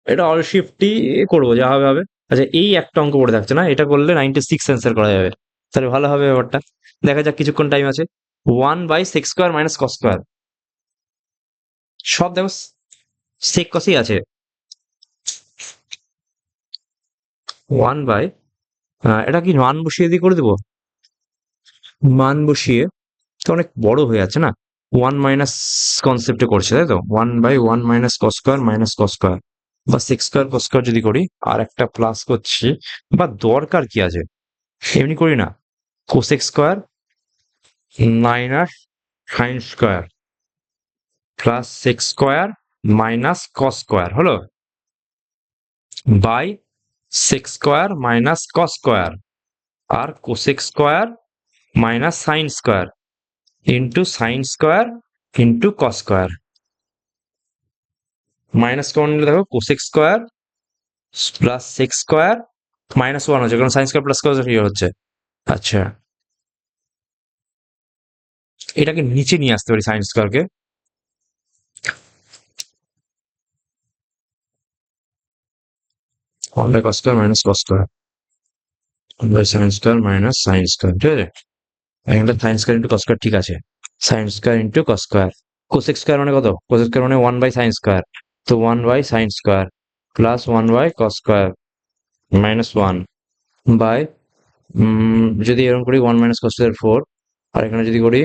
এটা অল শিফটই করবো, যা হবে হবে। আচ্ছা এই একটা অঙ্ক পড়ে থাকছে না, এটা করলে 96 অ্যান্সার করা যাবে, তাহলে ভালো হবে ব্যাপারটা। দেখা যাক, কিছুক্ষণ টাইম আছে। 1/sec² - cos², সব দেখো সেক কসই আছে। 1 বাই, এটা কি মান বসিয়ে দিয়ে করে দেবো, মান বসিয়ে তো অনেক বড় হয়ে যাচ্ছে না, 1 মাইনাস কনসেপ্টে করছে তাই তো, 1/1 - cos² বা sec²cos² যদি করি, আর একটা প্লাস করছি, বা দরকার কি আছে, এমনি করি না, cosec² - sin² plus sec² - cos² হলো, বাই sec² - cos², আর cosec² - sin² into sin² into cos², minus common নিলে দেখো cosec² প্লাস sec² -1 হচ্ছে, কারণ sin² প্লাস cos হচ্ছে। আচ্ছা এটাকে নিচে নিয়ে আসতে পারি, sin²কে, 1/cos² - cos², 1/sin² - sin², ঠিক আছে। এখানটা sine square into cos square ঠিক আছে, sine square into cos square, cosec square মানে কত, কোসেক স্কোয়ার মানে 1/sin স্কোয়ার, তো 1/sin square plus 1/cos square minus 1 by, যদি এরকম করি 1 - cos²4, আর এখানে যদি করি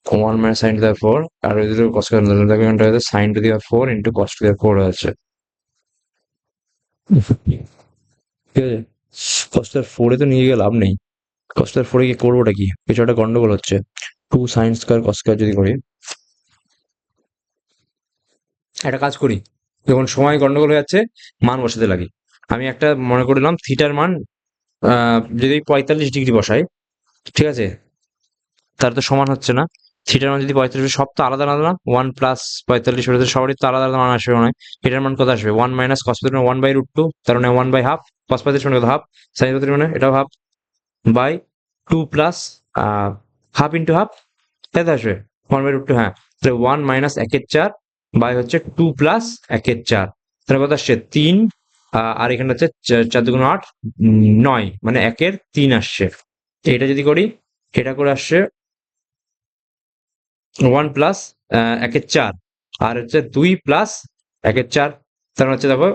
1 - sin²4, আর যদি cos স্কোয়ার দেখো এখানটা হচ্ছে sin² ইন্টু cos²4 হচ্ছে, ঠিক আছে। cos²4 এ তো নিয়ে গিয়ে লাভ নেই, cos²4 এ গিয়ে করবোটা কি, কিছু একটা গন্ডগোল হচ্ছে। 2 sin² cos² যদি করি, একটা কাজ করি, যখন সময় গন্ডগোল হয়ে যাচ্ছে মান বসাতে লাগি। আমি একটা মনে করলাম থিটার মান যদি 45 ডিগ্রি বসাই, ঠিক আছে, তার তো সমান হচ্ছে না, থিটার মান যদি 45, সব তো আলাদা আলাদা না, 1 + 45 হলে সবারই তো আলাদা আলাদা মান আসবে মনে হয়। এটার মান কত আসবে, 1 - cos² 1/√2, তার মানে 1/2, cos 45 মানে কত হাফ, sin 45 মানে এটাও half, by 2 plus half into half, তাই তো আসবে 1/√2, হ্যাঁ, তাহলে 1 - 1/4 বাই হচ্ছে 2 প্লাস 1/4, তাহলে কত আসছে 3, আর এখানে হচ্ছে 4 × 2 = 8, 9, মানে 1/3 আসছে। এটা যদি করি, এটা করে আসছে 1 প্লাস 1/4, আর হচ্ছে 2 প্লাস 1/4, তার মানে হচ্ছে দেখো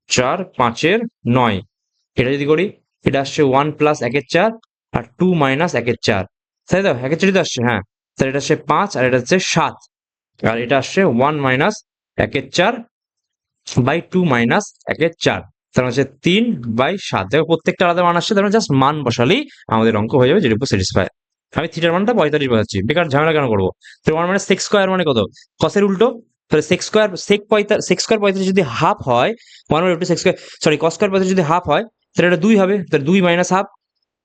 4 5 9, এটা যদি করি এটা আসছে 1 প্লাস 1/4 আর 2 মাইনাস 1/4, তাই তো 1/4 তো আসছে, হ্যাঁ, তাহলে এটা আসছে 5 আর এটা হচ্ছে 7, আর এটা আসছে 1 - 1/4 বাই 2 মাইনাস 1/4, তার মানে হচ্ছে 3/7। দেখো প্রত্যেকটা আলাদা মান আসছে, তার মানে জাস্ট মান বসালেই আমাদের অঙ্ক হয়ে যাবে, যেটা উপর স্যাটিসফাই। আমি থিটার মানটা 45 বোঝাচ্ছি, বেকার ঝামেলা কেন করবো। তো 1 - sec² মানে কত, কসের উল্টো, তাহলে sec² যদি হাফ হয়, 1/√2 sec², সরি cos² 45 যদি হাফ হয়, তাহলে এটা 2 হবে, তাহলে 2 - হাফ,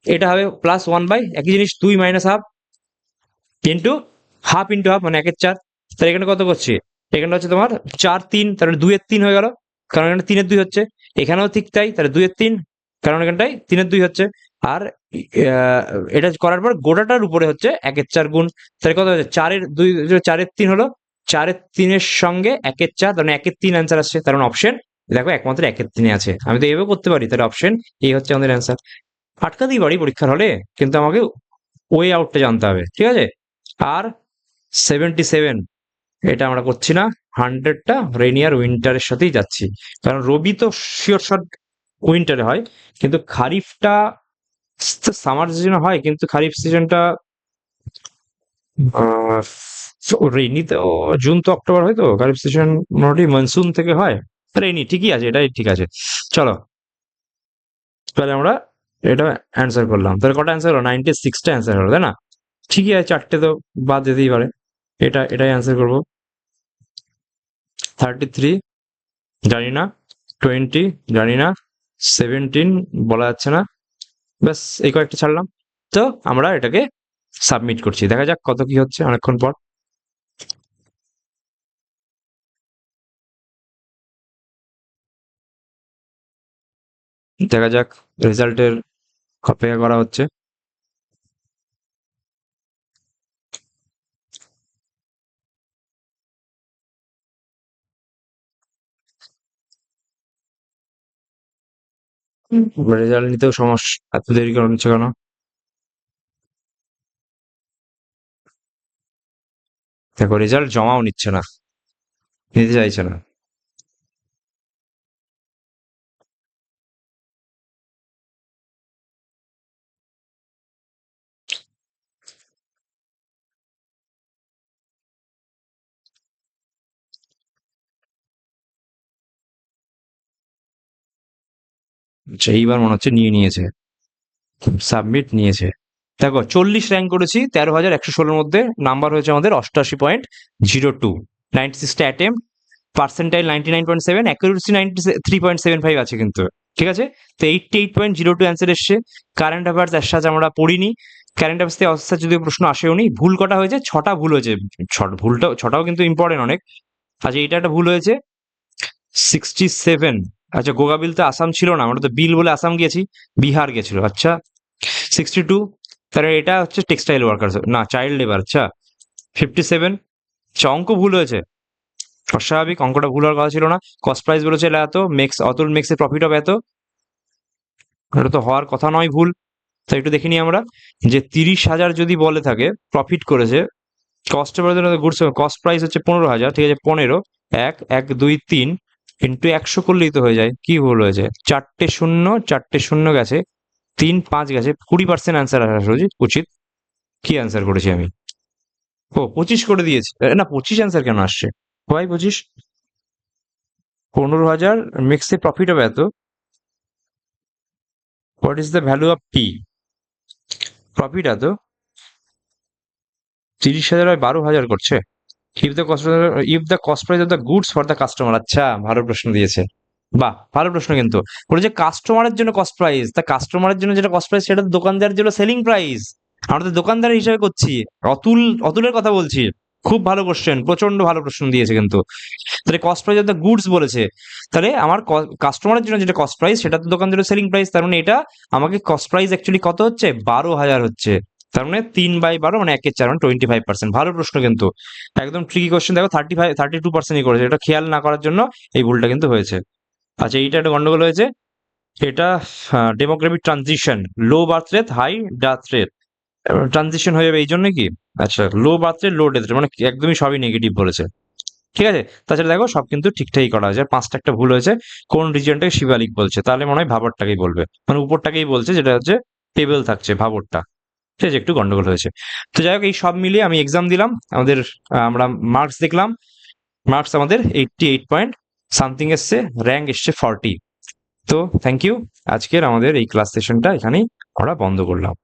এটা হবে প্লাস 1 বাই একই জিনিস 2 - half into half into half মানে 1/4, তাহলে এখানে কত করছে, এখানে হচ্ছে তোমার 4 3, তাহলে 2/3 হয়ে গেল, কারণ এখানে 3/2 হচ্ছে, এখানেও ঠিক তাই, তাহলে 2/3, কারণ এখানটায় 3/2 হচ্ছে, আর এটা করার পর গোটাটার উপরে হচ্ছে 1/4 গুণ, তাহলে কত হচ্ছে 4/2, 4/3 হলো, 4/3 সঙ্গে 1/4, তার মানে 1/3 অ্যান্সার আসছে, তার মানে অপশন দেখো একমাত্র 1/3 আছে। আমি তো এইভাবে করতে পারি, তাহলে অপশন এই হচ্ছে আমাদের অ্যান্সার। আটকাতেই পারি পরীক্ষার হলে, কিন্তু আমাকে ওয়ে আউটটা জানতে হবে, ঠিক আছে। আর 77, এটা আমরা করছি না, 100টা রেনিয়ার উইন্টারের সাথেই যাচ্ছি, কারণ রবি তো শিওর শট উইন্টারে হয়, কিন্তু খারিফটা সামার সিজনে হয়, কিন্তু খারিফ সিজনটা রেইনি তো, জুন তো অক্টোবর হয়, তো খারিফ সিজন মোটামুটি মনসুন থেকে হয়, রেইনি ঠিকই আছে, এটাই ঠিক আছে। চলো তাহলে আমরা এটা অ্যান্সার করলাম, তাহলে কটা অ্যান্সার হলো, 96টা অ্যান্সার হলো, তাই না, ঠিকই আছে, 4টে তো বাদ যেতেই পারে, এটাই অ্যান্সার করবো। 33 জানি না, 20 জানি না, 17 বলা যাচ্ছে না, ব্যাস এই কয়েকটা ছাড়লাম। তো আমরা এটাকে সাবমিট করছি, দেখা যাক কত কি হচ্ছে অনেকক্ষণ পর। দেখা যাক, রেজাল্টের অপেক্ষা করা হচ্ছে। রেজাল্ট নিতেও সমস্যা, এত দেরি করে নিচ্ছে কেন, দেখো রেজাল্ট জমাও নিচ্ছে না, নিতে চাইছে না। আচ্ছা, এইবার মনে হচ্ছে নিয়ে নিয়েছে, সাবমিট নিয়েছে। দেখো 40 র্যাঙ্ক করেছি 13,116-এর মধ্যে, নাম্বার হয়েছে আমাদের 88.02, 96টা অ্যাটেম্প, পার্সেন্টাইল 99.7, অ্যাকুরেসি 93.75 আছে কিন্তু, ঠিক আছে। তো 88.02 অ্যান্সার এসছে। কারেন্ট অ্যাফেয়ার্স এর সাথে আমরা পড়িনি, কারেন্ট অ্যাফেয়ার্স থেকে অস্থার যদি প্রশ্ন আসেও নি, ভুল কটা হয়েছে, 6টা ভুল হয়েছে, ছটাও কিন্তু ইম্পর্টেন্ট অনেক। আচ্ছা এটা একটা ভুল হয়েছে, 67, আচ্ছা গোগা বিল তো আসাম ছিল না, আমরা তো বিল বলে আসাম গেছি, বিহার গেছিল, আচ্ছা 62, তাহলে এটা হচ্ছে টেক্সটাইল ওয়ার্কার, না চাইল্ড লেবার, আচ্ছা 57, আচ্ছা অঙ্ক ভুল হয়েছে, অস্বাভাবিক, অঙ্কটা ভুল হওয়ার কথা ছিল না, কস্ট প্রাইস বলেছে এত, মেক্স অতুল মেক্সের প্রফিট হবে এত, এটা তো হওয়ার কথা নয়, ভুল। তো একটু দেখে নিই আমরা যে 30,000 যদি বলে থাকে প্রফিট করেছে, কস্ট গুডস কস্ট প্রাইস হচ্ছে 15,000, ঠিক আছে, 15 1 1 2 3 ইন্টু 100 করলেই তো হয়ে যায়। কি ভুল হয়েছে? 4 শূন্য গেছে, 3 5 গেছে, 20% অ্যান্সার আসা উচিত। কি অ্যান্সার করেছি আমি? ও 25 করে দিয়েছি, না 25 অ্যান্সার কেন আসছে ভাই? 25, 15,000 মেক্স এ প্রফিট হবে এত। What is the value of P? Profit এত, 30,000 আর 12,000 করছে। If the cost price of the goods for the customer. আচ্ছা, ভালো প্রশ্ন দিয়েছে, বাহ, ভালো প্রশ্ন। কিন্তু বলেছে কাস্টমারের জন্য কস্ট প্রাইস, তা কাস্টমারের জন্য যেটা কস্ট প্রাইস সেটা তো দোকানদারের জন্য সেলিং প্রাইস। আমরা তো দোকানদারের হিসাবে করছি। অতুলের কথা বলছি। খুব ভালো কোশ্চেন, প্রচন্ড ভালো প্রশ্ন দিয়েছে কিন্তু। তাহলে cost price of the goods বলেছে, তাহলে আমার কাস্টমারের জন্য যেটা কস্ট প্রাইস সেটা তো দোকানদারের সেলিং প্রাইস। তার মানে এটা আমাকে কস্ট প্রাইস অ্যাকচুয়ালি কত হচ্ছে? 12,000 হচ্ছে। তার মানে 3/12 মানে 1/4 মানে 25%। ভালো প্রশ্ন কিন্তু, একদম ট্রিকি কোশ্চেন। দেখো 32% করেছে, এটা খেয়াল না করার জন্য এই ভুলটা কিন্তু হয়েছে। আচ্ছা, এইটা একটা গন্ডগোল হয়েছে। এটা demographic transition, low birth rate high death rate, transition হয়ে যাবে এই জন্য কি? আচ্ছা, low birth rate low death rate মানে একদমই সবই নেগেটিভ বলেছে, ঠিক আছে। তাছাড়া দেখো সব কিন্তু ঠিকঠাকই করা হয়েছে। 5টা একটা ভুল হয়েছে। কোন রিজিয়নটাকে শিবালিক বলছে? তাহলে মনে হয় ভাবরটাকেই বলবে, মানে উপরটাকেই বলছে, যেটা হচ্ছে টেবিল থাকছে ভাবরটা, ঠিক আছে, একটু গন্ডগোল হয়েছে। তো যাই হোক, এই সব মিলিয়ে আমি এক্সাম দিলাম, আমাদের আমরা মার্কস দেখলাম। মার্কস আমাদের 88 পয়েন্ট সামথিং এসছে, র্যাঙ্ক এসছে 40। তো থ্যাংক ইউ। আজকের আমাদের এই ক্লাস সেশনটা এখানেই আমরা বন্ধ করলাম।